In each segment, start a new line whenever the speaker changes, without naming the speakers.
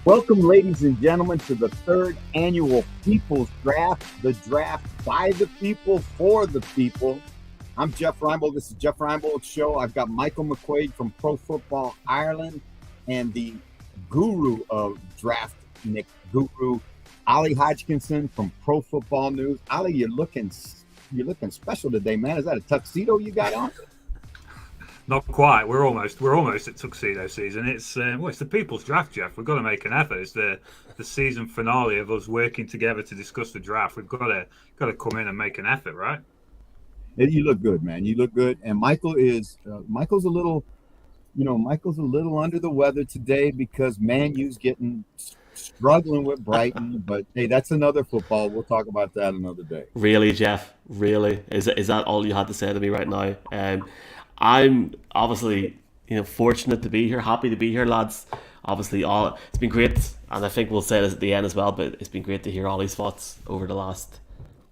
Welcome, ladies and gentlemen, to the third annual People's Draft, the draft by the people, for the people. I'm Jeff Reinebold. This is Jeff Reinebold's show. I've got Michael McQuaid from Pro Football Ireland and the guru of draft, Nick Guru, Ali Hodgkinson from Pro Football News. Ali, you're looking special today, man. Is that a tuxedo you got on?
Not quite. We're almost at tuxedo season. It's the people's draft, Jeff. We've got to make an effort. It's the season finale of us working together to discuss the draft. We've got to come in and make an effort, right?
You look good, man. You look good. And Michael's a little under the weather today because Man U's struggling with Brighton. But hey, that's another football. We'll talk about that another day.
Really, Jeff? Really? Is that all you had to say to me right now? I'm obviously fortunate to be here, happy to be here, lads. Obviously, it's been great, and I think we'll say this at the end as well. But it's been great to hear Ollie's thoughts over the last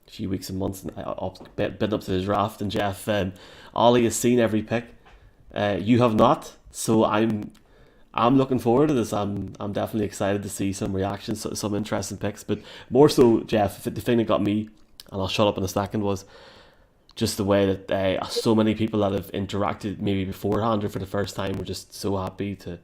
few weeks and months, and been up to the draft. And Jeff, Ollie has seen every pick. You have not, so I'm looking forward to this. I'm definitely excited to see some reactions, some interesting picks. But more so, Jeff, the thing that got me, and I'll shut up in a second, was just the way that so many people that have interacted maybe beforehand or for the first time were just so happy to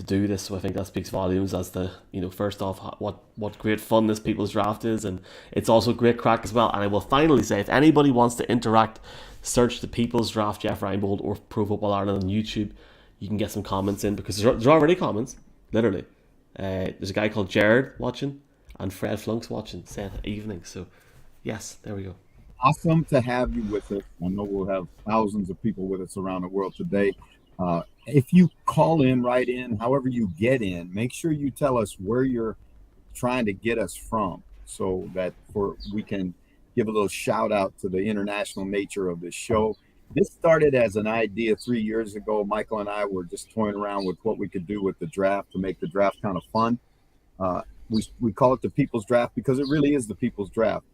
do this. So I think that speaks volumes as to, first off, what great fun this people's draft is, and it's also great crack as well. And I will finally say, if anybody wants to interact, search the people's draft Jeff Reinebold or Pro Football Ireland on YouTube. You can get some comments in because there's already comments, literally. There's a guy called Jared watching and Fred Flunk's watching, said evening. So yes, there we go.
Awesome to have you with us. I know we'll have thousands of people with us around the world today. If you call in, write in, however you get in, make sure you tell us where you're trying to get us from so that we can give a little shout out to the international nature of this show. This started as an idea 3 years ago. Michael and I were just toying around with what we could do with the draft to make the draft kind of fun. We call it the People's Draft because it really is the People's Draft.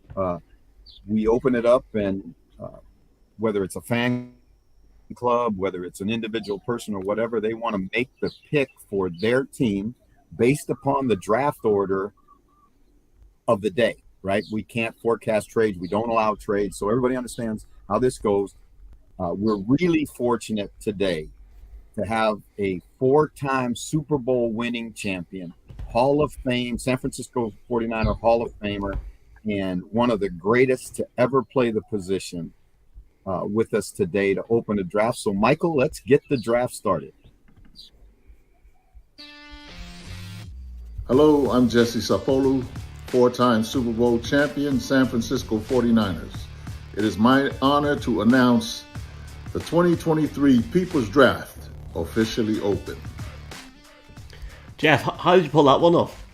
We open it up, and whether it's a fan club, whether it's an individual person or whatever, they want to make the pick for their team based upon the draft order of the day, right? We can't forecast trades. We don't allow trades. So everybody understands how this goes. We're really fortunate today to have a 4-time Super Bowl winning champion, Hall of Fame, San Francisco 49er Hall of Famer, and one of the greatest to ever play the position with us today to open the draft. So, Michael, let's get the draft started.
Hello, I'm Jesse Sapolu, 4-time Super Bowl champion, San Francisco 49ers. It is my honor to announce the 2023 People's Draft officially open.
Jeff, how did you pull that one off?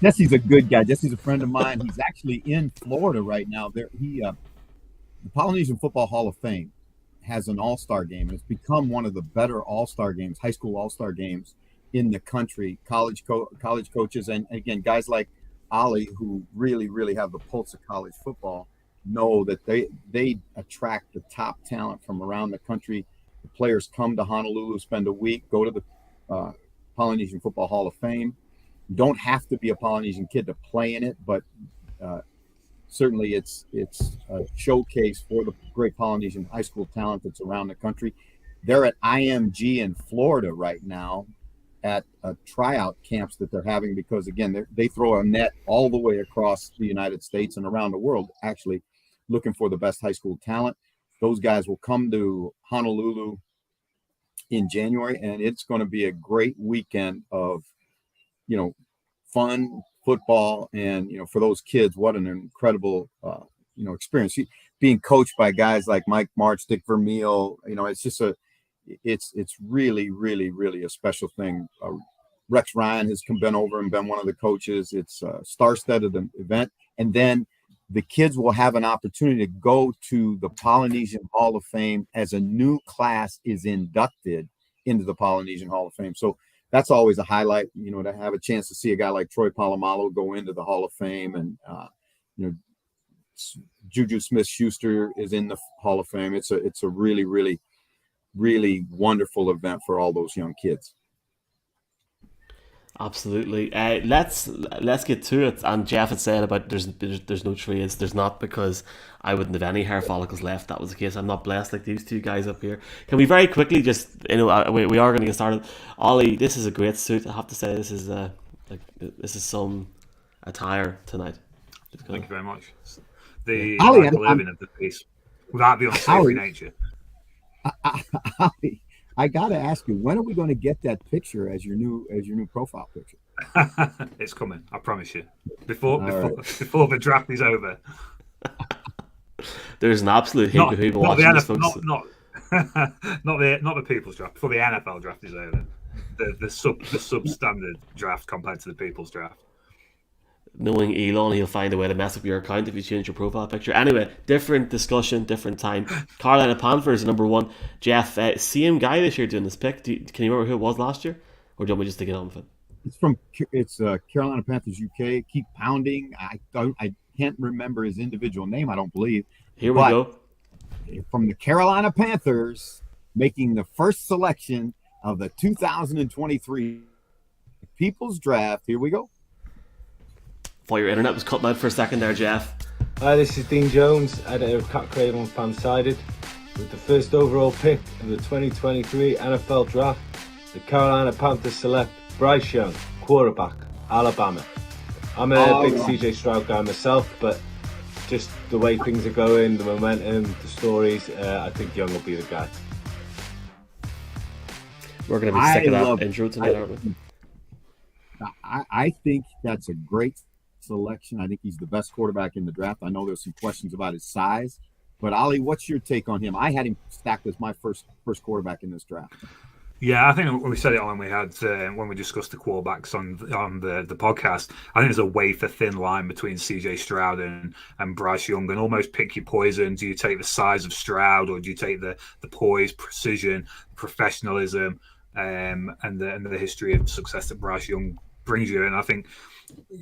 Jesse's a good guy. Jesse's a friend of mine. He's actually in Florida right now. The Polynesian Football Hall of Fame has an all-star game, and it's become one of the better all-star games, high school all-star games in the country. College coaches, and again, guys like Ali, who really, really have the pulse of college football, know that they attract the top talent from around the country. The players come to Honolulu, spend a week, go to the Polynesian Football Hall of Fame. You don't have to be a Polynesian kid to play in it, but certainly it's a showcase for the great Polynesian high school talent that's around the country. They're at IMG in Florida right now at tryout camps that they're having because, again, they throw a net all the way across the United States and around the world, actually looking for the best high school talent. Those guys will come to Honolulu in January, and it's going to be a great weekend of fun football. And, for those kids, what an incredible, experience. Being coached by guys like Mike March, Dick Vermeil, it's just it's really, really, really a special thing. Rex Ryan has been over and been one of the coaches. It's star-studded event. And then the kids will have an opportunity to go to the Polynesian Hall of Fame as a new class is inducted into the Polynesian Hall of Fame. So that's always a highlight, to have a chance to see a guy like Troy Polamalu go into the Hall of Fame. And, Juju Smith-Schuster is in the Hall of Fame. It's a really, really, really wonderful event for all those young kids.
Absolutely. Let's get to it. And Jeff had said about there's no trades. There's not, because I wouldn't have any hair follicles left. That was the case. I'm not blessed like these two guys up here. Can we very quickly just, we are going to get started. Ollie, this is a great suit. I have to say, this is some attire tonight.
Thank you very much. The
Ollie,
Michael Irvin of the piece. Would that be on Savoury Nature?
Ollie, I got to ask you, when are we going to get that picture as your new profile picture?
It's coming, I promise you. Before the draft is over.
There's an absolute heap of people watching this, folks.
Not the People's Draft. Before the NFL draft is over, the substandard draft compared to the People's Draft.
Knowing Elon, he'll find a way to mess up your account if you change your profile picture. Anyway, different discussion, different time. Carolina Panthers number one. Jeff, same guy this year doing this pick. Can you remember who it was last year, or do you want me just to get on with it?
It's Carolina Panthers UK. Keep pounding. I can't remember his individual name. I don't believe.
Here we go.
From the Carolina Panthers, making the first selection of the 2023 People's Draft. Here we go.
Thought your internet was cutting out for a second there, Jeff.
Hi, this is Dean Jones, editor of Cat Crave on Fansided. With the first overall pick of the 2023 NFL Draft, the Carolina Panthers select Bryce Young, quarterback, Alabama. I'm a big CJ Stroud guy myself, but just the way things are going, the momentum, the stories, I think Young will be the guy.
We're going to be sick of that intro tonight, aren't we?
I think that's a great selection. I think he's the best quarterback in the draft. I know there's some questions about his size, but Ollie, what's your take on him? I had him stacked as my first quarterback in this draft.
Yeah, I think we said it when we discussed the quarterbacks on the podcast. I think there's a wafer thin line between CJ Stroud and Bryce Young, and almost pick your poison. Do you take the size of Stroud, or do you take the poise, precision, professionalism, and the history of success that Bryce Young brings you? And I think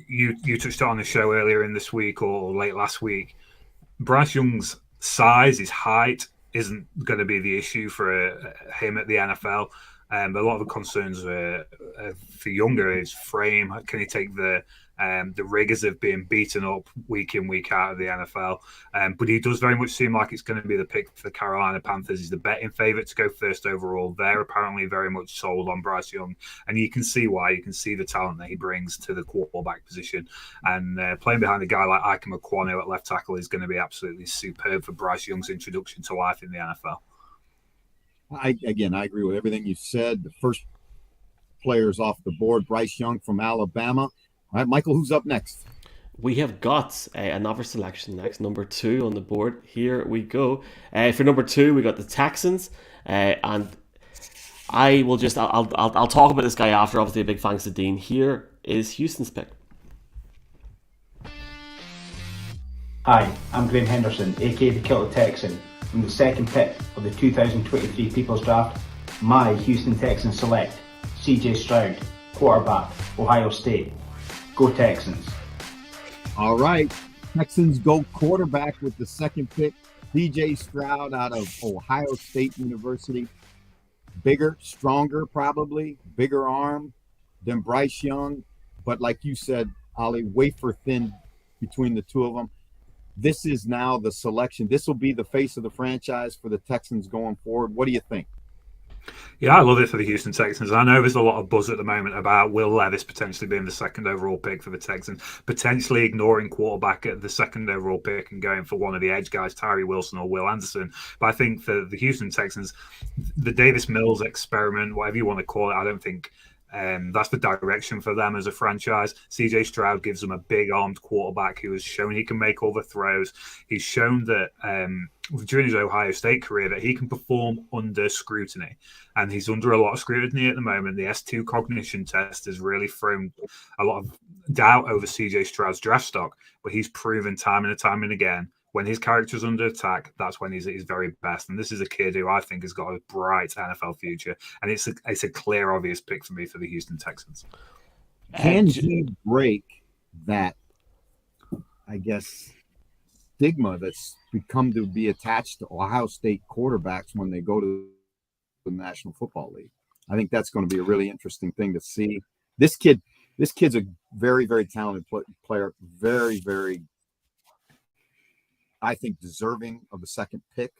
you touched on the show earlier in this week or late last week. Bryce Young's size, his height, isn't going to be the issue for him at the NFL. A lot of the concerns for Younger is frame. Can he take the rigors of being beaten up week in, week out of the NFL? But he does very much seem like it's going to be the pick for the Carolina Panthers. He's the betting favourite to go first overall. They're apparently very much sold on Bryce Young, and you can see why. You can see the talent that he brings to the quarterback position. And playing behind a guy like Ike McQuaid at left tackle is going to be absolutely superb for Bryce Young's introduction to life in the NFL.
I agree with everything you said. The first players off the board, Bryce Young from Alabama. All right, Michael, who's up next?
We have got another selection next, number 2 on the board. Here we go. For number 2, we got the Texans, and I will just I'll talk about this guy after. Obviously, a big thanks to Dean. Here is Houston's pick.
Hi, I'm Graham Henderson, aka the Killer Texan. From the second pick of the 2023 People's Draft, my Houston Texans select CJ Stroud, quarterback, Ohio State. Go Texans.
All right. Texans go quarterback with the second pick. CJ Stroud out of Ohio State University. Bigger, stronger, probably. Bigger arm than Bryce Young. But like you said, Ollie, wafer thin between the two of them. This is now the selection. This will be the face of the franchise for the Texans going forward. What do you think?
Yeah, I love it for the Houston Texans. I know there's a lot of buzz at the moment about Will Levis potentially being the second overall pick for the Texans, potentially ignoring quarterback at the second overall pick and going for one of the edge guys, Tyree Wilson or Will Anderson. But I think for the Houston Texans, the Davis Mills experiment, whatever you want to call it, I don't think that's the direction for them as a franchise. CJ Stroud gives them a big-armed quarterback who has shown he can make all the throws. He's shown that during his Ohio State career that he can perform under scrutiny, and he's under a lot of scrutiny at the moment. The S2 cognition test has really thrown a lot of doubt over CJ Stroud's draft stock, but he's proven time and again when his character's under attack, that's when he's at his very best. And this is a kid who I think has got a bright NFL future. And it's a clear, obvious pick for me for the Houston Texans.
Can he break that, I guess, stigma that's become to be attached to Ohio State quarterbacks when they go to the National Football League? I think that's going to be a really interesting thing to see. This kid This kid's a very, very talented player. Very, very, I think, deserving of the second pick.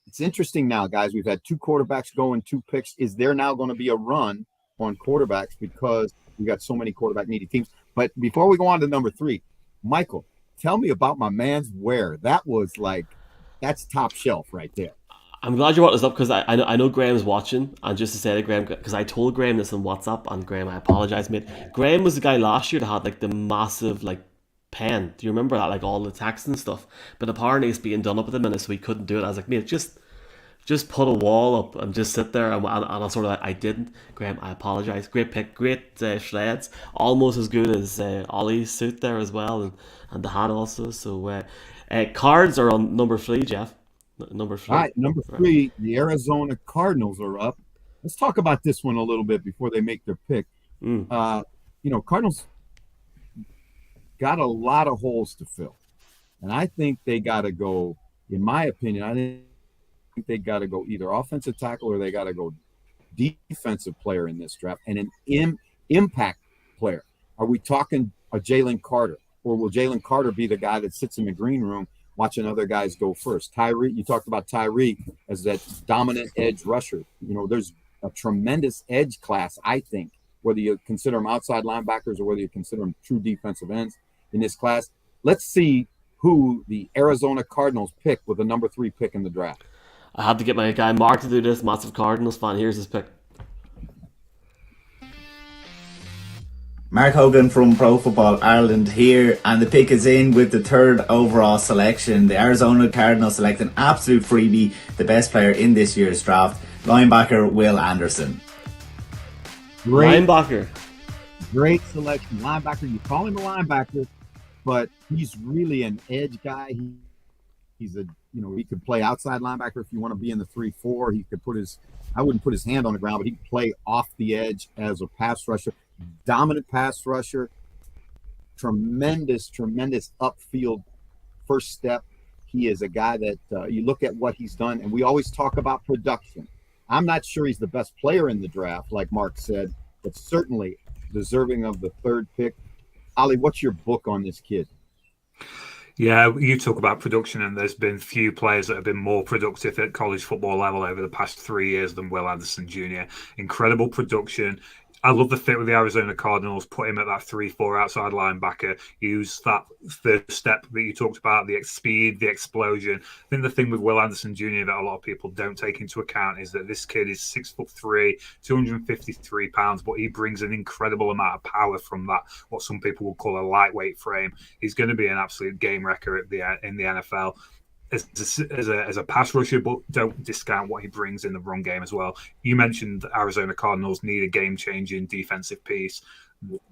It's interesting now, guys. We've had 2 quarterbacks go in 2 picks. Is there now going to be a run on quarterbacks because we got so many quarterback needy teams? But before we go on to number 3, Michael, tell me about my man's Ware. That was like, that's top shelf right there.
I'm glad you brought this up because I know Graham's watching, and just to say to Graham, because I told Graham this on WhatsApp, and Graham, I apologize, mate. Graham was the guy last year that had like the massive like pen. Do you remember that? Like all the text and stuff. But apparently it's being done up at the minute, so he couldn't do it. I was like, mate, just put a wall up and just sit there. And I sort of like, I didn't. Graham, I apologize. Great pick, great shreds. Almost as good as Ollie's suit there as well, and the hat also. So cards are on number 3, Jeff. Number 3.
All right, number 3, the Arizona Cardinals are up. Let's talk about this one a little bit before they make their pick. Cardinals got a lot of holes to fill. And I think they got to go, in my opinion, I think they got to go either offensive tackle or they got to go defensive player in this draft and an impact player. Are we talking a Jalen Carter? Or will Jalen Carter be the guy that sits in the green room watching other guys go first? Tyree, you talked about Tyree as that dominant edge rusher. There's a tremendous edge class, I think, whether you consider them outside linebackers or whether you consider them true defensive ends in this class. Let's see who the Arizona Cardinals pick with the number 3 pick in the draft.
I had to get my guy Mark to do this. Massive Cardinals fan. Here's his pick.
Mark Hogan from Pro Football Ireland here, and the pick is in with the 3rd overall selection. The Arizona Cardinals select an absolute freebie, the best player in this year's draft, linebacker Will Anderson.
Linebacker.
Great selection. Linebacker, you call him a linebacker, but he's really an edge guy. He's he could play outside linebacker if you want to be in the 3-4. He could I wouldn't put his hand on the ground, but he could play off the edge as a pass rusher. Dominant pass rusher, tremendous upfield first step. He is a guy that you look at what he's done, and we always talk about production. I'm not sure he's the best player in the draft, like Mark said, but certainly deserving of the 3rd pick. Ollie, what's your book on this kid?
Yeah, you talk about production, and there's been few players that have been more productive at college football level over the past 3 years than Will Anderson Jr. Incredible production. I love the fit with the Arizona Cardinals. Put him at that 3-4 outside linebacker. Use that first step that you talked about, the speed, the explosion. I think the thing with Will Anderson Jr. that a lot of people don't take into account is that this kid is 6'3", 253 pounds, but he brings an incredible amount of power from that, what some people would call a lightweight frame. He's going to be an absolute game wrecker in the NFL. As a pass rusher, but don't discount what he brings in the run game as well. You mentioned the Arizona Cardinals need a game-changing defensive piece.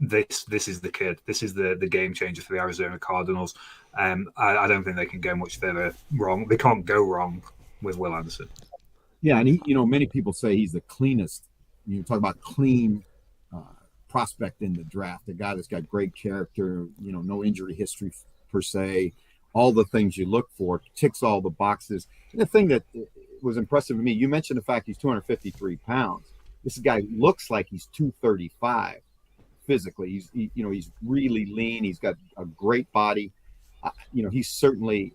This is the kid. This is the game changer for the Arizona Cardinals. I don't think they can go much further wrong. They can't go wrong with Will Anderson.
Yeah, and many people say he's the cleanest. You talk about clean prospect in the draft, a guy that's got great character, no injury history per se. All the things you look for, ticks all the boxes. And the thing that was impressive to me, you mentioned the fact he's 253 pounds. This guy looks like he's 235 physically. He's really lean. He's got a great body. He's certainly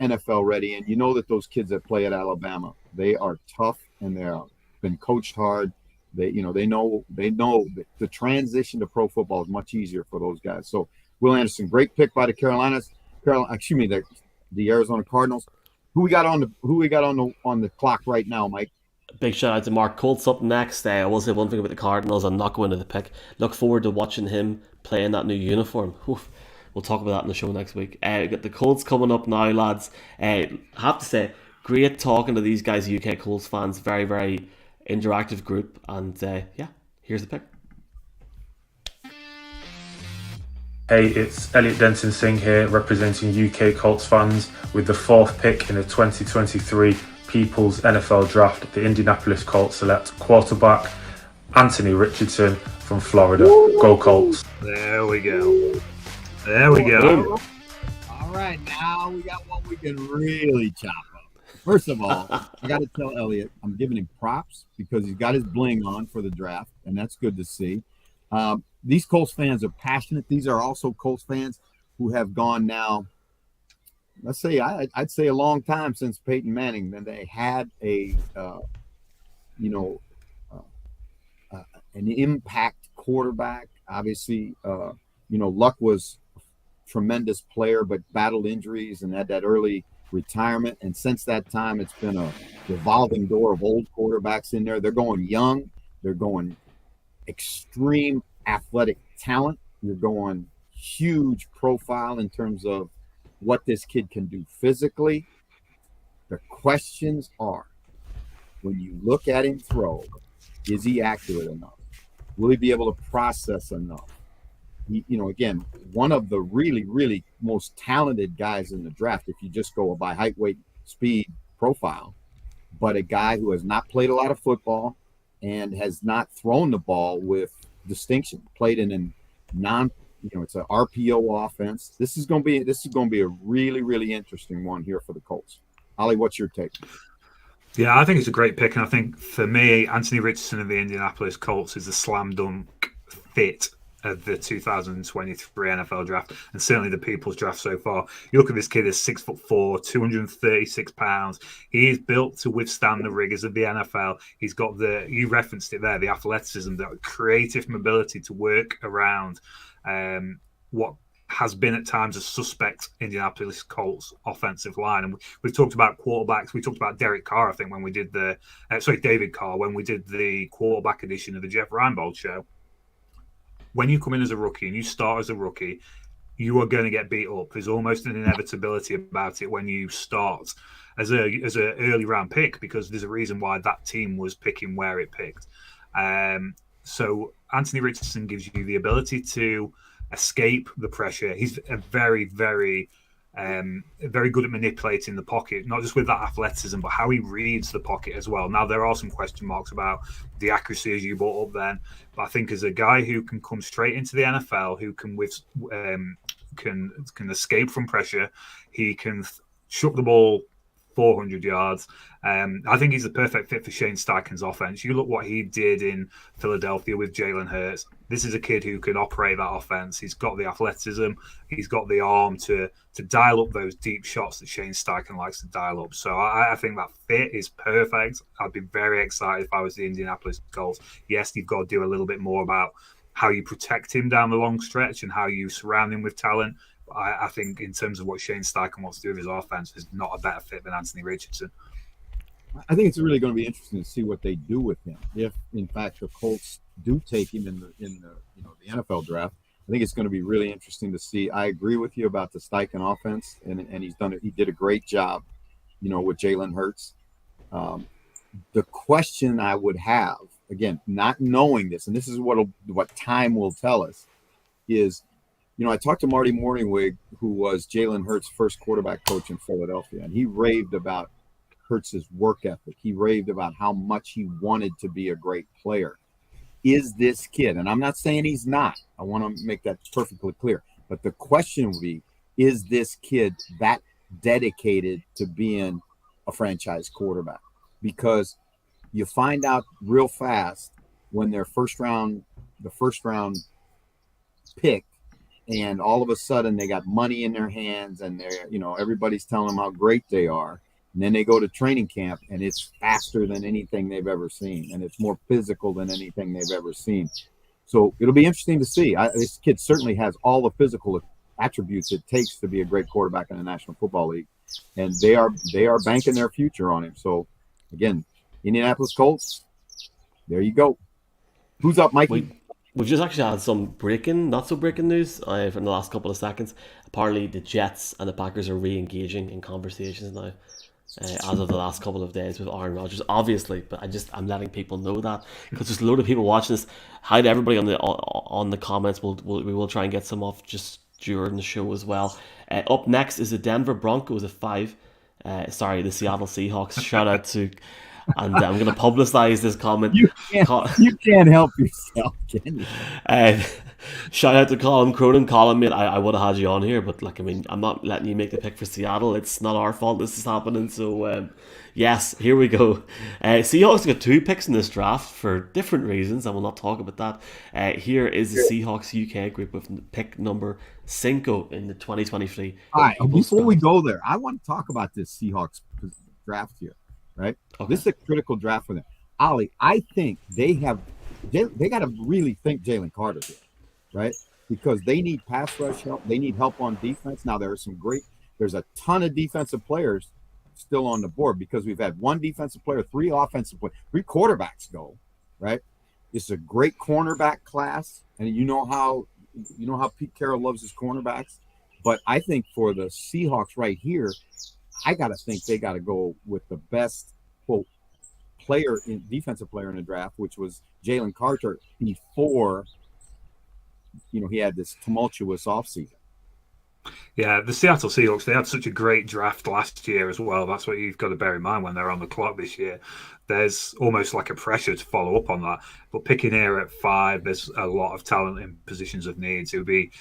NFL ready. And you know that those kids that play at Alabama, they are tough and they've been coached hard. They know that the transition to pro football is much easier for those guys. So Will Anderson, great pick by the the Arizona Cardinals. Who we got on the clock right now, Mike?
Big shout out to Mark. Colts up next. I will say one thing about the Cardinals. I'm not going to the pick. Look forward to watching him play in that new uniform. We'll talk about that in the show next week. Got the Colts coming up now, lads. Have to say, great talking to these guys, UK Colts fans. Very, very interactive group. And here's the pick.
Hey, it's Elliot Denton Singh here, representing UK Colts fans with the 4th pick in the 2023 People's NFL Draft. The Indianapolis Colts select quarterback Anthony Richardson from Florida. Go Colts.
There we go. All
right, now we got what we can really chop up. First of all, I got to tell Elliot, I'm giving him props because he's got his bling on for the draft, and that's good to see. these Colts fans are passionate. These are also Colts fans who have gone now, let's say, I'd say a long time since Peyton Manning, then they had a, you know, an impact quarterback. Obviously, Luck was a tremendous player, but battled injuries and had that early retirement. And since that time, it's been a revolving door of old quarterbacks in there. They're going young. They're going extreme athletic talent. You're going huge profile in terms of what this kid can do physically. The questions are, when you look at him throw, is he accurate enough? Will he be able to process enough? Again, one of the really, really most talented guys in the draft, if you just go by height, weight, speed profile, but a guy who has not played a lot of football and has not thrown the ball with distinction, played in a it's an RPO offense. This is going to be a really, really interesting one here for the Colts. Ollie, what's your take?
Yeah, I think it's a great pick, and I think for me, Anthony Richardson of the Indianapolis Colts is a slam dunk fit of the 2023 NFL draft, and certainly the People's draft so far. You look at this kid, is 6'4", 236 pounds. He is built to withstand the rigors of the NFL. He's got you referenced it there, the athleticism, the creative mobility to work around what has been at times a suspect Indianapolis Colts offensive line. And we've talked about quarterbacks. We talked about Derek Carr, I think, when we did David Carr, when we did the quarterback edition of the Jeff Reinebold show. When you come in as a rookie and you start as a rookie, you are going to get beat up. There's almost an inevitability about it when you start as an early round pick, because there's a reason why that team was picking where it picked. So Anthony Richardson gives you the ability to escape the pressure. He's a very, very, very good at manipulating the pocket, not just with that athleticism, but how he reads the pocket as well. Now, there are some question marks about the accuracy, as you brought up then, but I think as a guy who can come straight into the NFL, who can escape from pressure, he can chuck the ball 400 yards. I think he's the perfect fit for Shane Steichen's offense. You look what he did in Philadelphia with Jalen Hurts. This is a kid who can operate that offense. He's got the athleticism. He's got the arm to dial up those deep shots that Shane Steichen likes to dial up. So I think that fit is perfect. I'd be very excited if I was the Indianapolis Colts. Yes, you've got to do a little bit more about how you protect him down the long stretch and how you surround him with talent. I think in terms of what Shane Steichen wants to do with his offense, is not a better fit than Anthony Richardson.
I think it's really going to be interesting to see what they do with him. If in fact the Colts do take him in the NFL draft, I think it's going to be really interesting to see. I agree with you about the Steichen offense, and he did a great job, with Jalen Hurts. The question I would have, again, not knowing this, and this is what time will tell us, is, I talked to Marty Morningwig, who was Jalen Hurts' first quarterback coach in Philadelphia, and he raved about Hurts' work ethic. He raved about how much he wanted to be a great player. Is this kid, and I'm not saying he's not, I want to make that perfectly clear, but the question would be, is this kid that dedicated to being a franchise quarterback? Because you find out real fast when the first round pick, and all of a sudden they got money in their hands, and they're, everybody's telling them how great they are. And then they go to training camp, and it's faster than anything they've ever seen, and it's more physical than anything they've ever seen. So it'll be interesting to see. This kid certainly has all the physical attributes it takes to be a great quarterback in the National Football League, and they are banking their future on him. So again, Indianapolis Colts, there you go. Who's up, Mikey?
We've just actually had some not so breaking news in the last couple of seconds. Apparently, the Jets and the Packers are re-engaging in conversations now, as of the last couple of days with Aaron Rodgers, obviously. But I'm letting people know that, because there's a load of people watching this. Hi to everybody on the comments. We will try and get some off just during the show as well. Up next is the Denver Broncos at 5. The Seattle Seahawks. Shout out to and I'm going to publicize this comment.
You can't help yourself, can you?
Shout out to Colin Cronin. Colin, mate, I would have had you on here, but like, I mean, I'm not letting you make the pick for Seattle. It's not our fault this is happening. So, yes, here we go. Seahawks got 2 picks in this draft for different reasons. I will not talk about that. Here is the Seahawks UK group with pick number 5 in the 2023.
All right, before we go there, I want to talk about this Seahawks draft here, right? Okay. This is a critical draft for them. Ollie, I think they got to really think Jalen Carter here, right? Because they need pass rush help. They need help on defense. Now, there's a ton of defensive players still on the board because we've had 1 defensive player, 3 offensive players, 3 quarterbacks go, right? It's a great cornerback class, and you know how Pete Carroll loves his cornerbacks. But I think for the Seahawks right here, I got to think they got to go with the best, quote, defensive player in the draft, which was Jalen Carter before, he had this tumultuous offseason.
Yeah, the Seattle Seahawks, they had such a great draft last year as well. That's what you've got to bear in mind when they're on the clock this year. There's almost like a pressure to follow up on that. But picking here at 5, there's a lot of talent in positions of needs. It would be,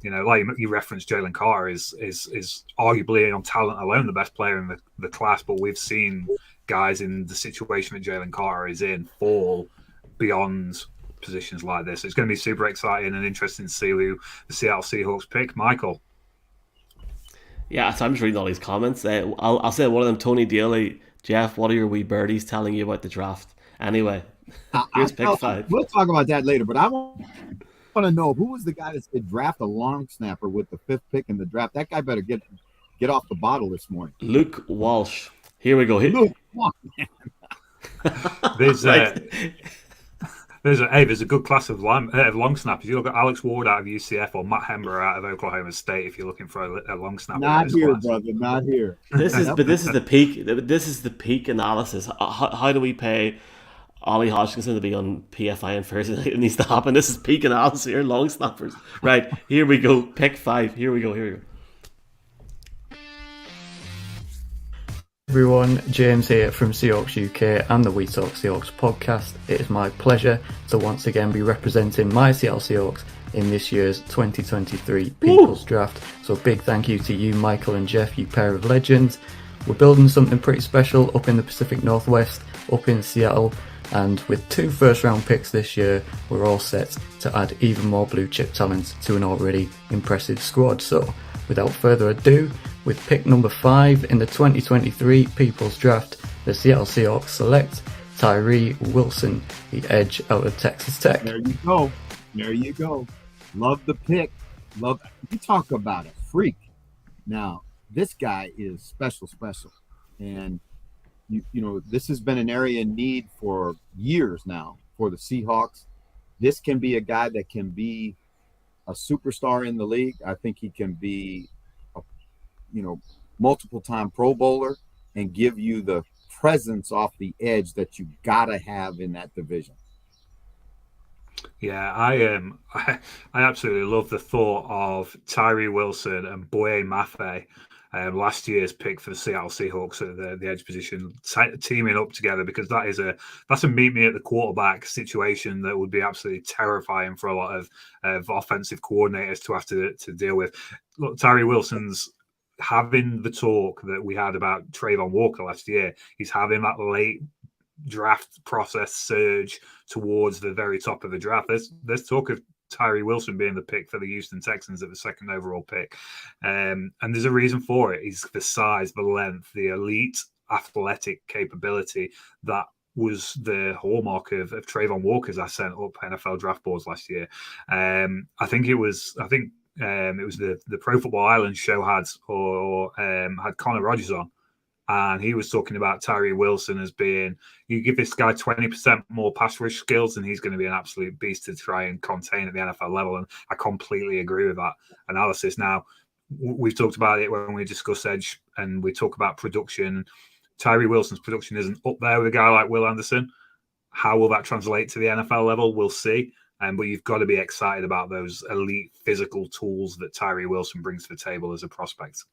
like you referenced, Jalen Carter is arguably on talent alone the best player in the class. But we've seen guys in the situation that Jalen Carter is in fall beyond positions like this. It's going to be super exciting and interesting to see who the Seattle Seahawks pick. Michael.
Yeah, so I'm just reading all these comments. I'll say one of them, Tony Daly. Jeff, what are your wee birdies telling you about the draft? Anyway, here's pick 5.
We'll talk about that later, but I want to know who was the guy that said draft a long snapper with the 5th pick in the draft. That guy better get off the bottle this morning.
Luke Walsh. Here we go.
Luke, come on,
man. There's a good class of long snappers. You look at Alex Ward out of UCF or Matt Hember out of Oklahoma State. If you're looking for a long snapper,
not here, brother, not here.
This is the peak. This is the peak analysis. How do we pay Ollie Hodgkinson to be on PFI on Thursday night? It needs to happen. This is peak analysis here. Long snappers. Right, here we go. Pick 5. Here we go.
Everyone, James here from Seahawks UK and the We Talk Seahawks podcast. It is my pleasure to once again be representing my Seattle Seahawks in this year's 2023 People's Draft. So big thank you to you, Michael and Jeff, you pair of legends. We're building something pretty special up in the Pacific Northwest, up in Seattle, and with 2 first-round picks this year, we're all set to add even more blue-chip talent to an already impressive squad. So without further ado, with pick number 5 in the 2023 People's Draft, the Seattle Seahawks select Tyree Wilson, the edge out of Texas Tech.
There you go. Love the pick. You talk about a freak. Now, this guy is special. And, this has been an area in need for years now for the Seahawks. This can be a guy that can be a superstar in the league. I think he can be multiple-time Pro Bowler and give you the presence off the edge that you gotta have in that division.
Yeah, I absolutely love the thought of Tyree Wilson and Boye Mafe, last year's pick for the Seattle Seahawks at the edge position, teaming up together, because that's a meet me at the quarterback situation that would be absolutely terrifying for a lot of offensive coordinators to have to deal with. Look, Tyree Wilson's having the talk that we had about Trayvon Walker last year. He's having that late draft process surge towards the very top of the draft. There's talk of Tyree Wilson being the pick for the Houston Texans at the 2nd overall pick. And there's a reason for it. He's the size, the length, the elite athletic capability that was the hallmark of Trayvon Walker's ascent up NFL draft boards last year. I think it was the Pro Football Island show had Connor Rogers on, and he was talking about Tyree Wilson as being, you give this guy 20% more pass rush skills and he's going to be an absolute beast to try and contain at the NFL level. And I completely agree with that analysis. Now, we've talked about it when we discuss edge and we talk about production. Tyree Wilson's production isn't up there with a guy like Will Anderson. How will that translate to the NFL level? We'll see. But you've got to be excited about those elite physical tools that Tyree Wilson brings to the table as a prospect.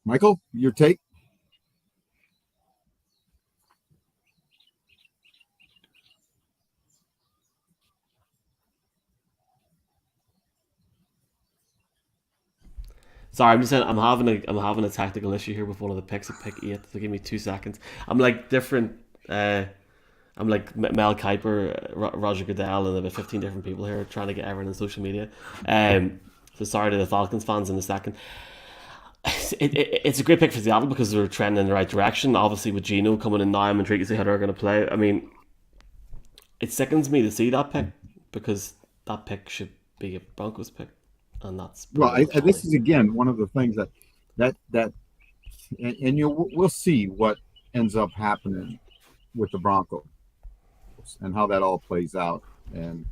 Michael, your take?
Sorry, I'm just saying I'm having a tactical issue here with one of the picks at pick 8. So give me 2 seconds. I'm like different. I'm like Mel Kiper, Roger Goodell, and about 15 different people here trying to get everyone on social media. So sorry to the Falcons fans in a second. It's a great pick for Seattle because they're trending in the right direction. Obviously, with Geno coming in now, I'm intrigued to see how they're going to play. I mean, it sickens me to see that pick because that pick should be a Broncos pick, and that's
Well, this is again one of the things and we'll see what ends up happening with the Broncos and how that all plays out, and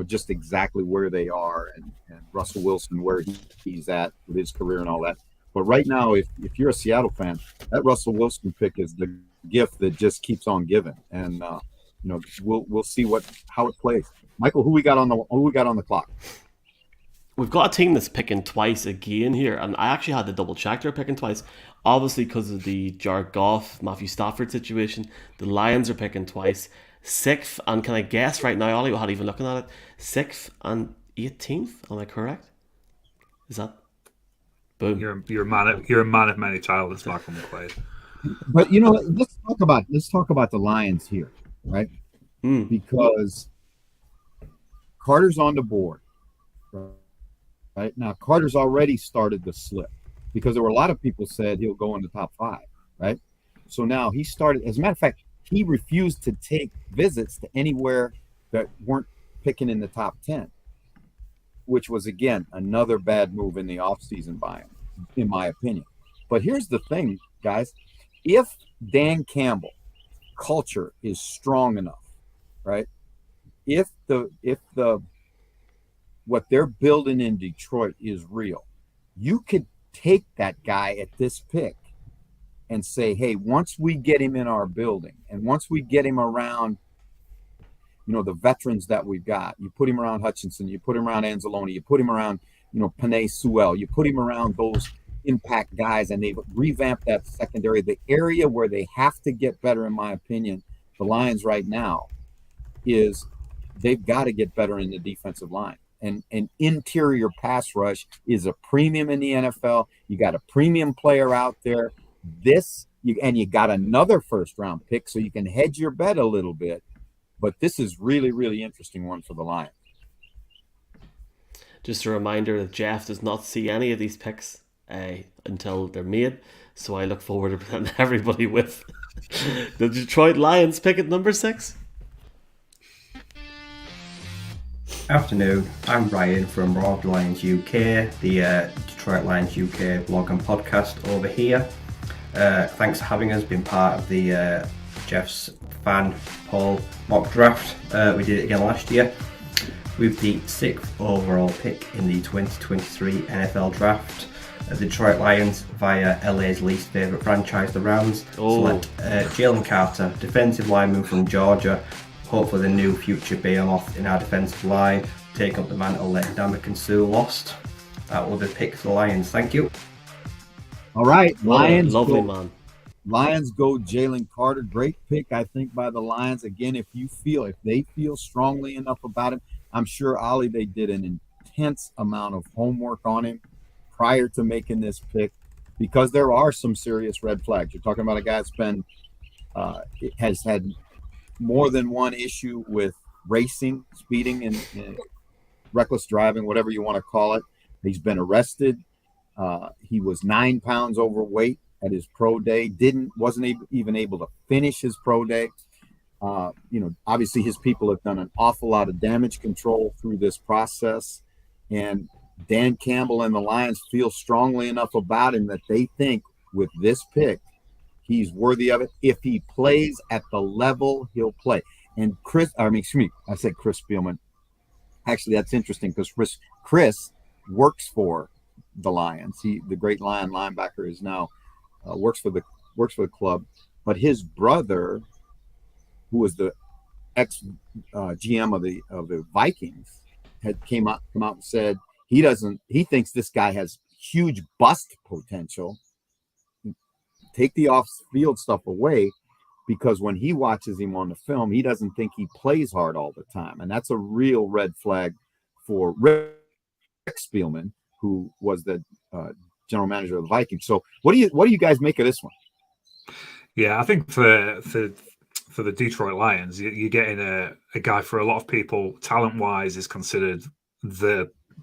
just exactly where they are, and Russell Wilson where he's at with his career and all that. But right now, if you're a Seattle fan, that Russell Wilson pick is the gift that just keeps on giving, and we'll see how it plays. Michael, who we got on the clock?
We've got a team that's picking twice again here, and I actually had to double check they're picking twice. Obviously, because of the Jared Goff, Matthew Stafford situation, the Lions are picking twice. 6th, and can I guess right now, Ollie, without even looking at it, 6th and 18th? Am I correct? Is that boom?
You're a man of many talents, Michael McQuaid.
But let's talk about the Lions here, right? Because Carter's on the board. Right now, Carter's already started to slip because there were a lot of people said he'll go in the top 5, right? So now he started. As a matter of fact, he refused to take visits to anywhere that weren't picking in the top 10, which was again another bad move in the offseason by him, in my opinion. But here's the thing, guys: if Dan Campbell culture is strong enough, right? If the what they're building in Detroit is real, you could take that guy at this pick and say, hey, once we get him in our building and once we get him around, the veterans that we've got, you put him around Hodgkinson, you put him around Anzalone, you put him around, Penei Sewell, you put him around those impact guys, and they've revamped that secondary. The area where they have to get better, in my opinion, the Lions right now, is they've got to get better in the defensive line. And an interior pass rush is a premium in the NFL. You got a premium player out there. You got another first-round pick, so you can hedge your bet a little bit. But this is really, really interesting one for the Lions.
Just a reminder that Jeff does not see any of these picks until they're made. So I look forward to presenting everybody with the Detroit Lions pick at number 6.
Afternoon, I'm Ryan from Rob Lions UK, the Detroit Lions UK blog and podcast over here. Thanks for having us, been part of the Jeff's fan poll mock draft. We did it again last year. With the 6th overall pick in the 2023 NFL draft, the Detroit Lions, via LA's least favourite franchise, the Rams, select Jalen Carter, defensive lineman from Georgia, hopefully the new future behemoth in our defensive line, take up the mantle that Ndamukong Suh lost. That will be the pick for the Lions. Thank you.
All right, Lions.
Lovely man.
Lions go Jalen Carter. Great pick, I think, by the Lions. Again, if they feel strongly enough about him, I'm sure, Ollie, they did an intense amount of homework on him prior to making this pick, because there are some serious red flags. You're talking about a guy that's has had more than one issue with racing, speeding, and reckless driving, whatever you want to call it. He's been arrested. He was 9 pounds overweight at his pro day. Wasn't even able to finish his pro day. Obviously his people have done an awful lot of damage control through this process, and Dan Campbell and the Lions feel strongly enough about him that they think with this pick, he's worthy of it. If he plays at the level he'll play. And Chris Spielman. Actually, that's interesting because Chris works for the Lions. The great Lion linebacker is now works for the club. But his brother, who was the ex GM of the Vikings, had come out and said he thinks this guy has huge bust potential. Take the off-field stuff away, because when he watches him on the film, he doesn't think he plays hard all the time. And that's a real red flag for Rick Spielman, who was the general manager of the Vikings. So what do you guys make of this one?
Yeah, I think for the Detroit Lions, you're getting a guy, for a lot of people, talent-wise, is considered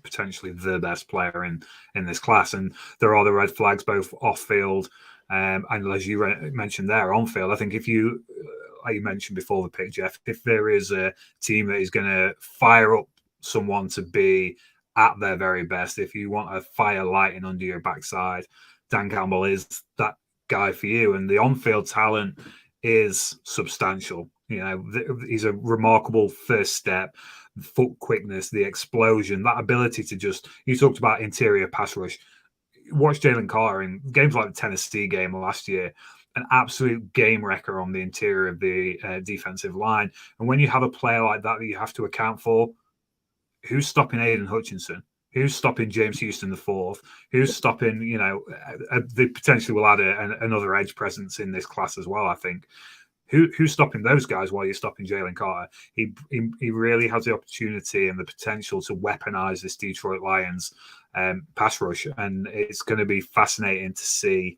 potentially the best player in this class. And there are the red flags both off-field and, as you mentioned there, on-field. I think if you, like you mentioned before the pick, Jeff, if there is a team that is going to fire up someone to be at their very best, if you want a fire lighting under your backside, Dan Campbell is that guy for you. And the on-field talent is substantial. You know, he's a remarkable first step, foot quickness, the explosion, that ability to just, you talked about interior pass rush. Watch Jalen Carter in games like the Tennessee game last year, an absolute game wrecker on the interior of the defensive line. And when you have a player like that you have to account for, who's stopping Aiden Hutchinson? Who's stopping James Houston the fourth? Who's stopping, they potentially will add another edge presence in this class as well, I think. Who's stopping those guys while you're stopping Jalen Carter? He really has the opportunity and the potential to weaponize this Detroit Lions pass rush. And it's going to be fascinating to see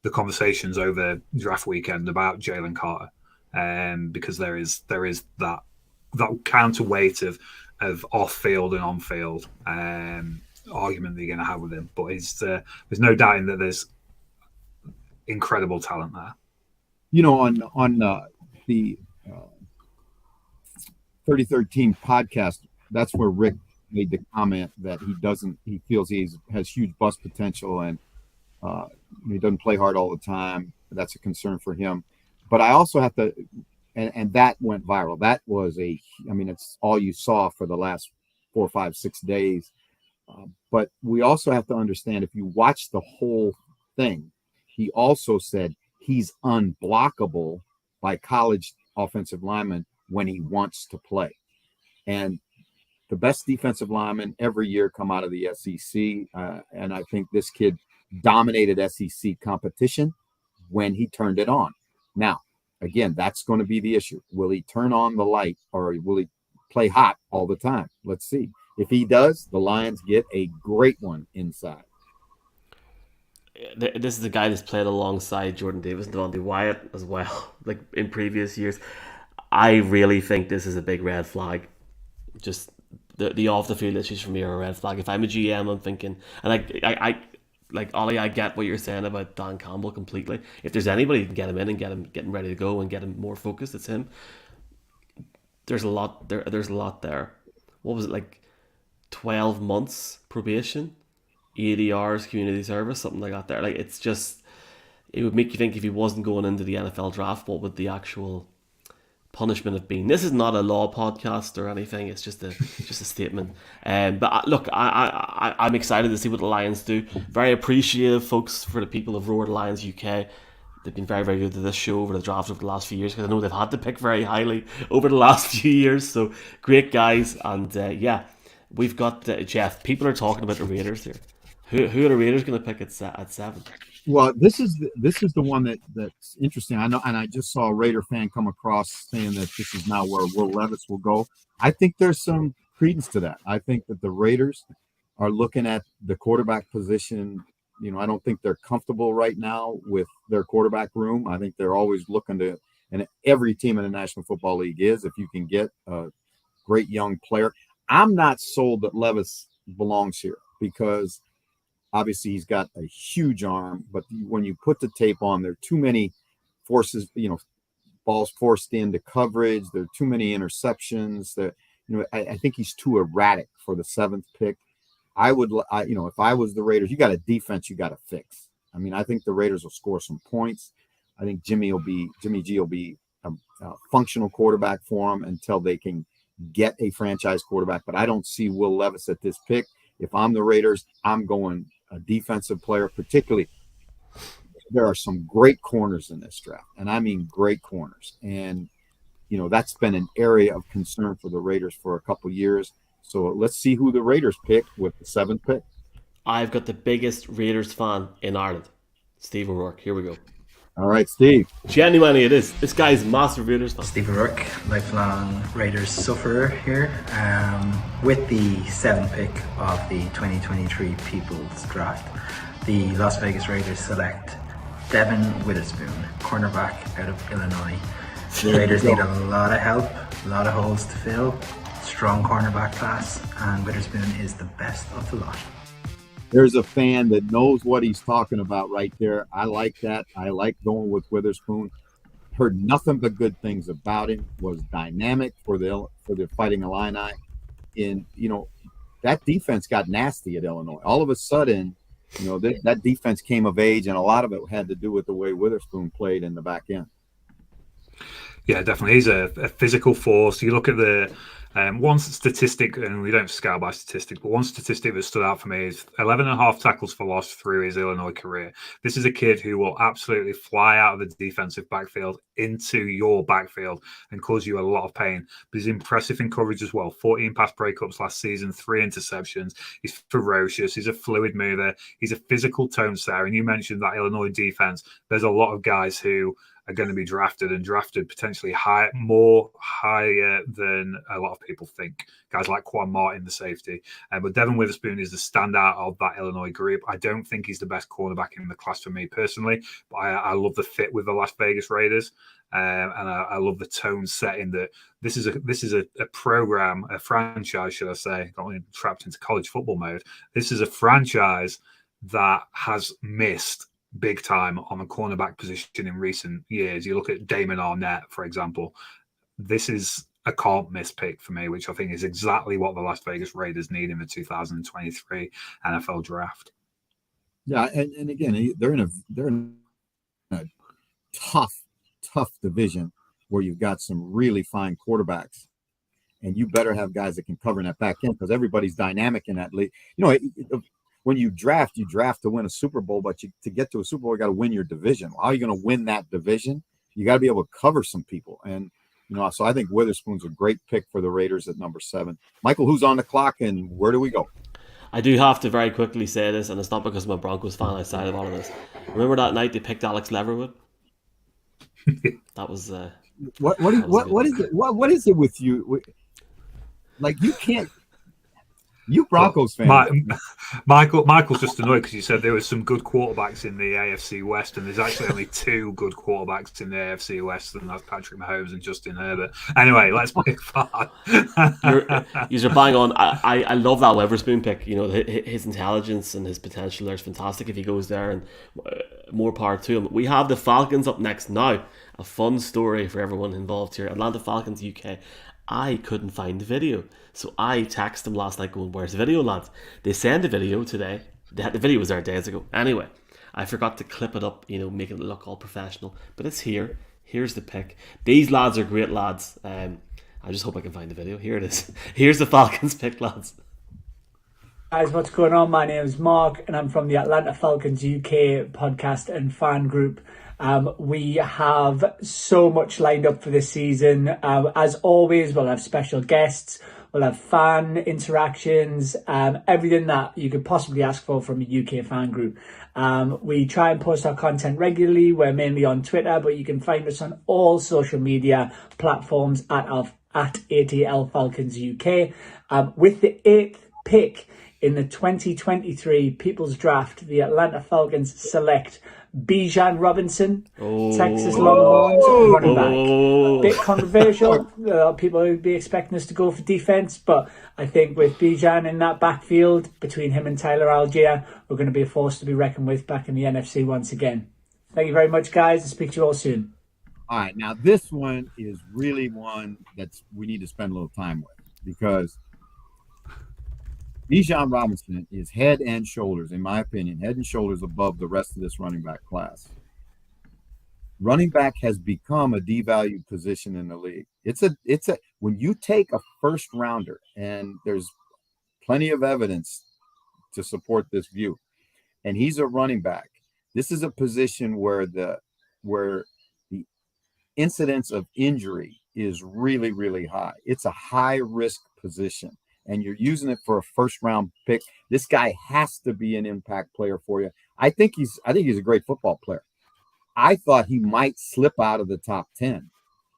the conversations over draft weekend about Jalen Carter, because there is that counterweight of off-field and on-field argument that you're going to have with him. But there's no doubting that there's incredible talent there.
You know, on the 3013 podcast, that's where Rick made the comment that he feels he has huge bust potential, and he doesn't play hard all the time. That's a concern for him. But I also have to, and that went viral. That was it's all you saw for the last 4, 5, 6 days. But we also have to understand, if you watch the whole thing, he also said he's unblockable by college offensive linemen when he wants to play. And the best defensive linemen every year come out of the SEC. And I think this kid dominated SEC competition when he turned it on. Now, again, that's going to be the issue. Will he turn on the light, or will he play hot all the time? Let's see. If he does, the Lions get a great one inside.
This is the guy that's played alongside Jordan Davis and Devontae Wyatt as well, like in previous years. I really think this is a big red flag. Just the off the field issues for me are a red flag. If I'm a GM, I'm thinking, and like Ollie, I get what you're saying about Dan Campbell completely. If there's anybody who can get him in and get him ready to go and get him more focused, it's him. There's a lot there. There's a lot there. What was it, like 12 months probation, 80 hours community service, something like that there. Like, it's just, it would make you think, if he wasn't going into the NFL draft, what would the actual punishment have been? This is not a law podcast or anything. It's just a statement. But look, I'm excited to see what the Lions do. Very appreciative, folks, for the people of Roar Lions UK. They've been very, very good to this show over the draft over the last few years, because I know they've had to pick very highly over the last few years. So great guys. And we've got Jeff. People are talking about the Raiders here. Who are the Raiders going to pick at 7?
Well, this is the one that's interesting. I know, and I just saw a Raider fan come across saying that this is now where Will Levis will go. I think there's some credence to that. I think that the Raiders are looking at the quarterback position. You know, I don't think they're comfortable right now with their quarterback room. I think they're always looking to, and every team in the National Football League is, if you can get a great young player. I'm not sold that Levis belongs here, because obviously he's got a huge arm, but when you put the tape on, there are too many forces, balls forced into coverage. There are too many interceptions. I think he's too erratic for the 7th pick. If I was the Raiders, you got a defense you got to fix. I mean, I think the Raiders will score some points. I think Jimmy G will be a functional quarterback for them until they can get a franchise quarterback. But I don't see Will Levis at this pick. If I'm the Raiders, I'm going a defensive player. Particularly, there are some great corners in this draft, and I mean great corners. And that's been an area of concern for the Raiders for a couple years. So let's see who the Raiders pick with the 7th pick.
I've got the biggest Raiders fan in Ireland, Steve O'Rourke. Here we go.
All right, Steve.
Genuinely, it is. This guy's a massive Raiders fan.
Steve Rourke, lifelong Raiders sufferer here. With the 7th pick of the 2023 People's Draft, the Las Vegas Raiders select Devin Witherspoon, cornerback out of Illinois. The Raiders need a lot of help, a lot of holes to fill, strong cornerback class, and Witherspoon is the best of the lot.
There's a fan that knows what he's talking about right there. I like that. I like going with Witherspoon. Heard nothing but good things about him. Was dynamic for the Fighting Illini. That defense got nasty at Illinois. All of a sudden, that defense came of age, and a lot of it had to do with the way Witherspoon played in the back end.
Yeah, definitely. He's a physical force. You look at the one statistic, and we don't scout by statistics, but one statistic that stood out for me is 11.5 tackles for loss through his Illinois career. This is a kid who will absolutely fly out of the defensive backfield into your backfield and cause you a lot of pain. But he's impressive in coverage as well. 14 pass breakups last season, 3 interceptions. He's ferocious. He's a fluid mover. He's a physical tone setter. And you mentioned that Illinois defense. There's a lot of guys who are going to be drafted potentially higher than a lot of people think. Guys like Quan Martin, the safety. But Devin Witherspoon is the standout of that Illinois group. I don't think he's the best cornerback in the class for me personally, but I love the fit with the Las Vegas Raiders. And I love the tone setting that this is a program, a franchise, should I say, got me trapped into college football mode. This is a franchise that has missed big time on the cornerback position in recent years. You look at Damon Arnett, for example. This is a can't miss pick for me, which I think is exactly what the Las Vegas Raiders need in the 2023 NFL draft.
Yeah, and again, they're in a tough division where you've got some really fine quarterbacks, and you better have guys that can cover in that back end because everybody's dynamic in that league. When you draft to win a Super Bowl, but to get to a Super Bowl, you got to win your division. How are you going to win that division? You got to be able to cover some people. And, so I think Witherspoon's a great pick for the Raiders at number 7. Michael, who's on the clock and where do we go?
I do have to very quickly say this, and it's not because I'm a Broncos fan outside of all of this. Remember that night they picked Alex Leatherwood? That was
what is it with you? Like, you can't. You Broncos fan.
Michael's just annoyed because you said there was some good quarterbacks in the AFC West, and there's actually only 2 good quarterbacks in the AFC West, and that's Patrick Mahomes and Justin Herbert. Anyway, let's move on.
You're bang on. I love that Witherspoon pick. His intelligence and his potential there's fantastic if he goes there, and more power to him. We have the Falcons up next now. A fun story for everyone involved here. Atlanta Falcons UK. I couldn't find the video, so I texted them last night going, "Where's the video, lads?" They sent a video today. The video was there days ago. Anyway, I forgot to clip it up, making it look all professional. But it's here. Here's the pick. These lads are great lads. I just hope I can find the video. Here it is. Here's the Falcons pick, lads.
Guys, what's going on? My name is Mark, and I'm from the Atlanta Falcons UK podcast and fan group. We have so much lined up for this season. As always, we'll have special guests, we'll have fan interactions, everything that you could possibly ask for from a UK fan group. We try and post our content regularly. We're mainly on Twitter, but you can find us on all social media platforms at ATL Falcons UK. With the 8th pick in the 2023 People's Draft, the Atlanta Falcons select Bijan Robinson, Texas Longhorns running back. A bit controversial. People would be expecting us to go for defense, but I think with Bijan in that backfield, between him and Tyler Algier, we're going to be a force to be reckoned with back in the NFC once again. Thank you very much, guys. I'll speak to you all soon.
All right, now this one is really one that we need to spend a little time with because Bijan Robinson is head and shoulders, in my opinion, head and shoulders above the rest of this running back class. Running back has become a devalued position in the league. It's a when you take a first rounder, and there's plenty of evidence to support this view, and he's a running back. This is a position where the incidence of injury is really, really high. It's a high risk position. And you're using it for a first round pick. This guy has to be an impact player for you. I think he's a great football player. I thought he might slip out of the top 10,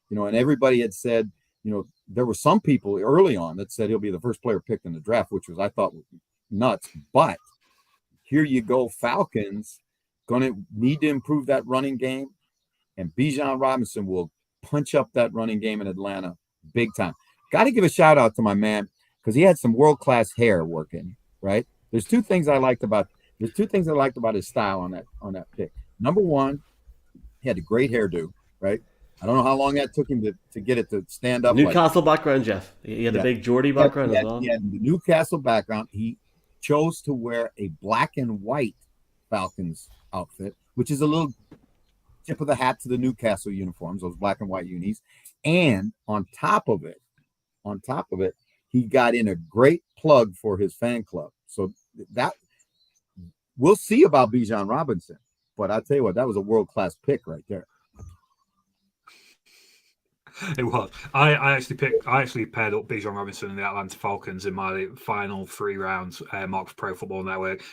and everybody had said, there were some people early on that said he'll be the first player picked in the draft, which was, I thought, nuts. But here you go, Falcons going to need to improve that running game, and Bijan Robinson will punch up that running game in Atlanta big time. Got to give a shout out to my man because he had some world-class hair working, right? There's two things I liked about his style on that pick. Number one, he had a great hairdo, right? I don't know how long that took him to get it to stand up.
Newcastle background, Jeff. He had a big Geordie background as well.
He had the Newcastle background. He chose to wear a black and white Falcons outfit, which is a little tip of the hat to the Newcastle uniforms, those black and white unis. And on top of it, he got in a great plug for his fan club. So that we'll see about Bijan Robinson, but I tell you what, that was a world-class pick right there.
It was. I actually paired up Bijan Robinson and the Atlanta Falcons in my final 3 rounds mock for Pro Football Network.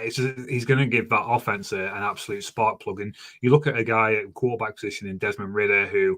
He's going to give that offense an absolute spark plug. And you look at a guy at quarterback position in Desmond Ridder who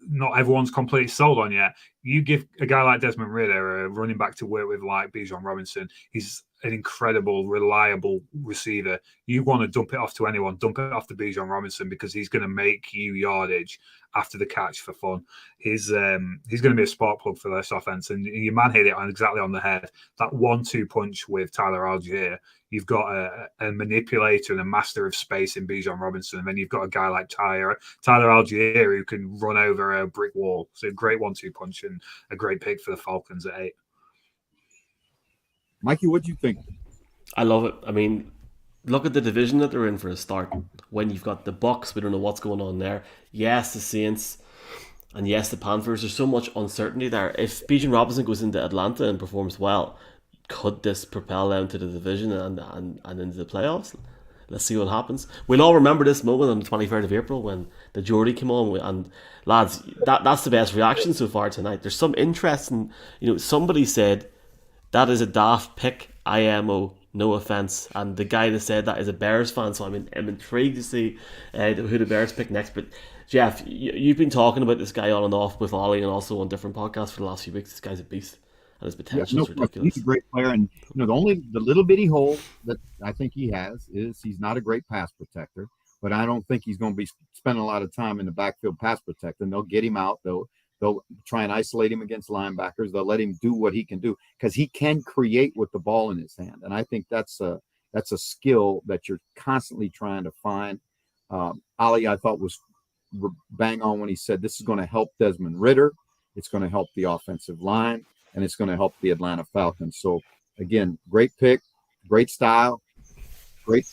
not everyone's completely sold on yet. You give a guy like Desmond Ridder a running back to work with like Bijan Robinson. He's an incredible, reliable receiver. You want to dump it off to anyone, dump it off to Bijan Robinson because he's going to make you yardage after the catch for fun. He's going to be a spark plug for this offense. And your man hit it exactly on the head. That 1-2 punch with Tyler Algier. You've got a manipulator and a master of space in Bijan Robinson. And then you've got a guy like Tyler Algier who can run over a brick wall. So a great 1-2 punch and a great pick for the Falcons at 8.
Mikey, what do you think?
I love it. I mean, look at the division that they're in for a start. When you've got the Bucs, we don't know what's going on there. Yes, the Saints, and yes, the Panthers. There's so much uncertainty there. If Bijan Robinson goes into Atlanta and performs well, could this propel them to the division and into the playoffs? Let's see what happens. We'll all remember this moment on the 23rd of April when the Geordie came on. And lads, that's the best reaction so far tonight. There's some interesting, somebody said, that is a daft pick, IMO, no offense. And the guy that said that is a Bears fan, so I'm intrigued to see who the Bears pick next. But Jeff, you've been talking about this guy on and off with Ollie and also on different podcasts for the last few weeks. This guy's a beast, and his potential is ridiculous.
He's a great player, and the little bitty hole that I think he has is he's not a great pass protector. But I don't think he's going to be spending a lot of time in the backfield pass protecting. They'll get him out. They'll try and isolate him against linebackers. They'll let him do what he can do because he can create with the ball in his hand. And I think that's a skill that you're constantly trying to find. Ali, I thought, was bang on when he said this is going to help Desmond Ridder. It's going to help the offensive line, and it's going to help the Atlanta Falcons. So, again, great pick, great style, great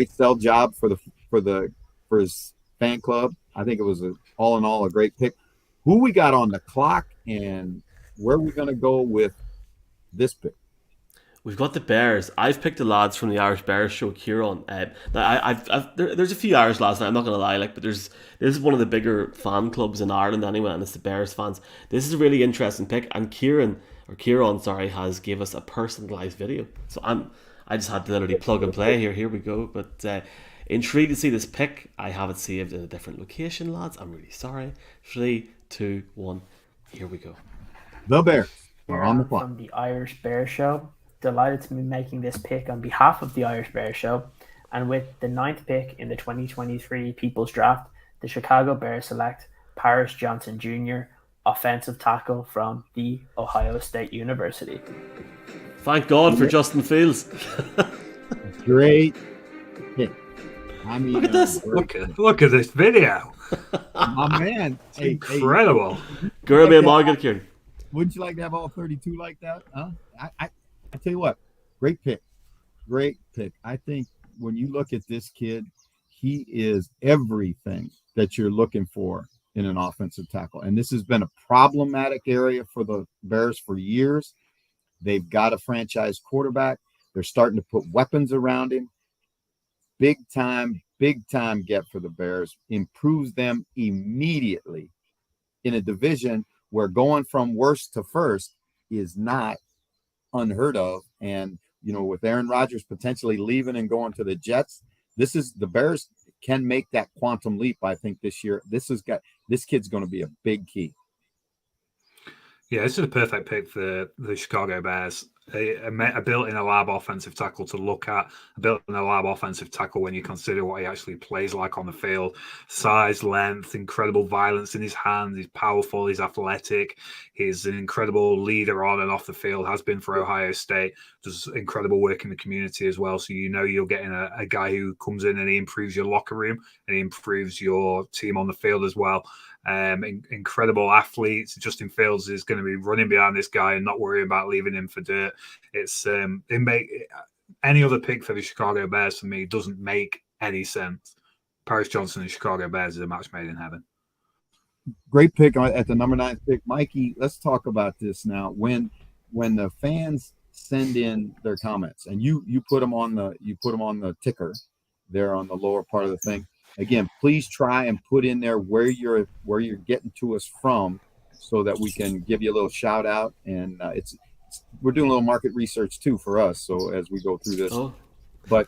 sell job for his fan club. I think it was all in all a great pick. Who we got on the clock and where are we going to go with this pick?
We've got the Bears. I've picked the lads from the Irish Bears show, Kieran. There's a few Irish lads, I'm not going to lie, but this is one of the bigger fan clubs in Ireland anyway, and it's the Bears fans. This is a really interesting pick, and Kieran has gave us a personalised video. So I just had to literally plug and play here. Here we go. But intrigued to see this pick. I have it saved in a different location, lads. I'm really sorry. 3, 2, 1. Here we go.
The Bears are on the clock.
From the Irish Bears Show. Delighted to be making this pick on behalf of the Irish Bears Show. And with the 9th pick in the 2023 People's Draft, the Chicago Bears select Paris Johnson Jr., offensive tackle from The Ohio State University.
Thank God for Justin Fields.
Great pick. I mean,
look at this.
Look at this video.
My man.
It's incredible.
Gurby Margaret Kieran.
Wouldn't you like to have all 32 like that? Huh? I tell you what, great pick. Great pick. I think when you look at this kid, he is everything that you're looking for in an offensive tackle. And this has been a problematic area for the Bears for years. They've got a franchise quarterback. They're starting to put weapons around him. Big time get for the Bears. Improves them immediately in a division where going from worst to first is not unheard of. And, with Aaron Rodgers potentially leaving and going to the Jets, the Bears can make that quantum leap. I think this year, this kid's going to be a big key.
Yeah, this is a perfect pick for the Chicago Bears. A built-in a lab offensive tackle to look at, a built-in a lab offensive tackle when you consider what he actually plays like on the field. Size, length, incredible violence in his hands. He's powerful, he's athletic. He's an incredible leader on and off the field, has been for Ohio State. Does incredible work in the community as well. So you know you're getting a guy who comes in and he improves your locker room and he improves your team on the field as well. Incredible athletes. Justin Fields is going to be running behind this guy and not worrying about leaving him for dirt. It's any other pick for the Chicago Bears for me doesn't make any sense. Paris Johnson and Chicago Bears is a match made in heaven.
Great pick at the number 9 pick, Mikey. Let's talk about this now. When the fans send in their comments and you put them on the ticker there on the lower part of the thing. Again, please try and put in there where you're getting to us from, so that we can give you a little shout out. And we're doing a little market research too for us. So as we go through this, but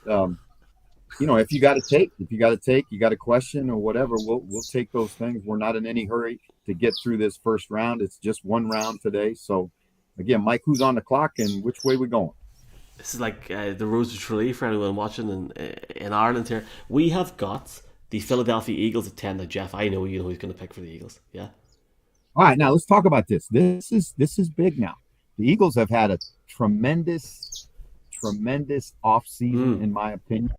if you got a take, you got a question or whatever, we'll take those things. We're not in any hurry to get through this first round. It's just one round today. So again, Mike, who's on the clock and which way we going?
This is like the Rose of Tralee for anyone watching in Ireland here. We have got the Philadelphia Eagles at 10. Now, Jeff, I know you know who's going to pick for the Eagles. Yeah.
All right, now let's talk about this. This is big now. The Eagles have had a tremendous offseason, in my opinion.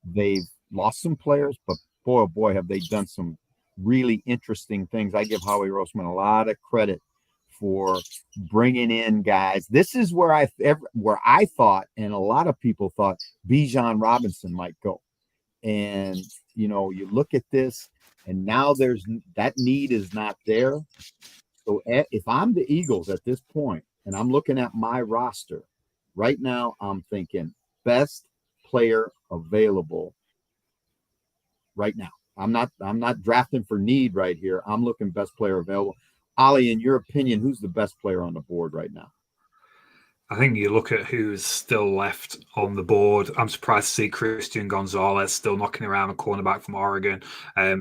They've lost some players, but boy, oh boy, have they done some really interesting things. I give Howie Roseman a lot of credit for bringing in guys. This is where I thought, and a lot of people thought, Bijan Robinson might go. And you look at this, and now that need is not there. So if I'm the Eagles at this point, and I'm looking at my roster right now, I'm thinking best player available right now. I'm not drafting for need right here. I'm looking best player available. Ollie, in your opinion, who's the best player on the board right now?
I think you look at who's still left on the board. I'm surprised to see Christian Gonzalez still knocking around a cornerback from Oregon.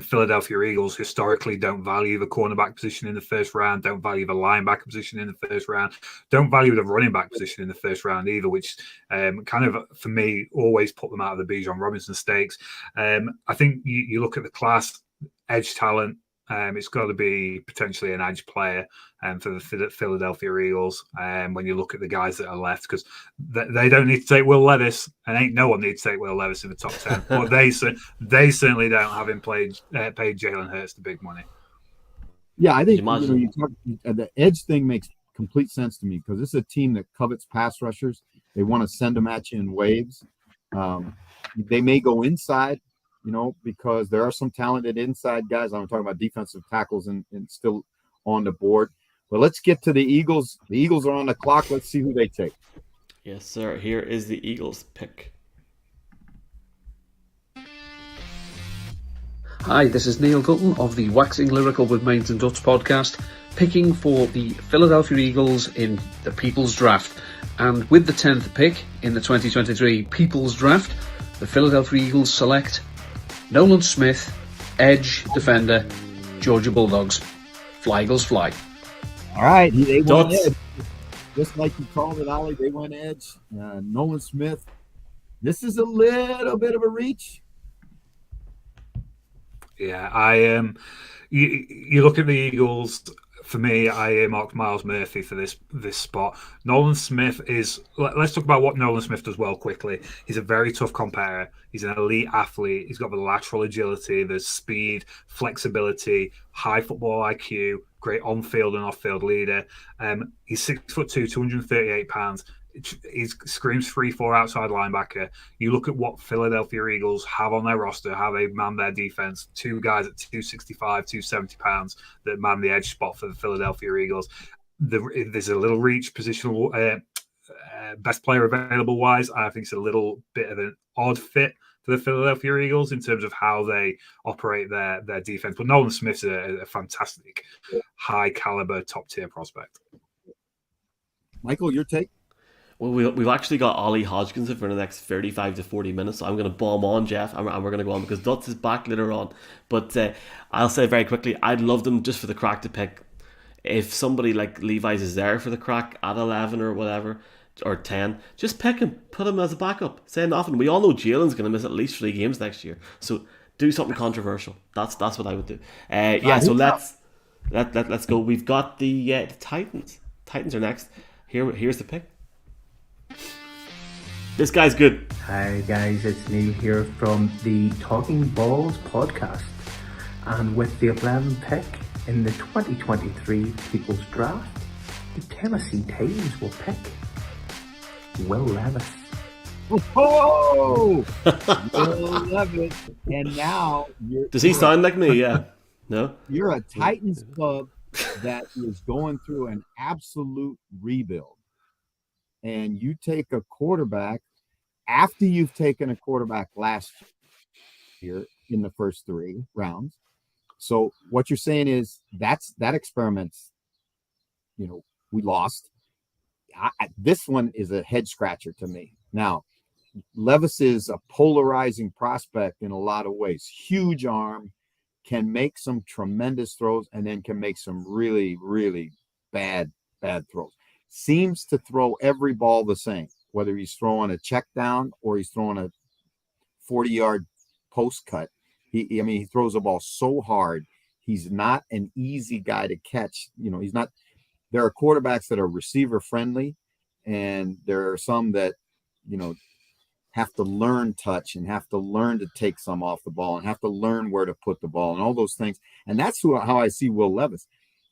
Philadelphia Eagles historically don't value the cornerback position in the first round, don't value the linebacker position in the first round, don't value the running back position in the first round either, which kind of, for me, always put them out of the Bijan Robinson stakes. I think you look at the class, edge talent, it's got to be potentially an edge player for the Philadelphia Eagles. When you look at the guys that are left, because they don't need to take Will Levis, and ain't no one needs to take Will Levis in the top 10. But they certainly don't, having paid Jalen Hurts the big money.
Yeah, I think the edge thing makes complete sense to me, because this is a team that covets pass rushers. They want to send them at you in waves. They may go inside, because there are some talented inside guys. I'm talking about defensive tackles and still on the board. But let's get to the Eagles. The Eagles are on the clock. Let's see who they take.
Yes, sir. Here is the Eagles pick.
Hi, this is Neil Dutton of the Waxing Lyrical with Mains and Dutch podcast, picking for the Philadelphia Eagles in the People's Draft. And with the 10th pick in the 2023 People's Draft, the Philadelphia Eagles select Nolan Smith, edge defender, Georgia Bulldogs. Fly Eagles fly.
All right, they went edge. Just like you called it, Ollie, they went edge. Nolan Smith. This is a little bit of a reach.
Yeah, you look at the Eagles. For me, I earmarked Miles Murphy for this spot. Nolan Smith is. Let's talk about what Nolan Smith does well quickly. He's a very tough competitor. He's an elite athlete. He's got the lateral agility, the speed, flexibility, high football IQ, great on-field and off-field leader. He's 6'2", 238 pounds. He screams 3-4 outside linebacker. You look at what Philadelphia Eagles have on their roster, how they man their defense. Two guys at 265, 270 pounds that man the edge spot for the Philadelphia Eagles. There's a little reach positional, best player available wise. I think it's a little bit of an odd fit for the Philadelphia Eagles in terms of how they operate their defense. But Nolan Smith's a fantastic, high caliber, top tier prospect.
Michael, your take?
Well, we've actually got Ollie Hodgkinson for the next 35 to 40 minutes, so I'm going to bomb on Jeff, and we're going to go on because Dutz is back later on. But I'll say very quickly, I'd love them just for the crack to pick. If somebody like Levi's is there for the crack at 11 or whatever, or 10, just pick him, put him as a backup. Say nothing. We all know Jalen's going to miss at least 3 games next year, so do something controversial. That's what I would do. So let's go. We've got the Titans. Titans are next. Here's the pick. This guy's good.
Hi guys, it's Neil here from the Talking Balls podcast, and with the 11th pick in the 2023 People's Draft, the Tennessee Titans will pick Will Levis.
Oh, Will Levis, and now
does he sound like me? Yeah, no.
You're a Titans club that is going through an absolute rebuild, and you take a quarterback after you've taken a quarterback last year in the first 3 rounds. So what you're saying is that experiment's, we lost. This one is a head scratcher to me. Now, Levis is a polarizing prospect in a lot of ways. Huge arm, can make some tremendous throws, and then can make some really, really bad throws. Seems to throw every ball the same, whether he's throwing a check down or he's throwing a 40-yard post cut. He throws the ball so hard. He's not an easy guy to catch. He's not. There are quarterbacks that are receiver friendly, and there are some that, have to learn touch and have to learn to take some off the ball and have to learn where to put the ball and all those things. And that's how I see Will Levis.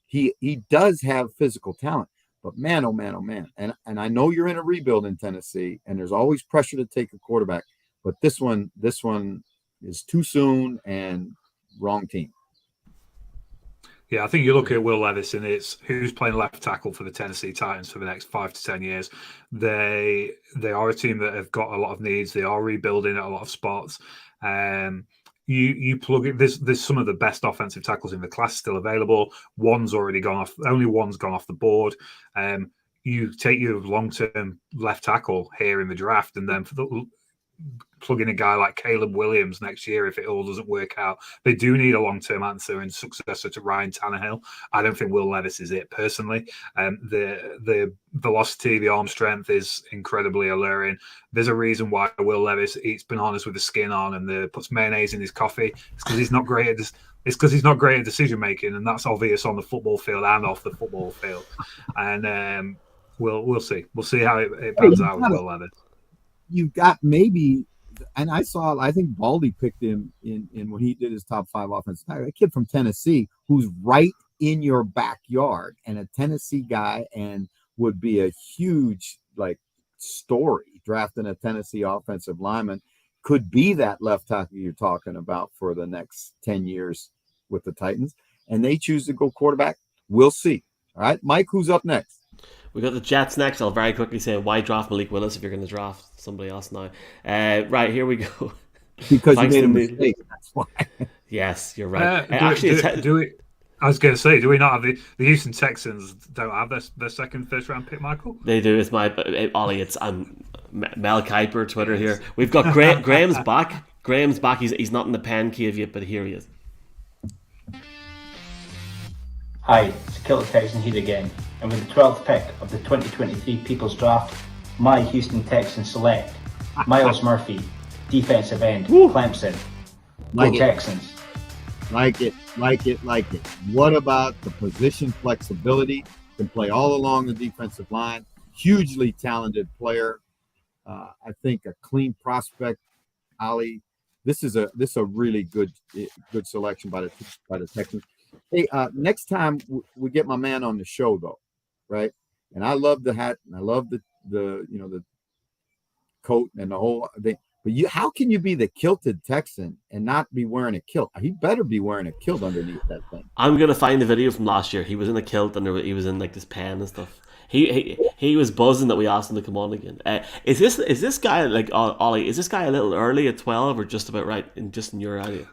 He does have physical talent, but man, oh man, oh man. And I know you're in a rebuild in Tennessee, and there's always pressure to take a quarterback, but this one is too soon and wrong team.
Yeah, I think you look at Will Levis and it's who's playing left tackle for the Tennessee Titans for the next 5 to 10 years. They are a team that have got a lot of needs. They are rebuilding at a lot of spots. You plug it. There's some of the best offensive tackles in the class still available. One's already gone off. Only one's gone off the board. You take your long-term left tackle here in the draft, and then plug in a guy like Caleb Williams next year if it all doesn't work out. They do need a long-term answer and successor to Ryan Tannehill. I don't think Will Levis is it personally. The velocity, the arm strength is incredibly alluring. There's a reason why Will Levis eats bananas with the skin on and puts mayonnaise in his coffee. It's because he's not great at this. It's because he's not great at decision making, and that's obvious on the football field and off the football field. And we'll see. We'll see how it pans out with Will Levis.
You've got maybe, and I think Baldy picked him in when he did his top 5 offensive tackle. A kid from Tennessee who's right in your backyard and a Tennessee guy, and would be a huge story drafting a Tennessee offensive lineman. Could be that left tackle you're talking about for the next 10 years with the Titans, and they choose to go quarterback. We'll see. All right, Mike, who's up next?
We got the Jets next. I'll very quickly say, why draft Malik Willis if you're going to draft somebody else now? Right, here we go.
Because you made a mistake. That's why.
Yes, you're right.
I was going to say, do we not have the Houston Texans don't have their second first-round pick, Michael?
They do. It's Ollie. I'm Mel Kiper, Twitter here. We've got Graham's back. Graham's back. He's not in the pen cave yet, but here he is.
Hi, it's Killer Texan here again. And with the 12th pick of the 2023 People's Draft, my Houston Texans select Myles Murphy, defensive end, Clemson. Go Texans.
Like it. What about the position flexibility? Can play all along the defensive line. Hugely talented player. I think a clean prospect. Ali, this is a really good selection by the Texans. Hey, next time we get my man on the show though, right? And I love the hat and I love the the coat and the whole thing. But how can you be the kilted Texan and not be wearing a kilt? He better be wearing a kilt underneath that thing.
I'm gonna find the video from last year. He was in a kilt and he was in this pen and stuff. He was buzzing that we asked him to come on again. Is this guy Ollie? Is this guy a little early at 12 or just about right in your idea?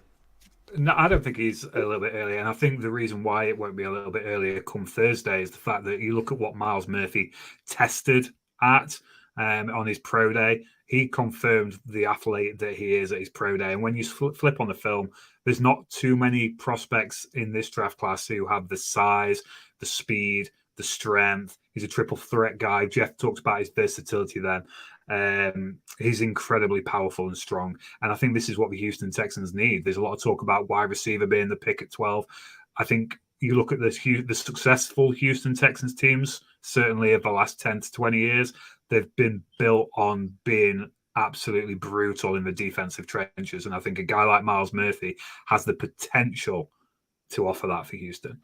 No, I don't think he's a little bit early, and I think the reason why it won't be a little bit earlier come Thursday is the fact that you look at what Myles Murphy tested at on his pro day. He confirmed the athlete that he is at his pro day. And when you flip on the film, there's not too many prospects in this draft class who have the size, the speed, the strength. He's a triple threat guy. Jeff talked about his versatility then. He's incredibly powerful and strong. And I think this is what the Houston Texans need. There's a lot of talk about wide receiver being the pick at 12. I think you look at the successful Houston Texans teams, certainly of the last 10 to 20 years, they've been built on being absolutely brutal in the defensive trenches. And I think a guy like Myles Murphy has the potential to offer that for Houston.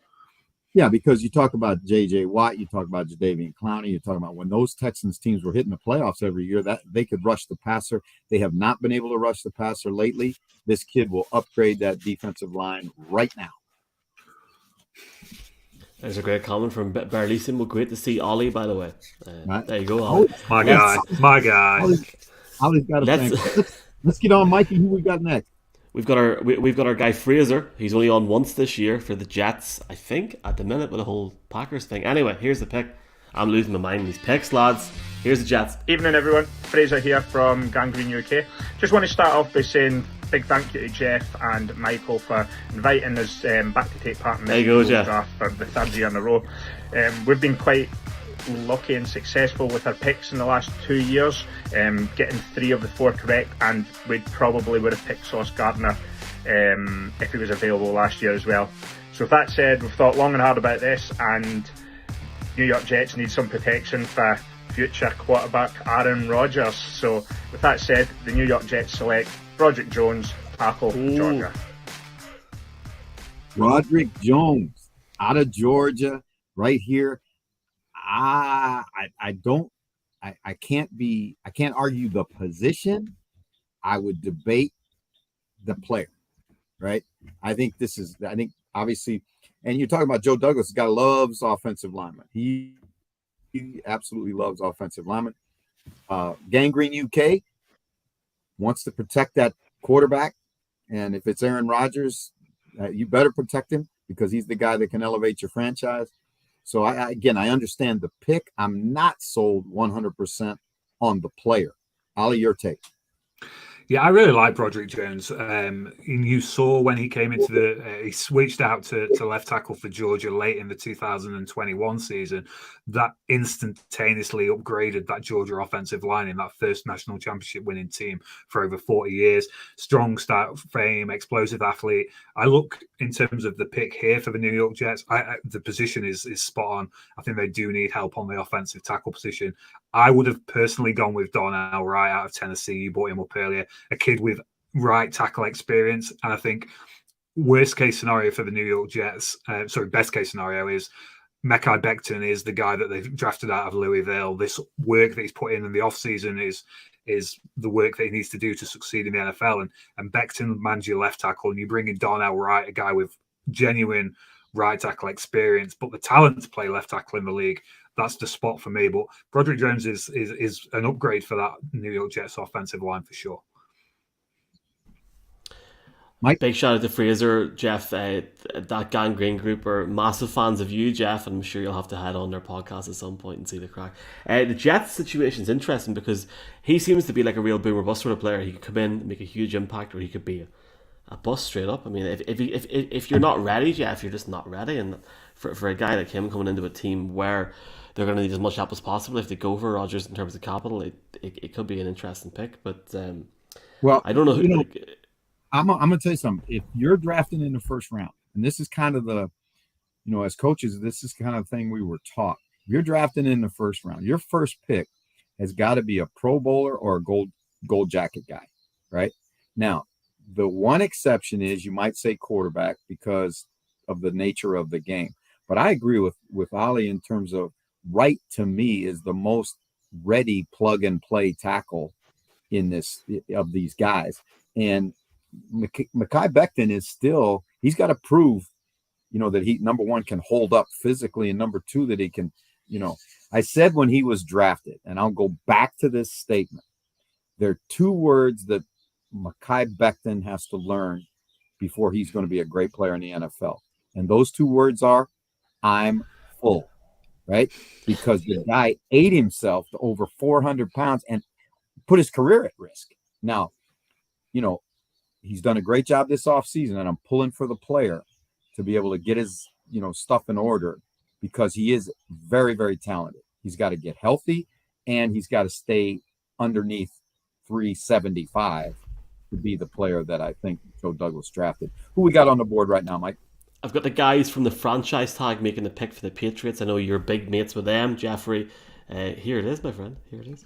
Yeah, because you talk about J.J. Watt, you talk about Jadeveon Clowney, you talk about when those Texans teams were hitting the playoffs every year, that they could rush the passer. They have not been able to rush the passer lately. This kid will upgrade that defensive line right now.
There's a great comment from Barleyson. Well, great to see Ollie, by the way.
Right.
There you go, Ollie.
My guy.
Ollie's got a thing. Let's get on, Mikey. Who we got next?
We've got our guy Fraser. He's only on once this year for the Jets, I think, at the minute with the whole Packers thing. Anyway, here's the pick. I'm losing my mind. These picks, lads. Here's the Jets.
Evening, everyone. Fraser here from Gangrene UK. Just want to start off by saying big thank you to Jeff and Michael for inviting us back to take part in this draft for the third year in a row. We've been quite lucky and successful with our picks in the last 2 years, getting 3 of the 4 correct, and we probably would have picked Sauce Gardner if he was available last year as well. So with that said, we've thought long and hard about this, and New York Jets need some protection for future quarterback Aaron Rodgers. So with that said, the New York Jets select Broderick Jones, tackle, Georgia.
Broderick Jones out of Georgia right here. I can't argue the position. I would debate the player, right? I think obviously, and you're talking about Joe Douglas, the guy loves offensive linemen. He absolutely loves offensive linemen. Gangrene UK wants to protect that quarterback. And if it's Aaron Rodgers, you better protect him because he's the guy that can elevate your franchise. So I understand the pick. I'm not sold 100% on the player. Ollie, your take.
Yeah, I really like Broderick Jones. You saw when he came into he switched out to left tackle for Georgia late in the 2021 season. That instantaneously upgraded that Georgia offensive line in that first national championship winning team for over 40 years. Strong start frame, explosive athlete. I look in terms of the pick here for the New York Jets. The position is spot on. I think they do need help on the offensive tackle position. I would have personally gone with Donnell Wright out of Tennessee. You brought him up earlier. A kid with right tackle experience. And I think worst case scenario for the New York Jets, best case scenario is Mekhi Becton is the guy that they've drafted out of Louisville. This work that he's put in the offseason is the work that he needs to do to succeed in the NFL. And Becton mans your left tackle, and you bring in Donnell Wright, a guy with genuine right tackle experience, but the talent to play left tackle in the league. That's the spot for me. But Broderick Jones is an upgrade for that New York Jets offensive line for sure.
Mike? Big shout out to Fraser, Jeff. That Gangrene group are massive fans of you, Jeff, and I'm sure you'll have to head on their podcast at some point and see the crack. The Jets situation is interesting because he seems to be like a real boomer bust sort of player. He could come in, make a huge impact, or he could be a bust straight up. I mean, if you're not ready, Jeff, you're just not ready. And for a guy like him coming into a team where they're going to need as much help as possible, if they go for Rodgers in terms of capital, it could be an interesting pick. But I don't know.
I'm going to tell you something. If you're drafting in the first round, and this is kind of the, as coaches, this is kind of the thing we were taught. If you're drafting in the first round, your first pick has got to be a Pro Bowler or a gold jacket guy, right? Now, the one exception is you might say quarterback because of the nature of the game. But I agree with Ollie in terms of Wright, to me, is the most ready plug-and-play tackle in this of these guys. And Mekhi Becton is still, he's got to prove, that he, number one, can hold up physically, and number two, that he can, I said when he was drafted, and I'll go back to this statement, there are 2 words that Mekhi Becton has to learn before he's going to be a great player in the NFL. And those 2 words are, I'm full. right? Because the guy ate himself to over 400 pounds and put his career at risk. Now, he's done a great job this offseason, and I'm pulling for the player to be able to get his, stuff in order, because he is very, very talented. He's got to get healthy, and he's got to stay underneath 375 to be the player that I think Joe Douglas drafted. Who we got on the board right now, Mike?
I've got the guys from the franchise tag making the pick for the Patriots. I know you're big mates with them, Jeffrey. Here it is, my friend. Here it is.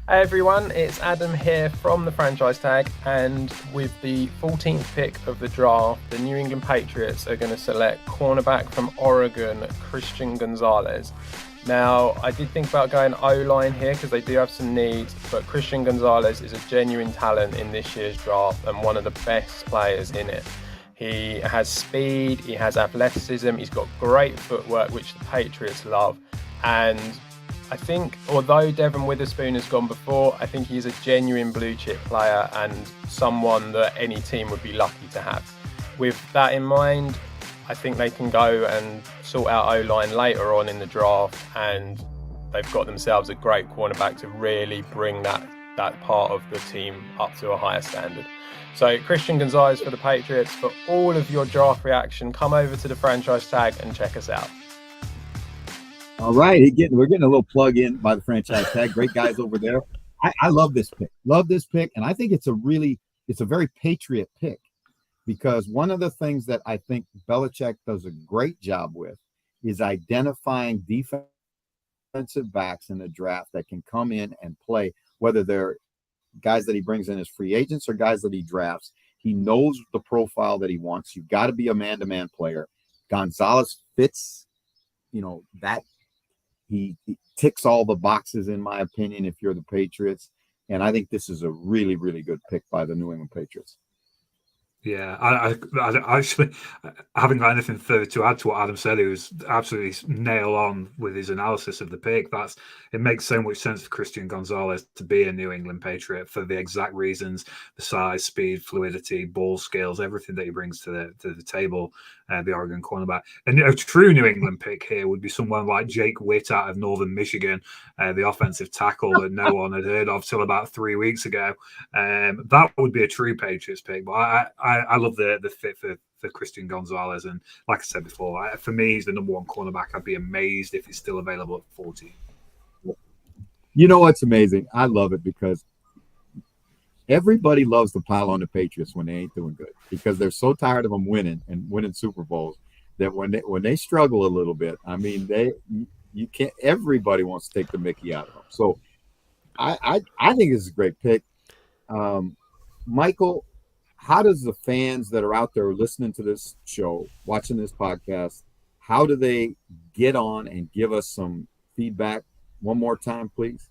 Hey everyone, it's Adam here from the franchise tag, and with the 14th pick of the draft, the New England Patriots are going to select cornerback from Oregon, Christian Gonzalez. Now, I did think about going O-line here because they do have some needs, but Christian Gonzalez is a genuine talent in this year's draft and one of the best players in it. He has speed, he has athleticism, he's got great footwork, which the Patriots love, and I think, although Devon Witherspoon has gone before, I think he's a genuine blue chip player and someone that any team would be lucky to have. With that in mind, I think they can go and sort out O-line later on in the draft, and they've got themselves a great cornerback to really bring that part of the team up to a higher standard. So Christian Gonzalez for the Patriots. For all of your draft reaction, come over to the franchise tag and check us out.
All right, we're getting a little plug in by the franchise tag. Great guys over there. I love this pick. And I think it's a very Patriot pick, because one of the things that I think Belichick does a great job with is identifying defensive backs in the draft that can come in and play, whether they're guys that he brings in as free agents or guys that he drafts. He knows the profile that he wants. You've got to be a man-to-man player. Gonzalez fits, that. He ticks all the boxes, in my opinion, if you're the Patriots. And I think this is a really, really good pick by the New England Patriots.
Yeah, I actually haven't got anything further to add to what Adam said. He was absolutely nail on with his analysis of the pick. It makes so much sense for Christian Gonzalez to be a New England Patriot for the exact reasons: the size, speed, fluidity, ball skills, everything that he brings to the table. The Oregon cornerback, and a true New England pick here would be someone like Jake Witt out of Northern Michigan, the offensive tackle that no one had heard of till about 3 weeks ago. That would be a true Patriots pick. But I love the fit for Christian Gonzalez, and like I said before, for me, he's the number one cornerback. I'd be amazed if he's still available at 14.
You know what's amazing? I love it because everybody loves to pile on the Patriots when they ain't doing good, because they're so tired of them winning Super Bowls that when they struggle a little bit, I mean, you can't. Everybody wants to take the Mickey out of them. So I think it's a great pick. Michael, how does the fans that are out there listening to this show, watching this podcast, how do they get on and give us some feedback? One more time, please.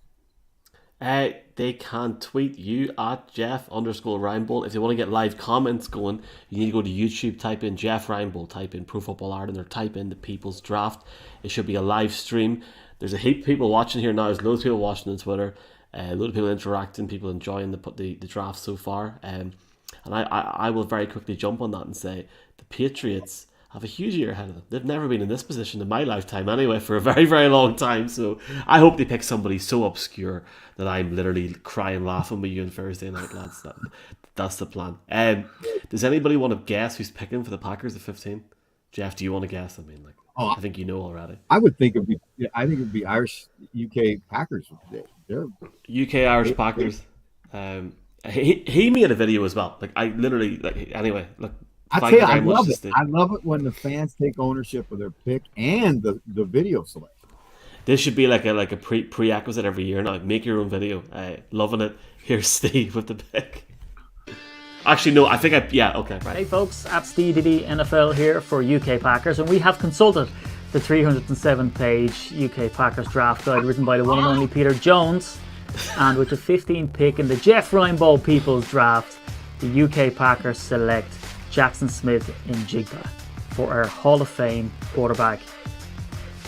They can tweet you at Jeff_Reinebold. If they want to get live comments going, you need to go to YouTube, type in Jeff Reinebold, type in Pro Football Ireland, or type in the People's Draft. It should be a live stream. There's a heap of people watching here now. There's loads of people watching on Twitter, a lot of people interacting, people enjoying the draft so far. And I will very quickly jump on that and say the Patriots have a huge year ahead of them. They've never been in this position in my lifetime anyway, for a very, very long time. So I hope they pick somebody so obscure that I'm literally crying laughing with you on Thursday night, lads. That's the plan. Does anybody want to guess who's picking for the Packers at 15? Jeff, do you want to guess? I mean, I think you know already.
I would think it'd be Irish UK Packers. They're
UK Irish Packers. He made a video as well. I literally anyway. Look,
I tell you, I love it. I love it when the fans take ownership of their pick and the video selection.
This should be like a prerequisite every year now. Make your own video. Loving it. Here's Steve with the pick. Actually, no, I think okay, right.
Hey folks, at SteveDD NFL here for UK Packers, and we have consulted the 307-page UK Packers draft guide written by the one and only Peter Jones, and with the 15th pick in the Jeff Reinebold People's Draft, the UK Packers select Jackson Smith in Jigba for our Hall of Fame quarterback,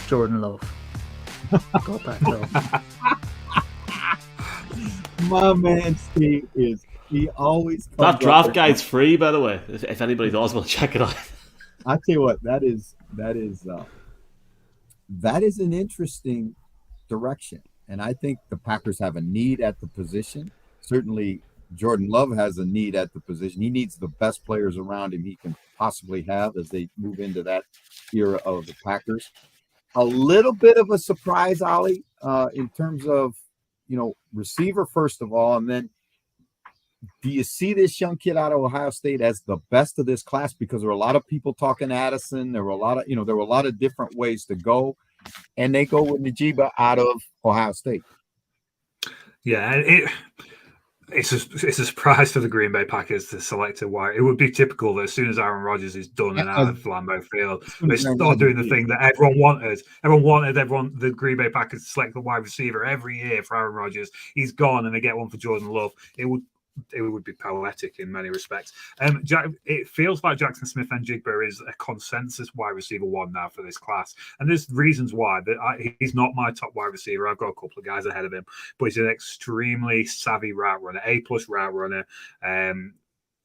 Jordan Love. Got that, though.
My man Steve he always comes
that draft guide's free, by the way, if anybody does want to check it out.
I tell you what, that is an interesting direction, and I think the Packers have a need at the position. Certainly, Jordan Love has a need at the position. He needs the best players around him he can possibly have as they move into that era of the Packers. A little bit of a surprise, Ollie, in terms of, receiver first of all, and then do you see this young kid out of Ohio State as the best of this class? Because there were a lot of people talking Addison. There were a lot of different ways to go, and they go with Najiba out of Ohio State.
Yeah, it's a surprise for the Green Bay Packers to select a wide. It would be typical that as soon as Aaron Rodgers is done and out of Lambeau Field, they start doing the thing that everyone wanted. The Green Bay Packers to select the wide receiver every year for Aaron Rodgers. He's gone, and they get one for Jordan Love. It would be poetic in many respects. It feels like Jackson Smith-Njigba is a consensus wide receiver one now for this class, and there's reasons why. He's not my top wide receiver. I've got a couple of guys ahead of him, but he's an extremely savvy route runner, A+ route runner.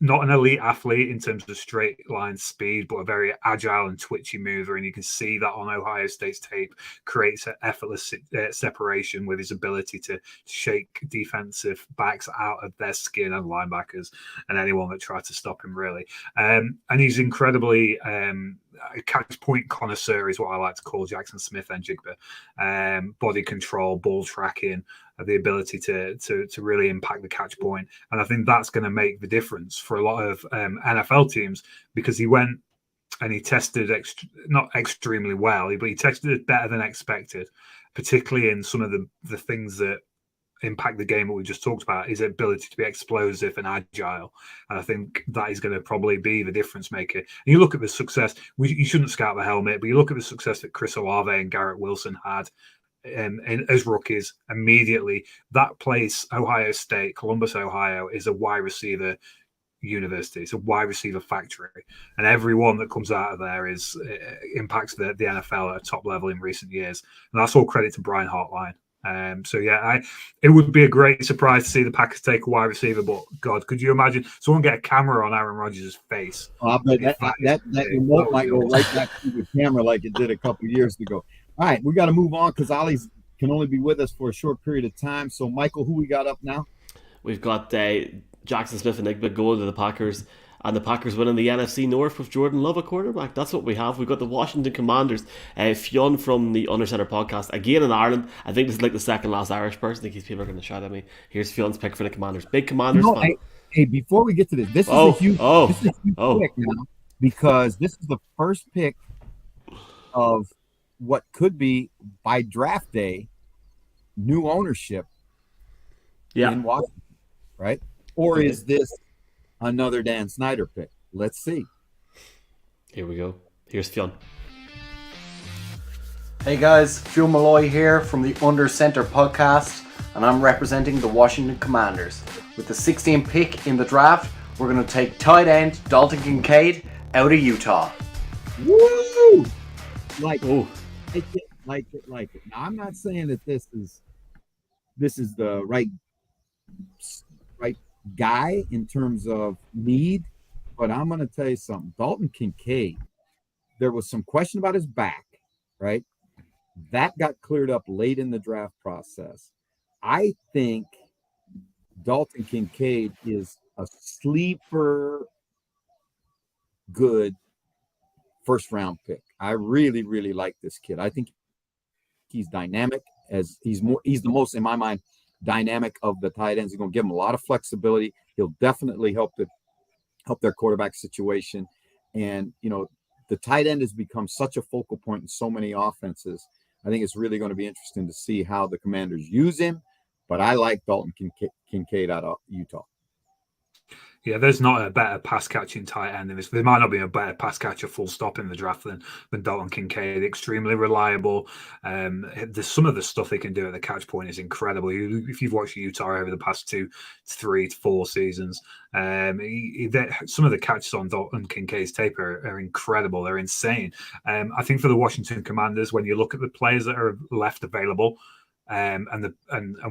Not an elite athlete in terms of straight line speed, but a very agile and twitchy mover. And you can see that on Ohio State's tape, creates an effortless separation with his ability to shake defensive backs out of their skin and linebackers and anyone that tried to stop him, really. And he's incredibly a catch point connoisseur is what I like to call Jackson Smith-Njigba. Body control, ball tracking, the ability to really impact the catch point. And I think that's going to make the difference for a lot of NFL teams, because he went and he tested not extremely well, but he tested it better than expected, particularly in some of the things that impact the game that we just talked about, his ability to be explosive and agile. And I think that is going to probably be the difference maker. And you look at the success, you shouldn't scout the helmet, but you look at the success that Chris Olave and Garrett Wilson had and as rookies immediately. That place, Ohio State, Columbus, Ohio, is a wide receiver university. It's a wide receiver factory, and everyone that comes out of there impacts the NFL at a top level in recent years. And that's all credit to Brian Hartline. It would be a great surprise to see the Packers take a wide receiver, but God, could you imagine someone get a camera on Aaron Rodgers' face?
I bet that remote might go right back to the camera like it did a couple of years ago. All right, we got to move on because Ollie's can only be with us for a short period of time. So, Michael, who we got up now?
We've got Jackson Smith-Njigba going to the Packers, and the Packers winning the NFC North with Jordan Love at quarterback. That's what we have. We've got the Washington Commanders. Fionn from the Under Center podcast, again in Ireland. I think this is like the second last Irish person in case people are going to shout at me. Here's Fionn's pick for the Commanders. Big Commanders fan.
Hey, before we get to this is a huge pick now, because this is the first pick of what could be, by draft day, new ownership in Washington, right? Or is this another Dan Snyder pick? Let's see.
Here we go. Here's Fionn.
Hey guys, Phil Malloy here from the Under Center podcast, and I'm representing the Washington Commanders. With the 16th pick in the draft, we're going to take tight end Dalton Kincaid out of Utah.
Woo! Like it. Now, I'm not saying that this is the right guy in terms of need, but I'm going to tell you something. Dalton Kincaid, there was some question about his back, right? That got cleared up late in the draft process. I think Dalton Kincaid is a sleeper good first round pick. I really, really like this kid. I think he's dynamic, as he's the most, in my mind, dynamic of the tight ends. He's going to give them a lot of flexibility. He'll definitely help their quarterback situation. And, the tight end has become such a focal point in so many offenses. I think it's really going to be interesting to see how the Commanders use him. But I like Dalton Kincaid out of Utah.
Yeah, there's not a better pass catching tight end in this. There might not be a better pass catcher full stop in the draft than Dalton Kincaid. Extremely reliable. There's some of the stuff they can do at the catch point is incredible. If you've watched Utah over the past 2, 3 to 4 seasons, some of the catches on Dalton Kincaid's tape are incredible. They're insane. I think for the Washington Commanders, when you look at the players that are left available, and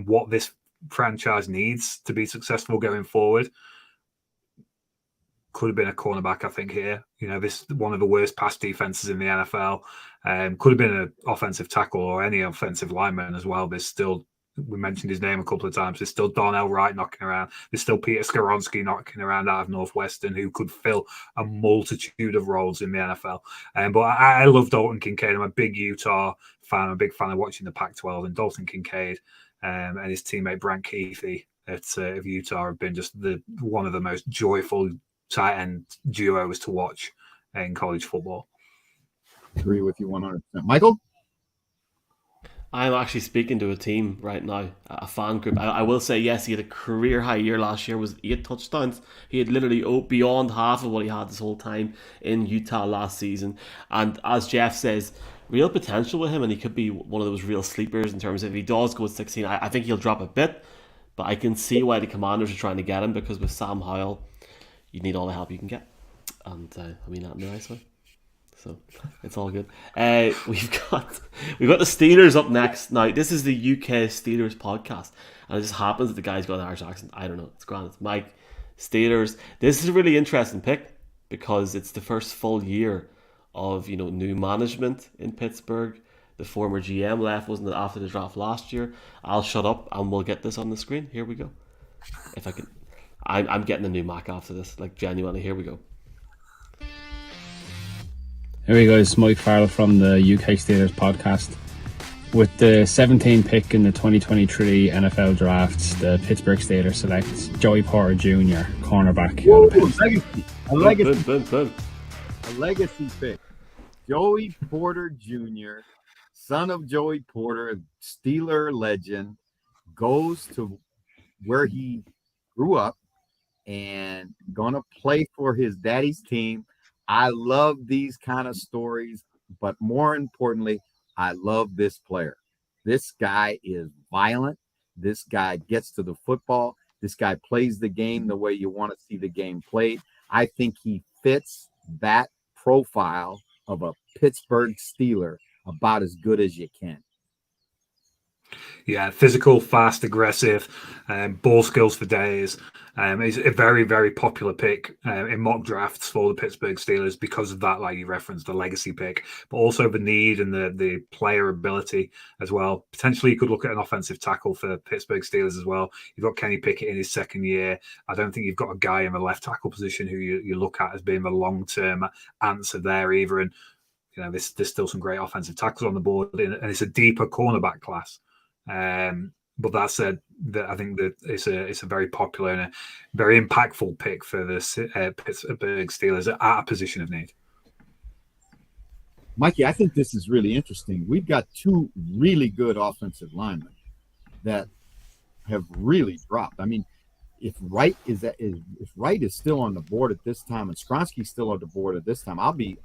what this franchise needs to be successful going forward, could have been a cornerback, I think, here. You know, this one of the worst pass defenses in the NFL. Could have been an offensive tackle or any offensive lineman as well. There's still, we mentioned his name a couple of times, there's still Darnell Wright knocking around. There's still Peter Skoronsky knocking around out of Northwestern, who could fill a multitude of roles in the NFL. But I love Dalton Kincaid. I'm a big Utah fan. I'm a big fan of watching the Pac-12, and Dalton Kincaid and his teammate Brant Kuithe of Utah have been just one of the most joyful tight end duos to watch in college football.
Agree with you 100%. Michael?
I'm actually speaking to a team right now, a fan group. I will say, yes, he had a career high year last year, was 8 touchdowns. He had literally beyond half of what he had this whole time in Utah last season. And as Jeff says, real potential with him, and he could be one of those real sleepers in terms of if he does go at 16. I think he'll drop a bit, but I can see why the Commanders are trying to get him, because with Sam Howell, you need all the help you can get. And I mean that in a nice way. So it's all good. We've got the Steelers up next. Now, this is the UK Steelers podcast, and it just happens that the guy's got an Irish accent. I don't know. It's grand. It's Mike. Steelers. This is a really interesting pick because it's the first full year of new management in Pittsburgh. The former GM left, wasn't it, after the draft last year? I'll shut up and we'll get this on the screen. Here we go. If I can, I'm getting a new Mac after this. Like, genuinely, here we go.
Here we go, it's Mike Farrell from the UK Steelers podcast. With the 17th pick in the 2023 NFL Draft, the Pittsburgh Steelers select Joey Porter Jr., cornerback.
Ooh, a legacy pick. Joey Porter Jr., son of Joey Porter, Steeler legend, goes to where he grew up and gonna play for his daddy's team. I love these kind of stories, but more importantly, I love this player. This guy is violent. This guy gets to the football. This guy plays the game the way you want to see the game played. I think he fits that profile of a Pittsburgh Steeler about as good as you can.
Yeah, physical, fast, aggressive, ball skills for days. He's a very, very popular pick in mock drafts for the Pittsburgh Steelers because of that, like you referenced, the legacy pick, but also the need and the player ability as well. Potentially, you could look at an offensive tackle for Pittsburgh Steelers as well. You've got Kenny Pickett in his second year. I don't think you've got a guy in the left tackle position who you look at as being the long-term answer there either. And there's still some great offensive tackles on the board, and it's a deeper cornerback class. But that said, I think that it's a very popular and a very impactful pick for the Pittsburgh Steelers at a position of need.
Mikey, I think this is really interesting. We've got two really good offensive linemen that have really dropped. I mean, if Wright is still on the board at this time and Skronsky's still on the board at this time, I'll be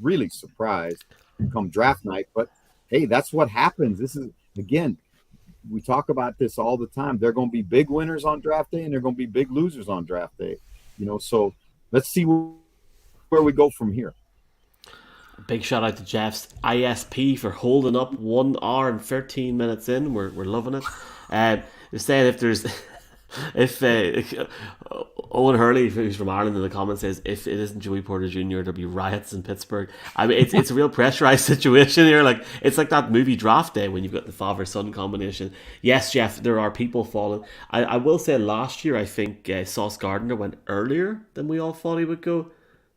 really surprised come draft night. But hey, that's what happens. This is, again, we talk about this all the time. There are going to be big winners on draft day and there are going to be big losers on draft day. So let's see where we go from here.
Big shout out to Jeff's ISP for holding up 1 hour and 13 minutes in. We're loving it. They're saying if Owen Hurley, who's from Ireland, in the comments says if it isn't Joey Porter Jr., there'll be riots in Pittsburgh. I mean, it's a real pressurized situation here. Like, it's like that movie Draft Day when you've got the father-son combination. Yes, Jeff, there are people falling. I will say last year I think Sauce Gardner went earlier than we all thought he would go.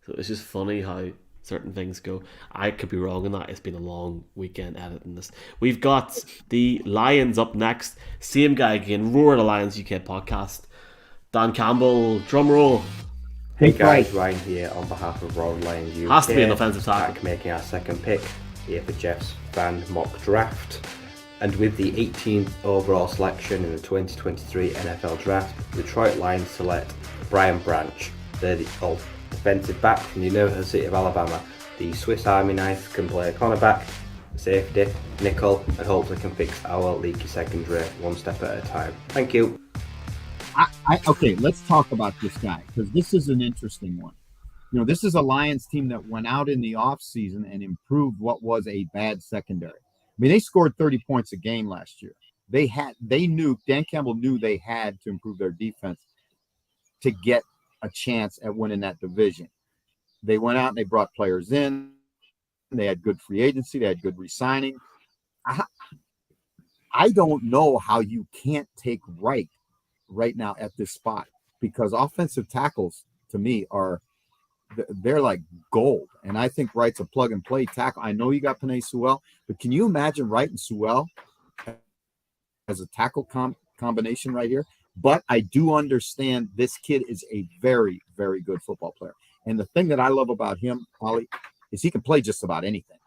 So it's just funny how certain things go. I could be wrong in that. It's been a long weekend editing this. We've got the Lions up next. Same guy again, Roar the Lions UK podcast. Dan Campbell, drum roll.
Hey guys, Ryan here on behalf of Roar Lions UK.
Has to be an offensive tackle.
Back making our second pick here for Jeff's fan mock draft. And with the 18th overall selection in the 2023 NFL Draft, the Detroit Lions select Brian Branch, the defensive back from the University of Alabama. The Swiss Army knife can play cornerback, safety, nickel, and hopefully can fix our leaky secondary one step at a time. Thank you.
Okay, let's talk about this guy because this is an interesting one. This is a Lions team that went out in the offseason and improved what was a bad secondary. I mean, they scored 30 points a game last year. Dan Campbell knew they had to improve their defense to get a chance at winning that division. They went out and they brought players in. They had good free agency. They had good re-signing. I don't know how you can't take right now at this spot, because offensive tackles to me they're like gold. And I think Wright's a plug and play tackle. I know you got Penei Sewell, but can you imagine Wright and Sewell as a tackle combination right here? But I do understand this kid is a very, very good football player. And the thing that I love about him, Ollie, is he can play just about anything.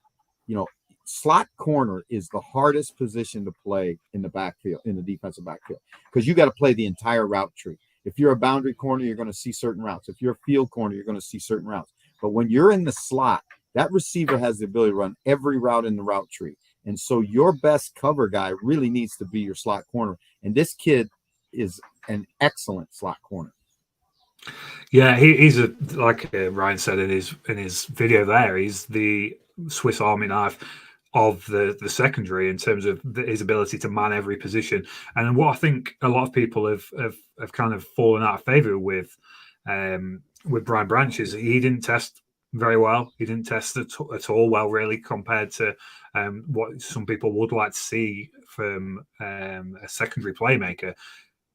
You know, slot corner is the hardest position to play in the backfield, in the defensive backfield, because you got to play the entire route tree. If you're a boundary corner, you're going to see certain routes. If you're a field corner, you're going to see certain routes. But when you're in the slot, that receiver has the ability to run every route in the route tree. And so your best cover guy really needs to be your slot corner. And this kid is an excellent slot corner.
Yeah, he's like Ryan said in his video there, he's the Swiss Army knife of the secondary in terms of his ability to man every position. And what I think a lot of people have kind of fallen out of favor with Brian Branch is he didn't test very well. He didn't test at all well, really, compared to what some people would like to see from a secondary playmaker.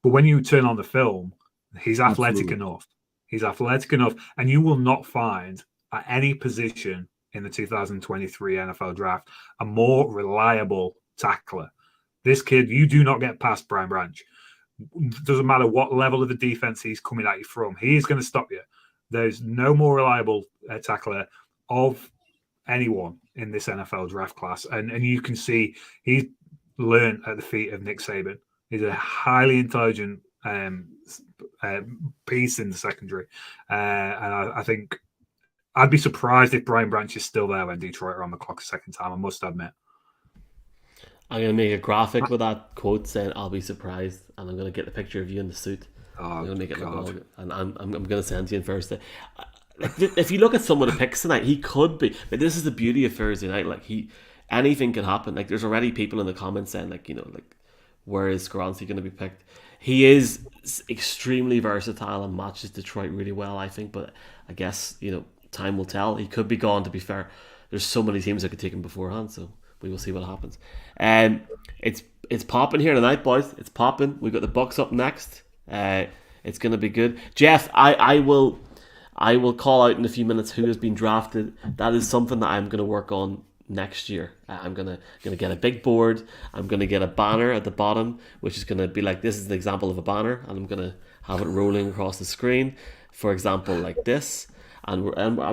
But when you turn on the film, he's athletic enough. He's athletic enough, and you will not find at any position in the 2023 NFL draft a more reliable tackler. This kid, you do not get past Brian Branch. Doesn't matter what level of the defense he's coming at you from, he is going to stop you. There's no more reliable tackler of anyone in this NFL draft class. And you can see he's learned at the feet of Nick Saban. He's a highly intelligent piece in the secondary. And I think I'd be surprised if Brian Branch is still there when Detroit are on the clock a second time, I must admit.
I'm going to make a graphic with that quote saying, "I'll be surprised," and I'm going to get the picture of you in the suit. I'm going to make it look like, and I'm going to send to you on Thursday. If you look at some of the picks tonight, he could be. Like, this is the beauty of Thursday night. Like, anything can happen. Like, there's already people in the comments saying, like, you know, like, where is Skoronski going to be picked? He is extremely versatile and matches Detroit really well, I think. But I guess, you know, time will tell. He could be gone, to be fair. There's so many teams that could take him beforehand, so we will see what happens. It's popping here tonight, boys. It's popping. We've got the Bucks up next. It's going to be good. Jeff, I will call out in a few minutes who has been drafted. That is something that I'm going to work on next year. I'm gonna get a big board. I'm going to get a banner at the bottom, which is going to be like, this is the example of a banner, and I'm going to have it rolling across the screen, for example, like this. And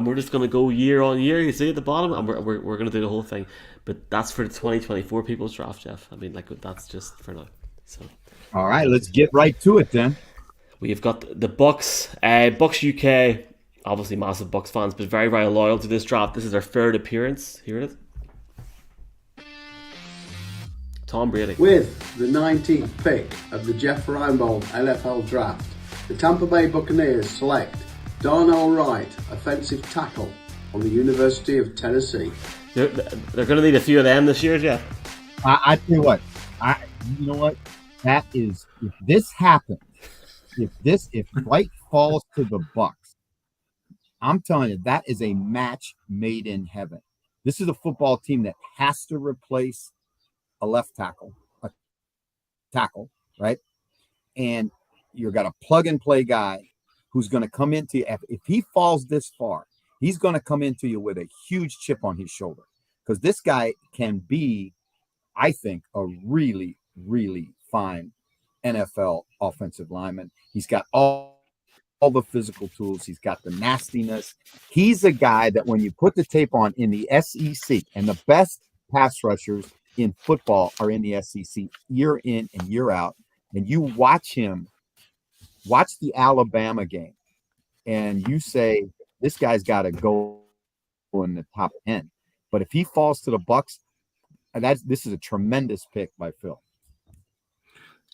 we're just going to go year on year, you see at the bottom, and we're going to do the whole thing. But that's for the 2024 People's Draft, Jeff. I mean, like, that's just for now. So,
all right, let's get right to it then.
We've got the Bucks. Bucks UK, obviously massive Bucks fans, but very, very loyal to this draft. This is their third appearance. Here it is. Tom Brady.
With the 19th pick of the Jeff Reinebold LFL draft, the Tampa Bay Buccaneers select Darnell Wright, offensive tackle from the University of Tennessee.
They're going to need a few of them this year, Jeff.
I tell you what, you know what? That is, if this happens, if Wright falls to the Bucks, I'm telling you, that is a match made in heaven. This is a football team that has to replace a left tackle, right? And you've got a plug and play guy who's going to come into you. If he falls this far, he's going to come into you with a huge chip on his shoulder, because this guy can be, I think, a really, really fine NFL offensive lineman. He's got all the physical tools. He's got the nastiness. He's a guy that when you put the tape on in the SEC, and the best pass rushers in football are in the SEC year in and year out, and you watch the Alabama game, and you say, this guy's got to go in the top 10. But if he falls to the Bucks, this is a tremendous pick by Phil.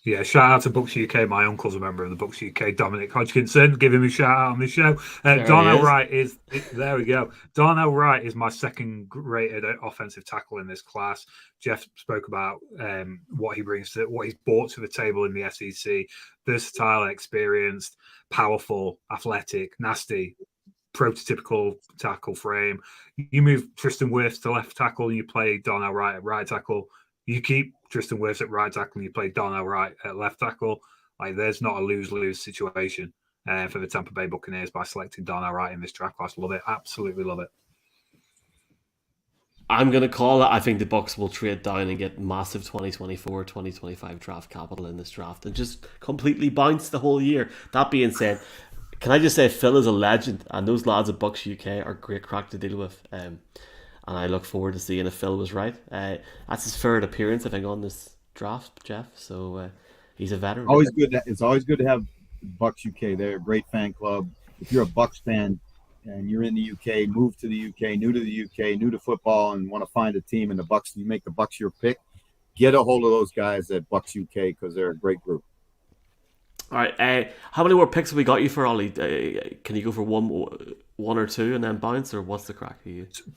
Yeah, shout out to Bucks UK. My uncle's a member of the Bucks UK, Dominic Hodgkinson. Give him a shout out on the show. Darnell Wright is there. We go. Darnell Wright is my second rated offensive tackle in this class. Jeff spoke about what he brings to what he's brought to the table in the SEC. Versatile, experienced, powerful, athletic, nasty, prototypical tackle frame. You move Tristan Wirfs to left tackle and you play Darnell Wright at right tackle. You keep Tristan Wirfs at right tackle and you play Darnell Wright at left tackle. Like, there's not a lose-lose situation for the Tampa Bay Buccaneers by selecting Darnell Wright in this draft class. Love it. Absolutely love it.
I'm going to call it. I think the Bucs will trade down and get massive 2024, 2025 draft capital in this draft and just completely bounce the whole year. That being said, can I just say Phil is a legend, and those lads at Bucks UK are great crack to deal with. And I look forward to seeing if Phil was right. That's his third appearance, I think, on this draft, Jeff. So he's a veteran.
It's always good to have Bucks UK. They're a great fan club. If you're a Bucks fan and you're in the UK, move to the UK, new to the UK, new to football, and want to find a team in the Bucks, you make the Bucks your pick. Get a hold of those guys at Bucks UK because they're a great group.
All right. How many more picks have we got you for, Ollie? Can you go for one or two and then bounce, or what's the crack?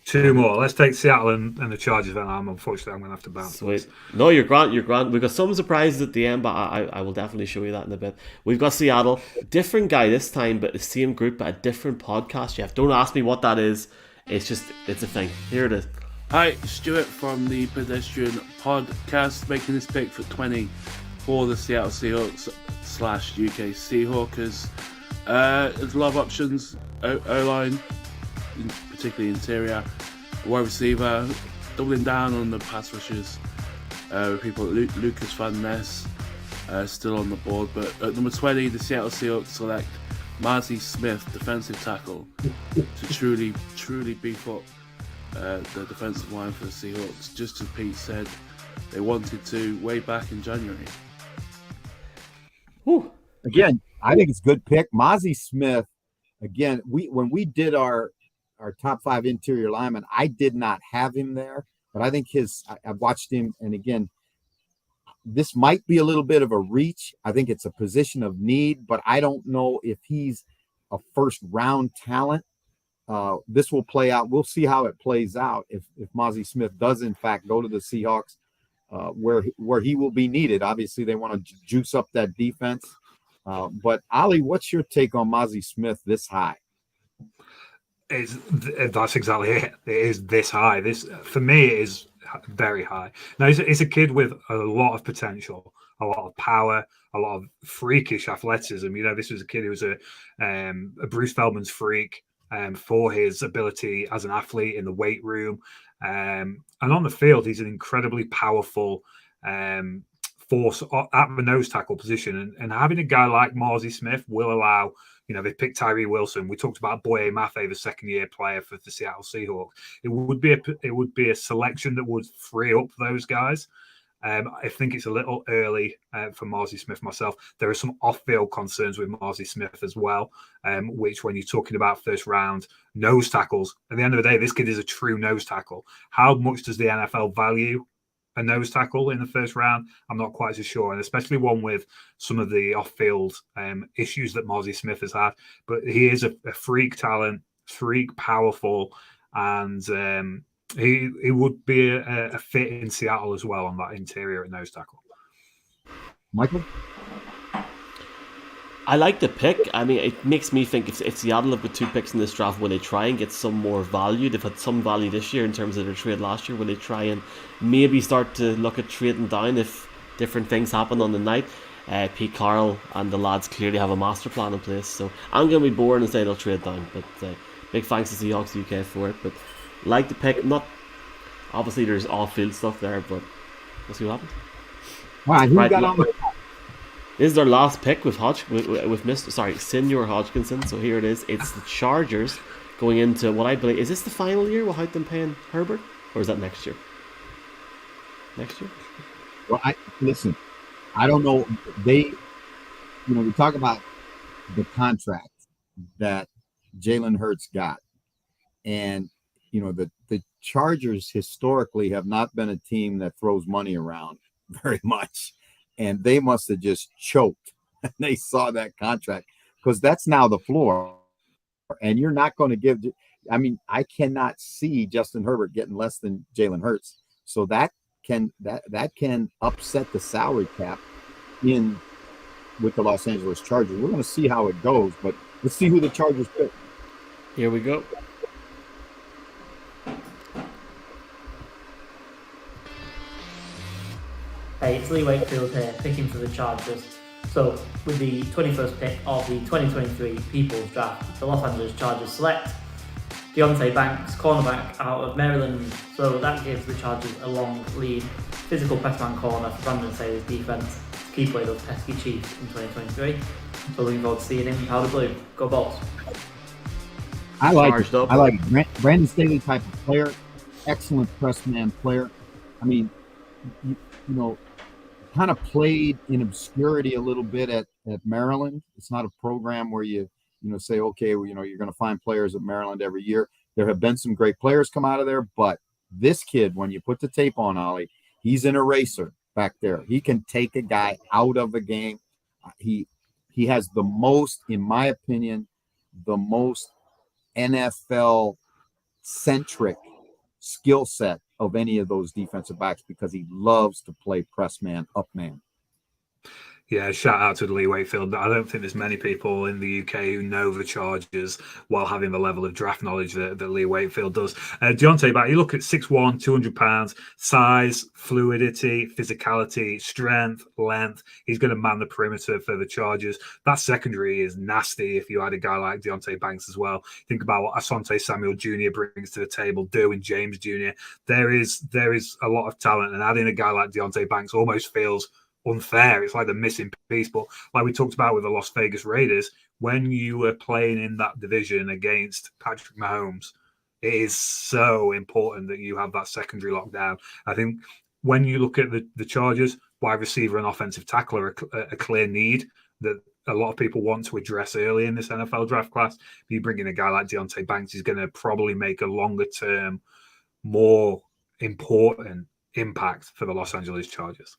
Two more. Let's take Seattle and the Chargers. Then unfortunately I'm going to have to bounce.
Sweet. No, you're grand. You're grand. We've got some surprises at the end, but I will definitely show you that in a bit. We've got Seattle, different guy this time, but the same group, but a different podcast. Jeff, don't ask me what that is. It's a thing. Here it is.
Hi, Stuart from the Pedestrian Podcast, making this pick for 20 for the Seattle Seahawks / UK Seahawkers. There's a lot of options. O-line, particularly interior, wide receiver, doubling down on the pass rushers. People like Lucas Van Ness still on the board, but at number 20, the Seattle Seahawks select Marty Smith, defensive tackle, to truly beef up the defensive line for the Seahawks, just as Pete said they wanted to way back in January.
Whew. Again, I think it's a good pick. Mozzie Smith, again, when we did our top 5 interior linemen, I did not have him there, but I think I watched him, and again, this might be a little bit of a reach. I think it's a position of need, but I don't know if he's a first round talent. This will play out. We'll see how it plays out if Mozzie Smith does in fact go to the Seahawks, where he will be needed. Obviously, they want to juice up that defense. But Ollie, what's your take on Mozzie Smith this high?
That's exactly it. It is this high. This, for me, it is very high. Now, he's a kid with a lot of potential, a lot of power, a lot of freakish athleticism. You know, this was a kid who was a Bruce Feldman's freak for his ability as an athlete in the weight room. And on the field, he's an incredibly powerful force at the nose tackle position. And having a guy like Mozzie Smith will allow, you know, they picked Tyree Wilson. We talked about Boye Mafe, the second-year player for the Seattle Seahawks. It would be a selection that would free up those guys. I think it's a little early for Mozzie Smith myself. There are some off-field concerns with Mozzie Smith as well, which when you're talking about first-round nose tackles, at the end of the day, this kid is a true nose tackle. How much does the NFL value a nose tackle in the first round? I'm not quite so sure, and especially one with some of the off-field issues that Mozzie Smith has had. But he is a freak talent, freak powerful, and he would be a fit in Seattle as well on that interior at nose tackle.
Michael?
I like the pick. I mean, it makes me think if Seattle have got 2 picks in this draft, will they try and get some more value? They've had some value this year in terms of their trade last year. Will they try and maybe start to look at trading down if different things happen on the night? Pete Carroll and the lads clearly have a master plan in place. So I'm going to be bored and say they'll trade down. But big thanks to Seahawks UK for it. But like the pick, not obviously there's off-field stuff there, but we'll see what happens.
Wow, who got on the
This is our last pick with Senior Hodgkinson. So here it is. It's the Chargers going into what I believe is this the final year without them paying Herbert, or is that next year? Next year?
Well, I don't know. We talk about the contract that Jalen Hurts got, and the Chargers historically have not been a team that throws money around very much. and they must have just choked. They saw that contract, because that's now the floor, and you're not going to give. I mean, I cannot see Justin Herbert getting less than Jalen Hurts, so that can upset the salary cap in with the Los Angeles Chargers. We're going to see how it goes, but let's see who the Chargers pick.
Here we go.
Hey, it's Lee Wakefield here, picking for the Chargers. So, with the 21st pick of the 2023 People's Draft, the Los Angeles Chargers select Deontay Banks, cornerback out of Maryland. So that gives the Chargers a long lead. Physical press man corner for Brandon Staley's defense to keep away those pesky Chiefs in 2023. So looking forward to seeing him in powder blue. Go Bolts.
I like Brandon Staley type of player, excellent press man player. I mean, you know, kind of played in obscurity a little bit at Maryland. It's not a program where you say, okay, well, you're going to find players at Maryland every year. There have been some great players come out of there, but this kid, when you put the tape on, Ollie, he's an eraser back there. He can take a guy out of a game. He has the most, in my opinion, the most NFL-centric skill set of any of those defensive backs, because he loves to play press man, up man.
Yeah, shout out to Lee Wakefield. I don't think there's many people in the UK who know the Chargers while having the level of draft knowledge that Lee Wakefield does. Deontay Banks, you look at 6'1", 200 pounds, size, fluidity, physicality, strength, length. He's going to man the perimeter for the Chargers. That secondary is nasty if you had a guy like Deontay Banks as well. Think about what Asante Samuel Jr. brings to the table, Derwin James Jr. There is a lot of talent, and adding a guy like Deontay Banks almost feels unfair. It's like the missing piece. But like we talked about with the Las Vegas Raiders, when you were playing in that division against Patrick Mahomes, it is so important that you have that secondary lockdown. I think when you look at the Chargers, wide receiver and offensive tackle are a clear need that a lot of people want to address early in this NFL draft class. You bring in a guy like Deontay Banks, he's going to probably make a longer term, more important impact for the Los Angeles Chargers.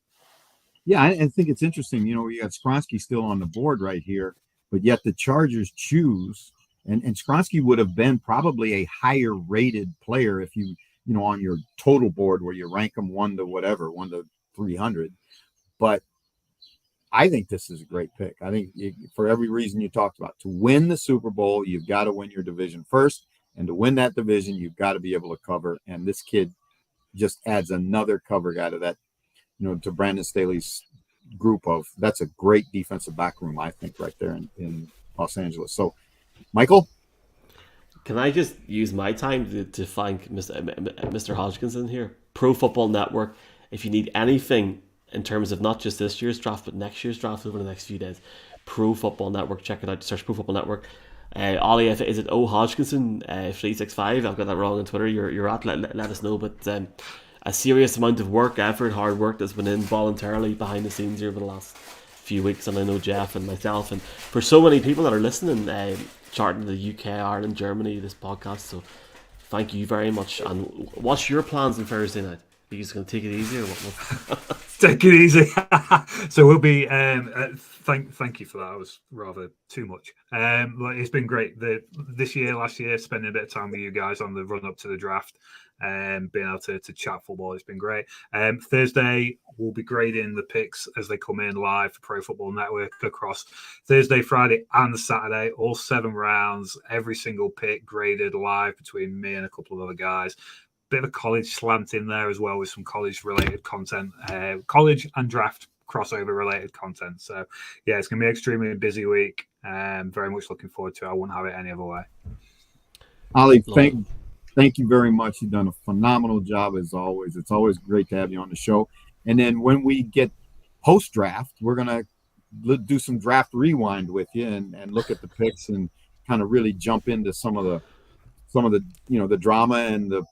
Yeah, I think it's interesting. You got Skronsky still on the board right here, but yet the Chargers choose, and Skronsky would have been probably a higher rated player if you on your total board where you rank them 1 to 300. But I think this is a great pick. I think for every reason you talked about, to win the Super Bowl, you've got to win your division first, and to win that division, you've got to be able to cover. And this kid just adds another cover guy to that. To Brandon Staley's group of, that's a great defensive back room, I think, right there in Los Angeles. So, Michael?
Can I just use my time to thank Mr. Hodgkinson here? Pro Football Network. If you need anything in terms of not just this year's draft, but next year's draft over the next few days, Pro Football Network, check it out. Search Pro Football Network. Ollie, is it O Hodgkinson 365? I've got that wrong on Twitter. You're at. Let us know. But a serious amount of work, effort, hard work that's been in voluntarily behind the scenes here over the last few weeks, and I know Jeff and myself, and for so many people that are listening, charting the UK, Ireland, Germany, this podcast. So thank you very much. And what's your plans on Thursday night? Are you just going to take it easy or what?
Take it easy. So we'll be thank you for that. It was rather too much. It's been great last year, spending a bit of time with you guys on the run up to the draft. Being able to chat football, it's been great. Thursday we'll be grading the picks as they come in live for Pro Football Network across Thursday, Friday and Saturday, all 7 rounds, every single pick graded live between me and a couple of other guys. Bit of a college slant in there as well with some college related content, college and draft crossover related content. So yeah, it's gonna be an extremely busy week. Very much looking forward to it. I wouldn't have it any other way.
Ollie, thank you very much. You've done a phenomenal job as always. It's always great to have you on the show. And then when we get post-draft, we're going to do some draft rewind with you and look at the picks and kind of really jump into some of the the drama and the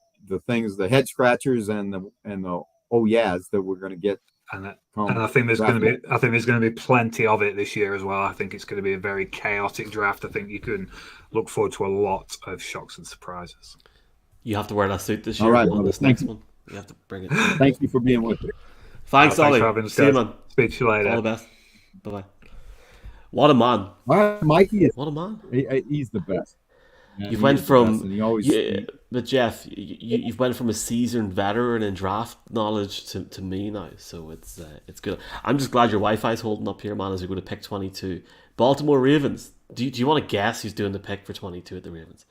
things, the head scratchers and the oh yeahs that we're going to get.
And I think there's going to be plenty of it this year as well. I think it's going to be a very chaotic draft. I think you can look forward to a lot of shocks and surprises.
You have to wear that suit this year.
All right, brother.
This next one. You have to bring it.
Thank you for being with me.
Thanks, Ollie.
for having us,
See you,
guys.
man.
Speak to you later.
All the best. Bye-bye. What a man.
Mikey is
what a man.
He's the best.
You've
he
went
is the
from
best, and he always
but Jeff, you've went from a seasoned veteran in draft knowledge to me now, so it's good. I'm just glad your Wi-Fi's holding up here, man. As we go to pick 22, Baltimore Ravens. Do you want to guess who's doing the pick for 22 at the Ravens?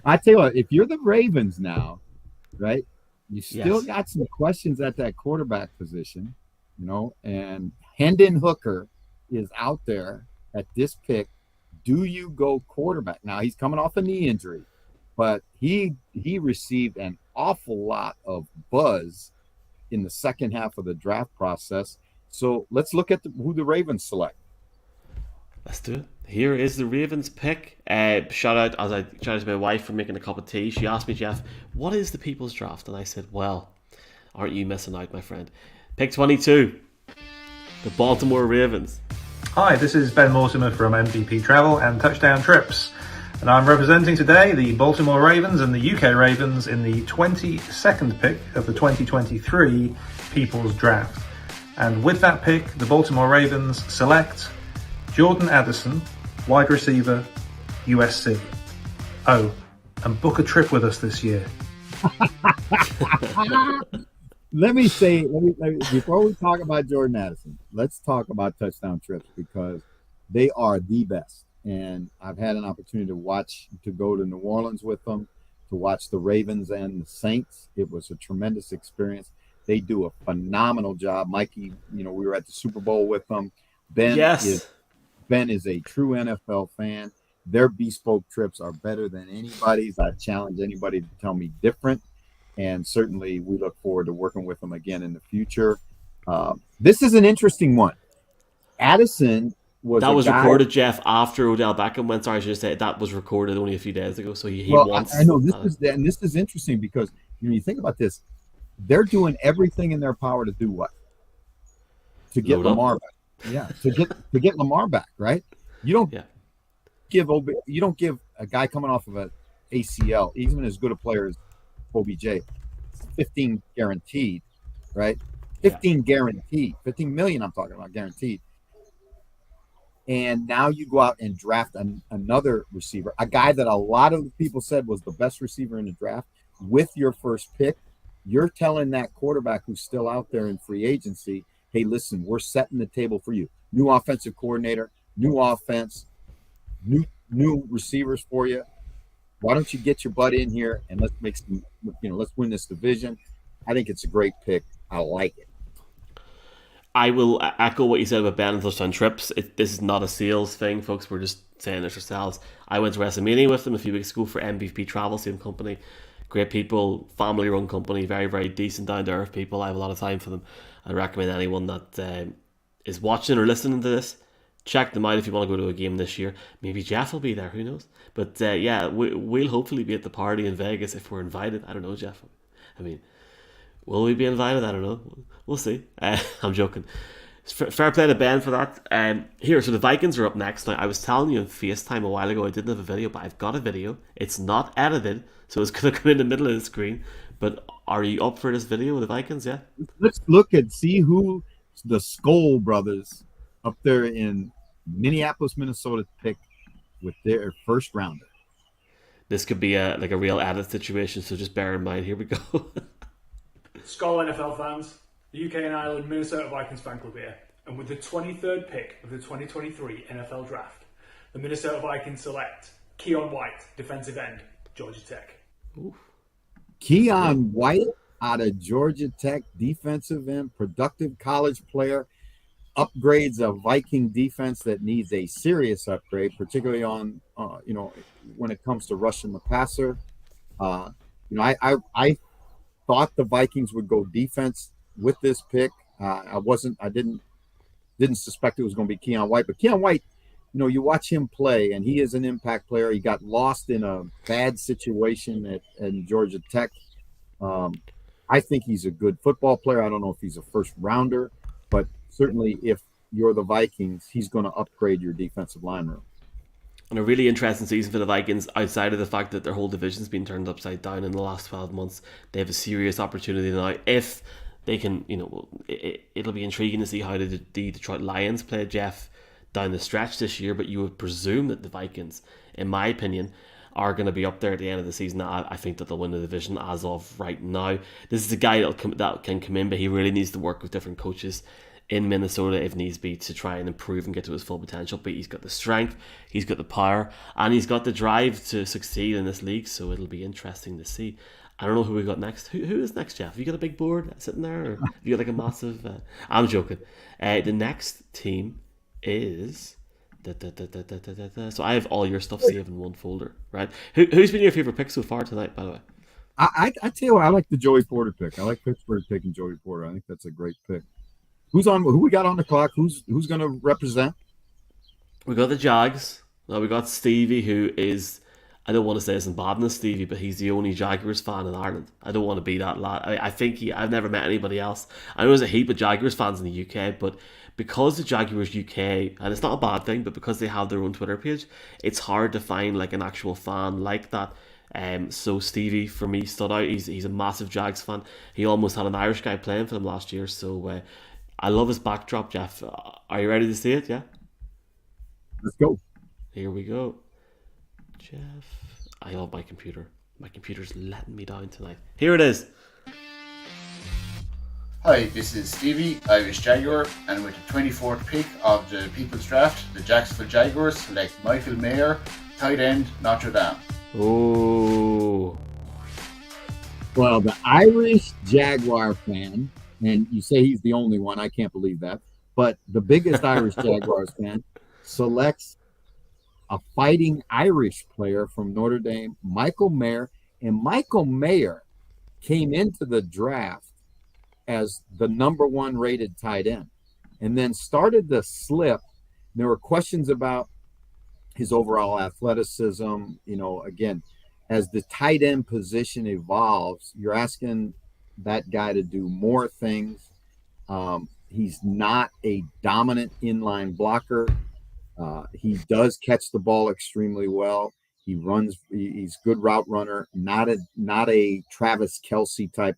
I tell you what, if you're the Ravens now, right? You still
Yes.
got some questions at that quarterback position, you know, and Hendon Hooker is out there at this pick. Do you go quarterback? Now he's coming off a knee injury, but he received an awful lot of buzz in the second half of the draft process. So let's look at who the Ravens select.
Let's do it. Here is the Ravens pick. Shout out as I shout out to my wife for making a cup of tea. She asked me, Jeff, what is the People's Draft? And I said, well, aren't you missing out, my friend? Pick 22, the Baltimore Ravens.
Hi, this is Ben Mortimer from MVP Travel and Touchdown Trips, and I'm representing today the Baltimore Ravens and the UK Ravens in the 22nd pick of the 2023 People's Draft. And with that pick, the Baltimore Ravens select Jordan Addison, wide receiver, USC. Oh, and book a trip with us this year.
Let me before we talk about Jordan Addison, let's talk about Touchdown Trips because they are the best. And I've had an opportunity to go to New Orleans with them, to watch the Ravens and the Saints. It was a tremendous experience. They do a phenomenal job. Mikey, we were at the Super Bowl with them. Ben is a true NFL fan. Their bespoke trips are better than anybody's. I challenge anybody to tell me different. And certainly we look forward to working with them again in the future. This is an interesting one. Addison was
recorded, Jeff, after Odell Beckham went. Sorry, I should just say that was recorded only a few days ago. So he wants.
I know this is interesting because you think about this. They're doing everything in their power to do what? To get Lamar back. Yeah, to get Lamar back, right? You don't give a guy coming off of an ACL, even as good a player as OBJ, 15 guaranteed, right? 15 guaranteed, 15 million. I'm talking about guaranteed. And now you go out and draft another receiver, a guy that a lot of people said was the best receiver in the draft with your first pick. You're telling that quarterback who's still out there in free agency, hey, listen, we're setting the table for you. New offensive coordinator, new offense, new receivers for you. Why don't you get your butt in here and let's make some, let's win this division. I think it's a great pick. I like it.
I will echo what you said about Ben and Touchdown Trips. This is not a sales thing, folks. We're just saying this ourselves. I went to WrestleMania with them a few weeks ago for MVP Travel, same company. Great people, family-run company, very, very decent, down-to-earth people. I have a lot of time for them. I recommend anyone that is watching or listening to this, check them out if you want to go to a game this year. Maybe Jeff will be there, who knows? But we'll hopefully be at the party in Vegas if we're invited. I don't know, Jeff. I mean, will we be invited? I don't know. We'll see. I'm joking. Fair play to Ben for that. So the Vikings are up next. Now, I was telling you on FaceTime a while ago I didn't have a video, but I've got a video. It's not edited, so it's going to come in the middle of the screen. But are you up for this video with the Vikings? Yeah?
Let's look and see who the Skoll brothers up there in Minneapolis, Minnesota pick with their first rounder.
This could be a real edit situation, so just bear in mind. Here we go.
Skoll NFL fans, the UK and Ireland Minnesota Vikings fan club here, and with the 23rd pick of the 2023 NFL Draft, the Minnesota Vikings select Keon White, defensive end, Georgia Tech.
Oof.
Keon White out of Georgia Tech, defensive end, productive college player, upgrades a Viking defense that needs a serious upgrade, particularly on, when it comes to rushing the passer. I thought the Vikings would go defense with this pick. I didn't suspect it was going to be Keon White, but Keon White, you watch him play and he is an impact player. He got lost in a bad situation at Georgia Tech. I think he's a good football player. I don't know if he's a first rounder, but certainly if you're the Vikings, he's going to upgrade your defensive line room.
And a really interesting season for the Vikings, outside of the fact that their whole division's been turned upside down in the last 12 months. They have a serious opportunity now. If they can, it'll be intriguing to see how the Detroit Lions play, Jeff, down the stretch this year. But you would presume that the Vikings, in my opinion, are going to be up there at the end of the season. I think that they'll win the division as of right now. This is a guy that can come in, but he really needs to work with different coaches in Minnesota if needs be to try and improve and get to his full potential. But he's got the strength, he's got the power, and he's got the drive to succeed in this league, so it'll be interesting to see. I don't know who we got next. Who is next, Jeff? Have you got a big board sitting there? Or have you got like a massive... I'm joking. The next team is... So I have all your stuff saved in one folder, right? Who's been your favourite pick so far tonight, by the way?
I tell you what, I like the Joey Porter pick. I like Pittsburgh taking Joey Porter. I think that's a great pick. Who we got on the clock? Who's going to represent?
We got the Jags. Now we got Stevie, who is, I don't want to say this in badness, Stevie, but he's the only Jaguars fan in Ireland. I don't want to be that lad. I think I've never met anybody else. I know there's a heap of Jaguars fans in the UK, but because the Jaguars UK, and it's not a bad thing, but because they have their own Twitter page, it's hard to find like an actual fan like that. So Stevie, for me, stood out. He's a massive Jags fan. He almost had an Irish guy playing for them last year, so I love his backdrop, Jeff. Are you ready to see it? Yeah?
Let's go.
Here we go. Jeff. I love my computer. My computer's letting me down tonight. Here it is.
Hi, this is Stevie, Irish Jaguar, and with the 24th pick of the People's Draft, the Jacksonville Jaguars select Michael Mayer, tight end, Notre Dame.
Oh.
Well, the Irish Jaguar fan, and you say he's the only one, I can't believe that, but the biggest Irish Jaguars fan selects a fighting Irish player from Notre Dame, Michael Mayer, and Michael Mayer came into the draft as the number one rated tight end and then started to slip. There were questions about his overall athleticism. Again, as the tight end position evolves, you're asking that guy to do more things. He's not a dominant inline blocker. He does catch the ball extremely well. He runs. He's a good route runner. Not a Travis Kelce type,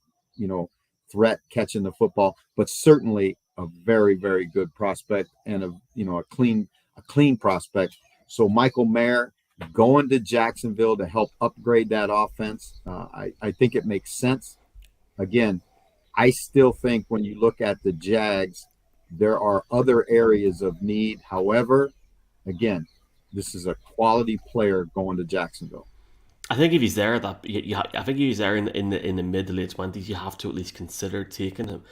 threat catching the football, but certainly a very, very good prospect and a clean prospect. So Michael Mayer going to Jacksonville to help upgrade that offense. I think it makes sense. Again, I still think when you look at the Jags, there are other areas of need. However, again, this is a quality player going to Jacksonville.
I think if he's there, I think if he's there in the mid to late 20s, you have to at least consider taking him.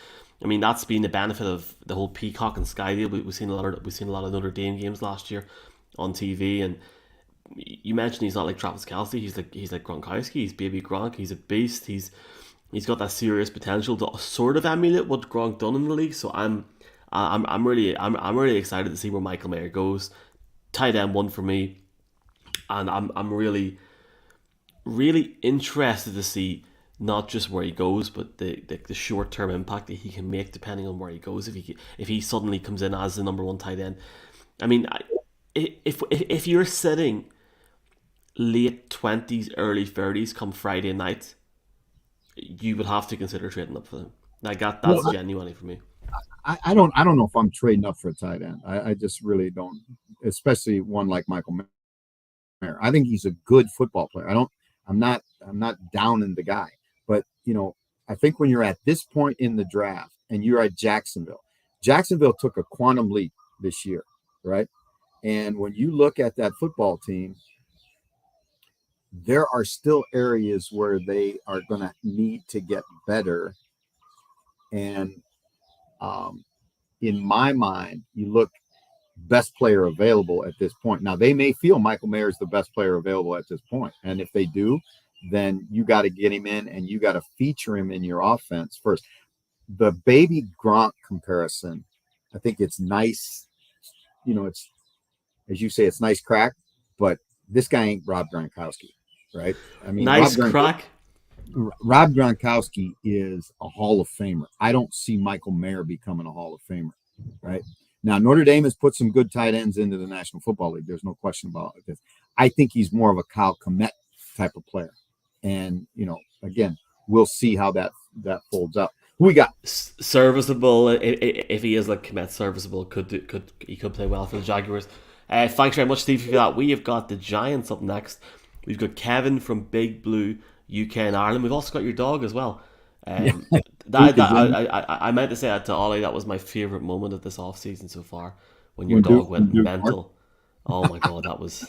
I mean, that's been the benefit of the whole Peacock and Sky deal. We've seen a lot of Notre Dame games last year on TV, and you mentioned he's not like Travis Kelce. He's like Gronkowski. He's baby Gronk. He's a beast. He's got that serious potential to sort of emulate what Gronk done in the league. So I'm really excited to see where Michael Mayer goes. Tight end one for me, and I'm really interested to see not just where he goes, but the short term impact that he can make depending on where he goes. If he suddenly comes in as the number one tight end, I mean, if you're sitting late 20s, early 30s come Friday night, you would have to consider trading up for him. Like that's genuinely for me.
I don't know if I'm trading up for a tight end. I just really don't, especially one like Michael Mayer. I think he's a good football player. I'm not downing the guy, but I think when you're at this point in the draft and you're at Jacksonville took a quantum leap this year, right? And when you look at that football team, there are still areas where they are going to need to get better. And in my mind, you look best player available at this point. Now, they may feel Michael Mayer is the best player available at this point. And if they do, then you got to get him in and you got to feature him in your offense first. The baby Gronk comparison, I think it's nice. It's, as you say, it's nice crack, but this guy ain't Rob Gronkowski, right? I mean,
nice crack.
Rob Gronkowski is a Hall of Famer. I don't see Michael Mayer becoming a Hall of Famer, right? Now, Notre Dame has put some good tight ends into the National Football League. There's no question about it. I think he's more of a Kyle Kmet type of player. And, again, we'll see how that folds up. Who we got?
Serviceable. If he is like Kmet serviceable, he could play well for the Jaguars. Thanks very much, Steve, for that. We have got the Giants up next. We've got Kevin from Big Blue, UK and Ireland. We've also got your dog as well. I meant to say that to Ollie. That was my favourite moment of this off season so far, when your dog went mental. Oh my god, that was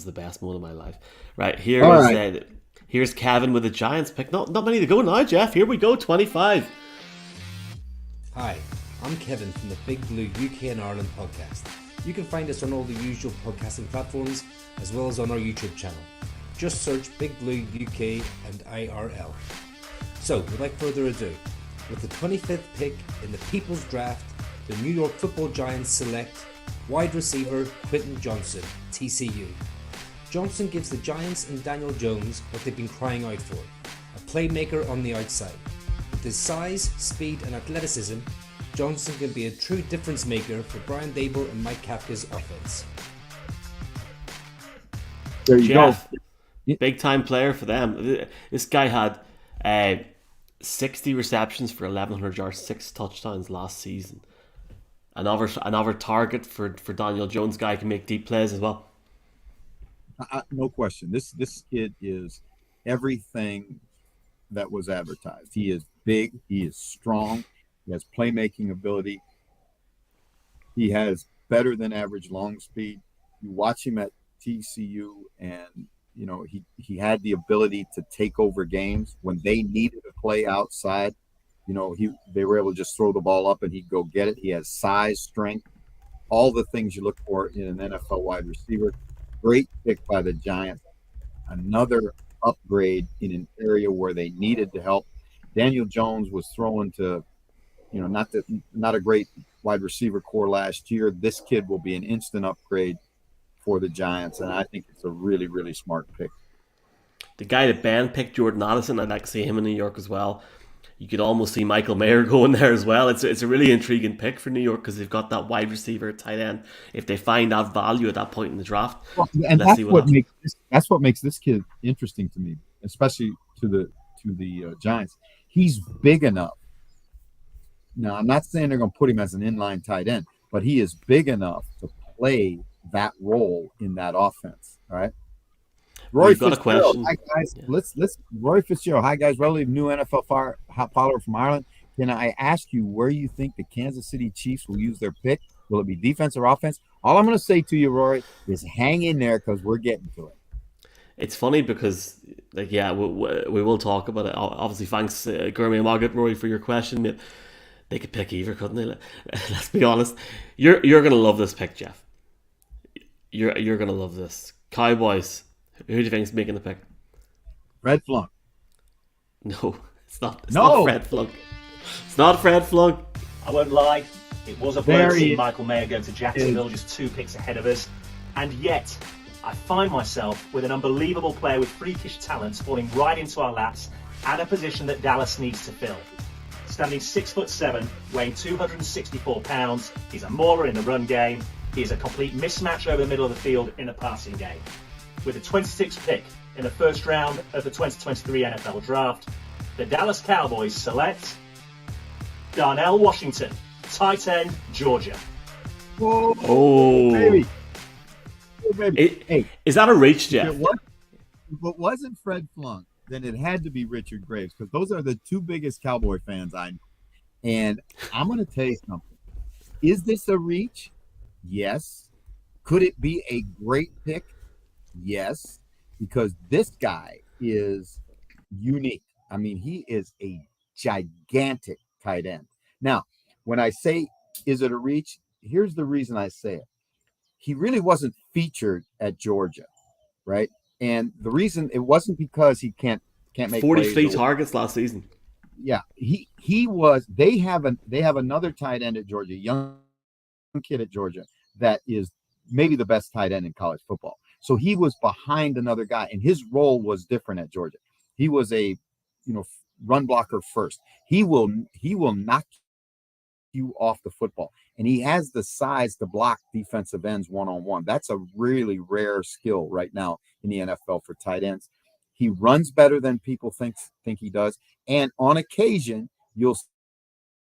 the best moment of my life. Right, here's Kevin with the Giants pick. Not many to go now, Jeff. Here we go, 25.
Hi, I'm Kevin from the Big Blue UK and Ireland podcast. You can find us on all the usual podcasting platforms, as well as on our YouTube channel. Just search Big Blue UK and IRL. So, without further ado, with the 25th pick in the People's Draft, the New York Football Giants select wide receiver Quentin Johnson, TCU. Johnson gives the Giants and Daniel Jones what they've been crying out for, a playmaker on the outside. With his size, speed and athleticism, Johnson can be a true difference maker for Brian Dable and Mike Kafka's offense.
There you go.
Big time player for them. This guy had 60 receptions for 1,100 yards, 6 touchdowns last season. Another target for Daniel Jones. Guy can make deep plays as well.
No question. This kid is everything that was advertised. He is big. He is strong. He has playmaking ability. He has better than average long speed. You watch him at TCU, and he had the ability to take over games when they needed to play outside. They were able to just throw the ball up and he'd go get it. He has size, strength, all the things you look for in an NFL wide receiver. Great pick by the Giants. Another upgrade in an area where they needed the help. Daniel Jones was throwing to, not a great wide receiver core last year. This kid will be an instant upgrade for the Giants, and I think it's a really, really smart pick.
The guy that Ben picked, Jordan Addison, I'd like to see him in New York as well. You could almost see Michael Mayer going there as well. It's a really intriguing pick for New York because they've got that wide receiver, tight end. If they find that value at that point in the draft,
and that's what makes this kid interesting to me, especially to the Giants. He's big enough. Now, I'm not saying they're going to put him as an inline tight end, but he is big enough to play that role in that offense. All right. Roy Fitzgerald. Hi guys. Yeah. Let's Roy Fitzgerald. Hi guys. Relative new NFL follower from Ireland. Can I ask you where you think the Kansas City Chiefs will use their pick? Will it be defense or offense? All I'm going to say to you, Roy, is hang in there because we're getting to it.
It's funny because, we will talk about it. Obviously, thanks, Gurmy and Margaret, Roy, for your question. They could pick either, couldn't they? Let's be honest. You're going to love this pick, Jeff. You're going to love this. Cowboys. Who do you think is making the pick?
Fred Flunk.
No, it's not. It's not Fred Flunk. It's not Fred Flunk.
I won't lie. It was a blow to see Michael Mayer go to Jacksonville, just 2 picks ahead of us. And yet, I find myself with an unbelievable player with freakish talents falling right into our laps at a position that Dallas needs to fill. Standing 6'7", weighing 264 pounds, he's a mauler in the run game. He is a complete mismatch over the middle of the field in the passing game. With the 26th pick in the first round of the 2023 NFL Draft, the Dallas Cowboys select Darnell Washington, tight end, Georgia.
Oh, baby. Oh, baby. Hey,
is that a reach, Jeff?
If it wasn't Fred Flunk, then it had to be Richard Graves because those are the 2 biggest Cowboy fans I know. And I'm going to tell you something. Is this a reach? Yes. Could it be a great pick? Yes, because this guy is unique. I mean, he is a gigantic tight end. Now, when I say, is it a reach? Here's the reason I say it. He really wasn't featured at Georgia, right? And the reason it wasn't because he can't make
43 targets last season.
Yeah, he was. They have another tight end at Georgia, young kid at Georgia that is maybe the best tight end in college football. So he was behind another guy, and his role was different at Georgia. He was a, run blocker first. He will knock you off the football. and he has the size to block defensive ends one-on-one. That's a really rare skill right now in the NFL for tight ends. He runs better than people think he does, and on occasion you'll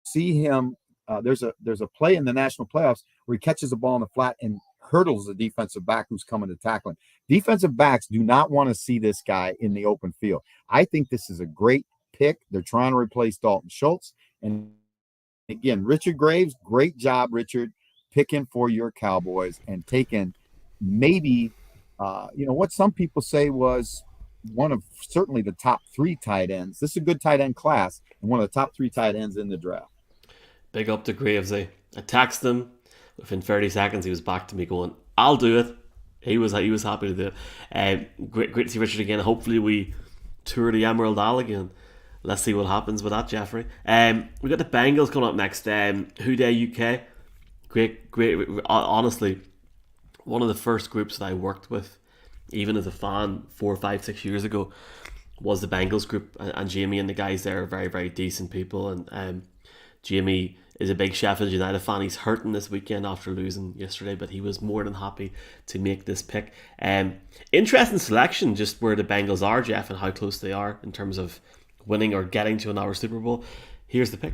see him. There's a play in the national playoffs where he catches a ball in the flat and hurdles the defensive back who's coming to tackle him. Defensive backs do not want to see this guy in the open field. I think this is a great pick. They're trying to replace Dalton Schultz. And again, Richard Graves, great job, Richard, picking for your Cowboys and taking maybe, what some people say was one of certainly the top 3 tight ends. This is a good tight end class and one of the top 3 tight ends in the draft.
Big up to Graves. I texted him. Within 30 seconds, he was back to me going, I'll do it. He was happy to do it. Great to see Richard again. Hopefully we tour the Emerald Isle again. Let's see what happens with that, Jeffrey. We got the Bengals coming up next. Who Dey UK. Great. Honestly, one of the first groups that I worked with, even as a fan 4, 5, 6 years ago, was the Bengals group. And Jamie and the guys there are very, very decent people. And Jamie is a big Sheffield United fan. He's hurting this weekend after losing yesterday, but he was more than happy to make this pick. Interesting selection, just where the Bengals are, Jeff, and how close they are in terms of winning or getting to another Super Bowl. Here's the pick.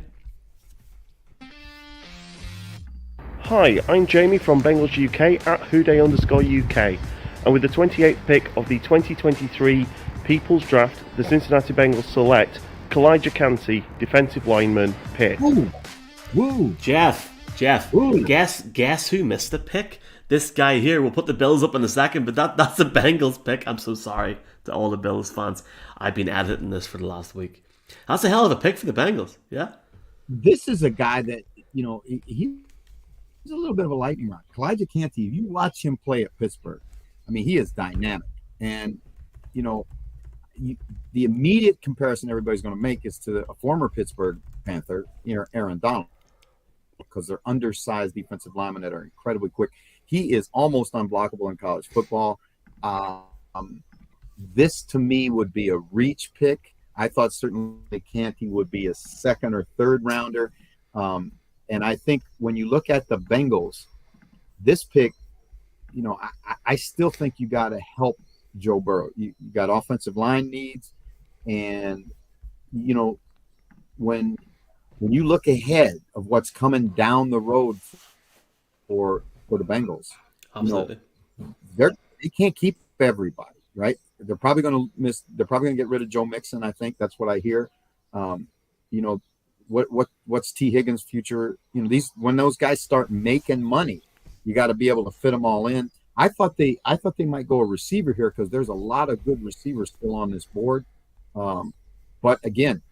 Hi, I'm Jamie from Bengals UK at @Houday_UK, and with the 28th pick of the 2023 People's Draft, the Cincinnati Bengals select Kalijah Kancey, defensive lineman, pick.
Woo!
Jeff, Ooh. Guess who missed the pick? This guy here. We'll put the Bills up in a second, but that's the Bengals pick. I'm so sorry to all the Bills fans. I've been editing this for the last week. That's a hell of a pick for the Bengals, yeah?
This is a guy that, he's a little bit of a lightning rod. Kalijah Kancey, if you watch him play at Pittsburgh, I mean, he is dynamic. And, the immediate comparison everybody's going to make is to a former Pittsburgh Panther, Aaron Donald, because they're undersized defensive linemen that are incredibly quick. He is almost unblockable in college football. This, to me, would be a reach pick. I thought certainly Canty would be a 2nd or 3rd rounder. And I think when you look at the Bengals, this pick, I still think you got to help Joe Burrow. You got offensive line needs. And, when you look ahead of what's coming down the road for the Bengals,
absolutely,
they can't keep everybody, right? They're probably going to miss. They're probably going to get rid of Joe Mixon. I think that's what I hear. What's T. Higgins' future? When those guys start making money, you got to be able to fit them all in. I thought they might go a receiver here because there's a lot of good receivers still on this board. But again,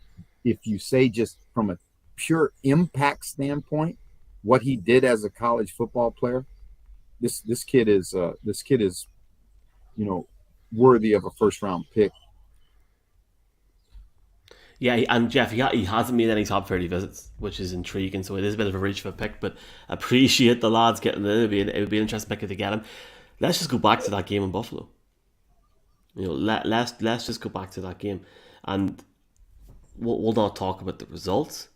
if you say just from a pure impact standpoint, what he did as a college football player, this kid is worthy of a 1st-round pick.
Yeah, and Jeff, he hasn't made any top 30 visits, which is intriguing. So it is a bit of a reach for a pick, but appreciate the lads getting in. It would be an interesting pick to get him. Let's just go back to that game in Buffalo. Let's just go back to that game, and we'll not talk about the results.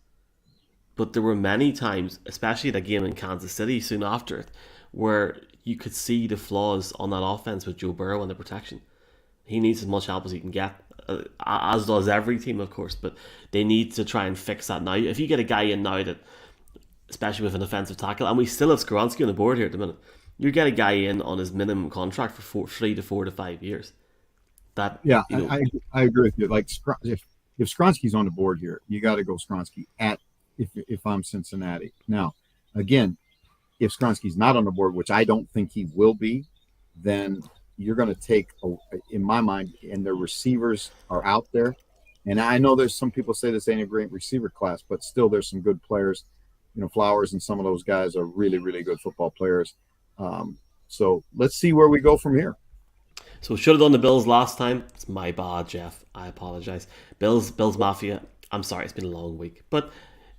But there were many times, especially that game in Kansas City soon after it, where you could see the flaws on that offense with Joe Burrow and the protection. He needs as much help as he can get, as does every team, of course, but they need to try and fix that now. If you get a guy in now that, especially with an offensive tackle, and we still have Skoronski on the board here at the minute, you get a guy in on his minimum contract for 3 to 4 to 5 years. I agree with you. Like, if
Skoronski's on the board here, you got to go Skoronski if I'm Cincinnati. Now, again, if Skoronski's not on the board, which I don't think he will be, then you're going to take, in my mind, and their receivers are out there. And I know there's some people say this ain't a great receiver class, but still there's some good players. Flowers and some of those guys are really, really good football players. So let's see where we go from here.
So should have done the Bills last time. It's my bad, Jeff. I apologize. Bills Mafia. I'm sorry, it's been a long week. But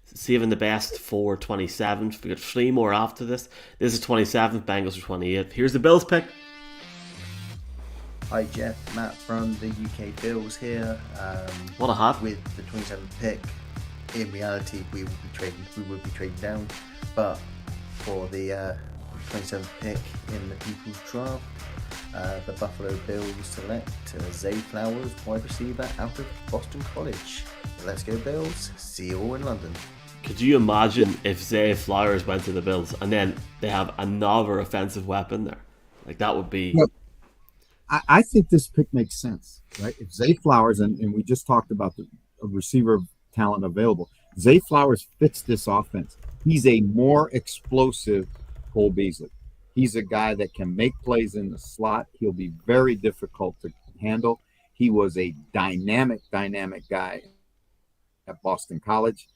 saving the best for 27th. We got 3 more after this. This is 27th. Bengals are 28th. Here's the Bills pick.
Hi Jeff, Matt from the UK Bills here.
What a hat.
With the 27th pick, in reality we would be trading down, but for the 27th pick in the People's Draft. The Buffalo Bills select Zay Flowers, wide receiver out of Boston College. Let's go Bills. See you all in London.
Could you imagine if Zay Flowers went to the Bills and then they have another offensive weapon there? Like, that would be...
Well, I think this pick makes sense, right? If Zay Flowers, and we just talked about the receiver talent available, Zay Flowers fits this offense. He's a more explosive Cole Beasley. He's a guy that can make plays in the slot. He'll be very difficult to handle. He was a dynamic guy at Boston College.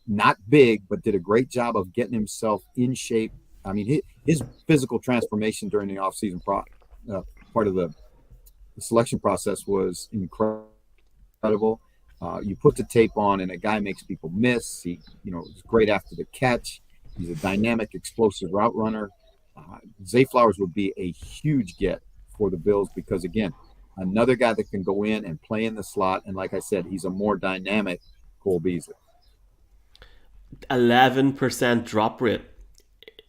Not big, but did a great job of getting himself in shape. I mean, his physical transformation during the offseason part of the selection process was incredible. You put the tape on, and a guy makes people miss. He, is great after the catch. He's a dynamic, explosive route runner. Zay Flowers would be a huge get for the Bills because, again, another guy that can go in and play in the slot. And like I said, he's a more dynamic Cole Beasley.
11% drop rate.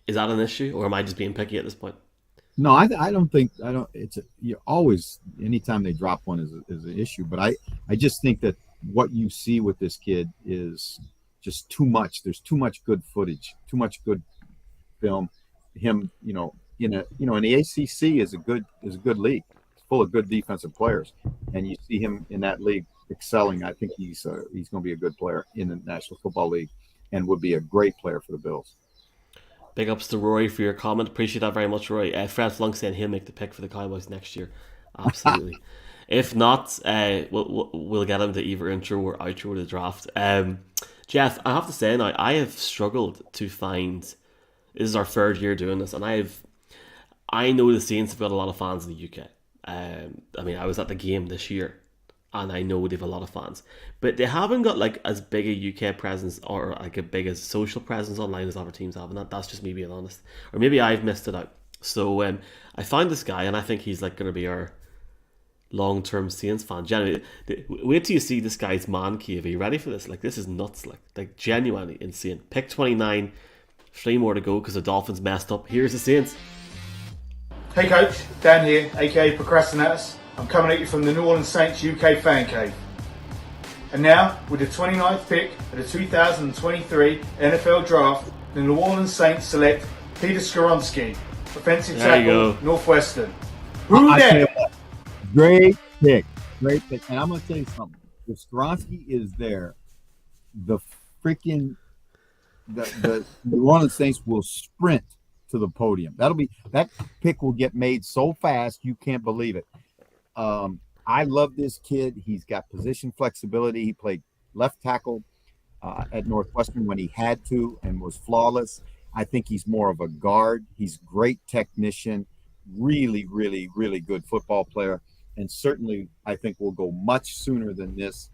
Is that an issue, or am I just being picky at this point?
No, I don't think you always, anytime they drop one is an issue. But I just think that what you see with this kid is just too much. There's too much good footage, too much good film. Him, in the ACC is a good league. It's full of good defensive players, and you see him in that league excelling. I think he's going to be a good player in the National Football League, and would be a great player for the Bills.
Big ups to Rory for your comment. Appreciate that very much, Rory. Fred Flunk saying he'll make the pick for the Cowboys next year. Absolutely. If not, we'll get him to either intro or outro the draft. Jeff, I have to say now, I have struggled to find. This is our third year doing this, and I know the Saints have got a lot of fans in the UK. I was at the game this year, and I know they have a lot of fans, but they haven't got like as big a UK presence or like a big as social presence online as other teams have, and that's just me being honest. Or maybe I've missed it out. So I found this guy, and I think he's like going to be our long-term Saints fan. Genuinely, wait till you see this guy's man cave. Are you ready for this? Like, this is nuts. Like genuinely insane. Pick 29. 3 more to go because the Dolphins messed up. Here's the Saints.
Hey coach, Dan here, aka Procrastinators. I'm coming at you from the New Orleans Saints UK fan cave. And now, with the 29th pick of the 2023 NFL Draft, the New Orleans Saints select Peter Skoronski, offensive tackle, Northwestern. Who there?
Great pick. And I'm going to tell you something. If Skoronski is there, the New Orleans Saints will sprint to the podium. That pick will get made so fast you can't believe it. I love this kid. He's got position flexibility. He played left tackle at Northwestern when he had to and was flawless. I think he's more of a guard. He's great technician, really, really, really good football player, and certainly I think will go much sooner than this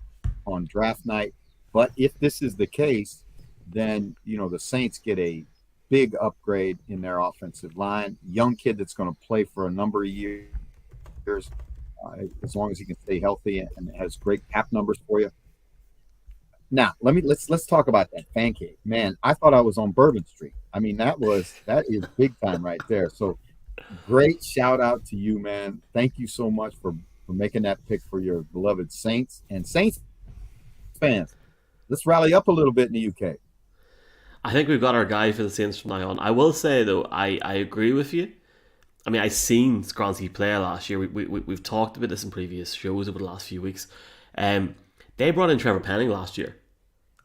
on draft night. But if this is the case, then the Saints get a big upgrade in their offensive line. Young kid that's going to play for a number of years, as long as he can stay healthy and has great cap numbers for you. Now, let's talk about that fan cave. Man, I thought I was on Bourbon Street. I mean, that is big time right there. So great shout out to you, man. Thank you so much for making that pick for your beloved Saints and Saints fans. Let's rally up a little bit in the UK.
I think we've got our guy for the Saints from now on. I will say, though, I agree with you. I mean, I've seen Skoronski play last year. We've talked about this in previous shows over the last few weeks. They brought in Trevor Penning last year.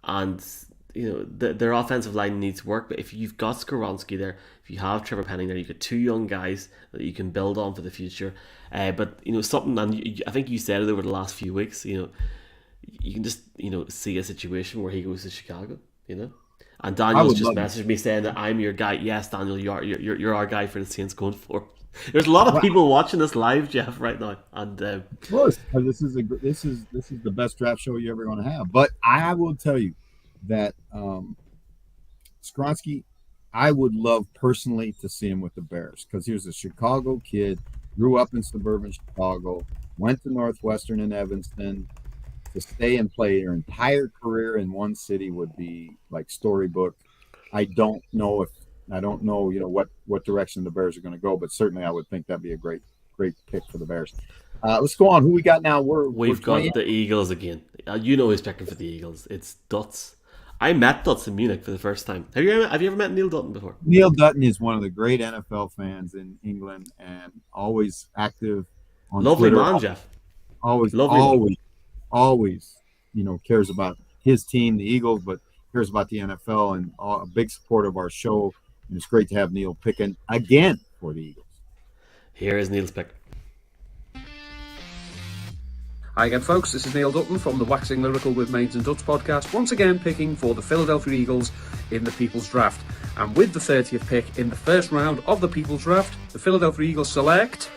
And, their offensive line needs work. But if you've got Skoronski there, if you have Trevor Penning there, you've got 2 young guys that you can build on for the future. But, something, and I think you said it over the last few weeks, you can just, see a situation where he goes to Chicago, And Daniel's just messaged me saying that I'm your guy. Yes, Daniel, you're our guy for the Saints going forward. There's a lot of people watching this live, Jeff, right now, and
this is the best draft show you're ever going to have. But I will tell you that Skoronski, I would love personally to see him with the Bears because he was a Chicago kid, grew up in suburban Chicago, went to Northwestern in Evanston. To stay and play your entire career in one city would be like storybook. I don't know if I don't know, what direction the Bears are going to go, but certainly I would think that'd be a great pick for the Bears. Let's go on. Who we got now?
We've got the Eagles again. Who's picking for the Eagles? It's Dutz. I met Dutz in Munich for the first time. Have you ever met Neil Dutton before?
Neil Dutton is one of the great NFL fans in England and always active on
Lovely
Twitter.
man, Jeff.
Always, cares about his team, the Eagles, but cares about the NFL and a big supporter of our show. And it's great to have Neil picking again for the Eagles.
Here is Neil's pick.
Hi again, folks. This is Neil Dutton from the Waxing Lyrical with Maids and Duds podcast, once again picking for the Philadelphia Eagles in the People's Draft. And with the 30th pick in the first round of the People's Draft, the Philadelphia Eagles select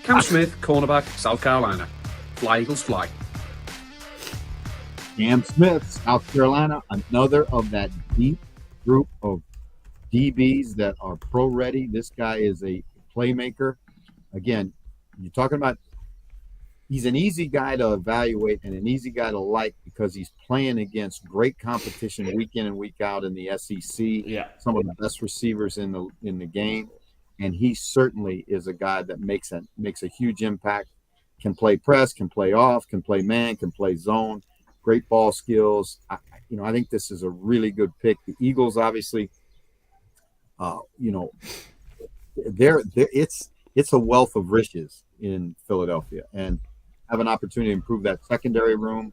Cam Smith, cornerback, South Carolina. Fly, Eagles, fly.
Cam Smith, South Carolina, another of that deep group of DBs that are pro-ready. This guy is a playmaker. Again, you're talking about he's an easy guy to evaluate and an easy guy to like because he's playing against great competition week in and week out in the SEC.
Yeah.
Some of the best receivers in the game. And he certainly is a guy that makes a huge impact, can play press, can play off, can play man, can play zone, great ball skills. I think this is a really good pick. The Eagles, obviously, it's a wealth of riches in Philadelphia, and have an opportunity to improve that secondary room.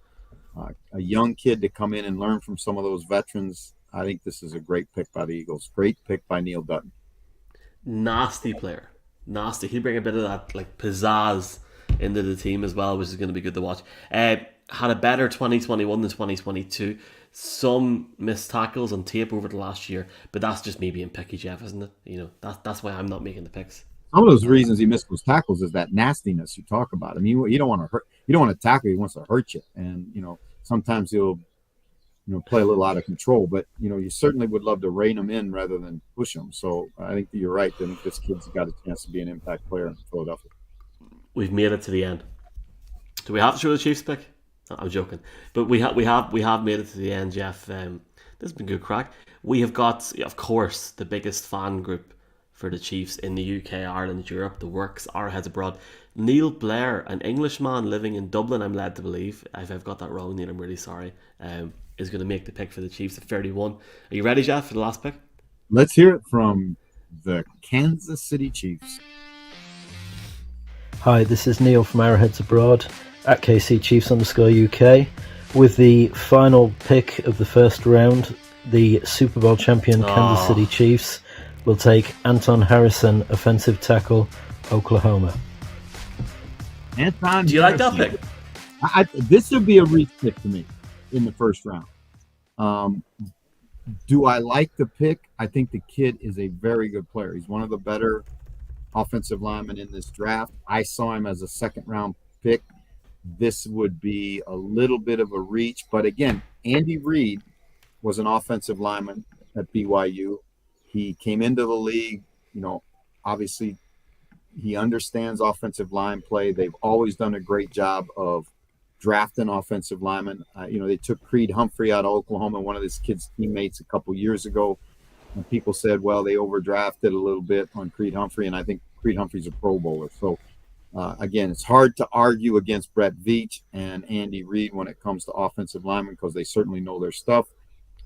A young kid to come in and learn from some of those veterans. I think this is a great pick by the Eagles. Great pick by Neil Dutton.
Nasty player. Nasty. He'll bring a bit of that pizzazz into the team as well, which is going to be good to watch. Had a better 2021 than 2022. Some missed tackles on tape over the last year, but that's just me being picky, Jeff, isn't it? That's why I'm not making the picks.
Some of those reasons he missed those tackles is that nastiness you talk about. I mean, you don't want to hurt. You don't want to tackle. He wants to hurt you, and sometimes he'll play a little out of control. But you certainly would love to rein him in rather than push him. So I think that you're right. I think this kid's got a chance to be an impact player in Philadelphia.
We've made it to the end. Do we have to show the Chiefs pick? I'm joking, but we have made it to the end, Jeff. This has been good crack. We have got, of course, the biggest fan group for the Chiefs in the UK, Ireland, Europe, the works, our heads abroad. Neil Blair, an Englishman living in Dublin, I'm led to believe. If I've got that wrong, Neil, I'm really sorry. Is going to make the pick for the Chiefs at 31. Are you ready, Jeff, for the last pick?
Let's hear it from the Kansas City Chiefs.
Hi, this is Neil from Our Heads Abroad at KC Chiefs _UK. With the final pick of the first round, the Super Bowl champion Kansas City Chiefs will take Anton Harrison, offensive tackle, Oklahoma.
Anton,
do you like that pick?
This would be a reach pick to me in the first round. Do I like the pick? I think the kid is a very good player. He's one of the better offensive linemen in this draft. I saw him as a second round pick. This would be a little bit of a reach, but again, Andy Reid was an offensive lineman at BYU. He came into the league, obviously he understands offensive line play. They've always done a great job of drafting offensive linemen. They took Creed Humphrey out of Oklahoma, one of this kid's teammates, a couple years ago. And people said, well, they overdrafted a little bit on Creed Humphrey, and I think Creed Humphrey's a Pro Bowler. So, again, it's hard to argue against Brett Veach and Andy Reid when it comes to offensive linemen because they certainly know their stuff.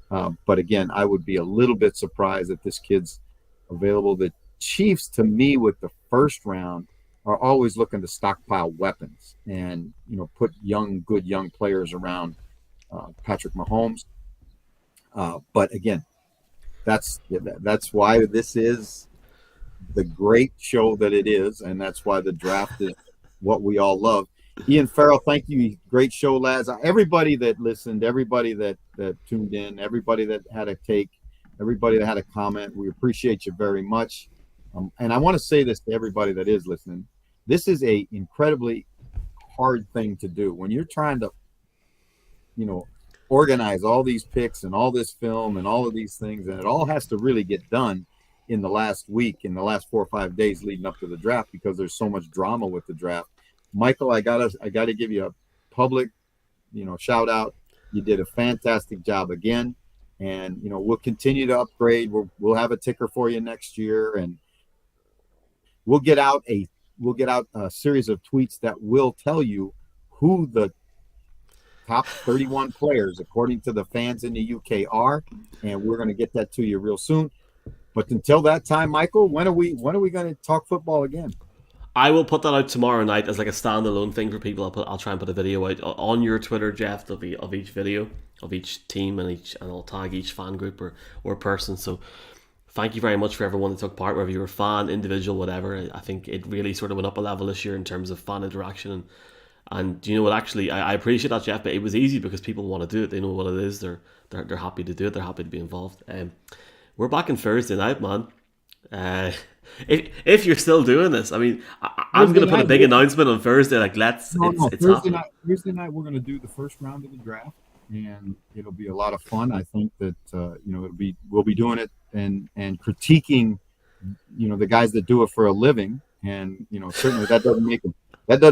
But, again, I would be a little bit surprised that this kid's available. The Chiefs, to me, with the first round, are always looking to stockpile weapons and, put good young players around Patrick Mahomes. But, again, that's why this is the great show that it is, and that's why the draft is what we all love. Ian Farrell, thank you. Great show, lads. Everybody that listened, everybody that tuned in, everybody that had a take, everybody that had a comment, we appreciate you very much. And I want to say this to everybody that is listening. This is a incredibly hard thing to do. When you're trying to, organize all these picks and all this film and all of these things, and it all has to really get done in the last week, in the last 4 or 5 days leading up to the draft, because there's so much drama with the draft. Michael, I gotta give you a public, shout out. You did a fantastic job again. and we'll continue to upgrade. We'll have a ticker for you next year, and we'll get out a series of tweets that will tell you who the top 31 players according to the fans in the UK are, and we're going to get that to you real soon. But until that time, Michael, when are we going to talk football again?
I will put that out tomorrow night as like a standalone thing for people. I'll try and put a video out on your Twitter, Jeff, of each video of each team, and I'll tag each fan group or person. So thank you very much for everyone that took part, whether you were a fan, individual, whatever. I think it really sort of went up a level this year in terms of fan interaction. And you know what? Actually, I appreciate that, Jeff. But it was easy because people want to do it. They know what it is. They're happy to do it. They're happy to be involved. We're back on Thursday night, man. If you're still doing this, I mean, I'm going to put a big announcement on Thursday. Like, it's
Thursday night we're going to do the first round of the draft, and it'll be a lot of fun. I think that we'll be doing it and critiquing, the guys that do it for a living, and certainly that doesn't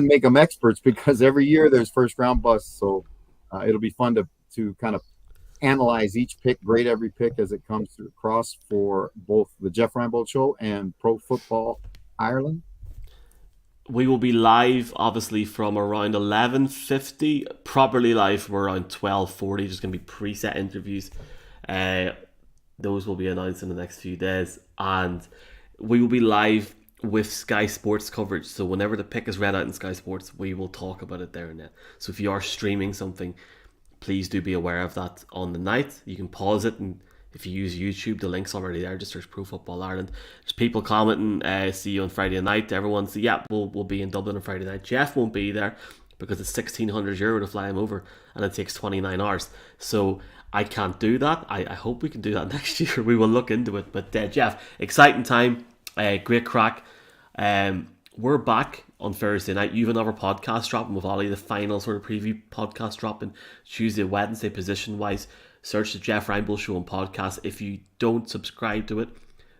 make them experts, because every year there's first round busts. So it'll be fun to kind of analyze each pick, grade every pick as it comes across for both the Jeff Reinebold Show and Pro Football Ireland.
We will be live, obviously, from around 11:50, properly live from around 12:40. There's going to be preset interviews. Those will be announced in the next few days, and we will be live with Sky Sports coverage. So whenever the pick is read out in Sky Sports, we will talk about it there and then. So if you are streaming something, please do be aware of that on the night. You can pause it, and if you use YouTube, the link's already there. Just search Pro Football Ireland. There's people commenting, see you on Friday night. Everyone's, we'll be in Dublin on Friday night. Jeff won't be there because it's €1,600 to fly him over, and it takes 29 hours. So I can't do that. I hope we can do that next year. We will look into it. But Jeff, exciting time. Great crack. We're back on Thursday night. You have another podcast dropping with Ollie, the final sort of preview podcast dropping Tuesday, Wednesday, position wise. Search the Jeff Reinebold Show on podcast. If you don't subscribe to it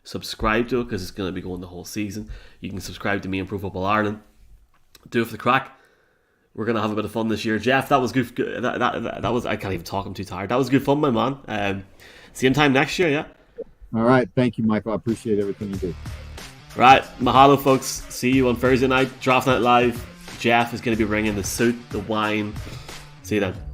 because it's going to be going the whole season. You can subscribe to me on Pro Football Ireland. Do it for the crack. We're going to have a bit of fun this year. Jeff, that was good. That was, I can't even talk, I'm too tired. That was good fun, my man. Same time next year, yeah?
All right. Thank you, Michael. I appreciate everything you do.
Right, mahalo, folks. See you on Thursday night. Draft Night Live. Jeff is going to be bringing the suit, the wine. See you then.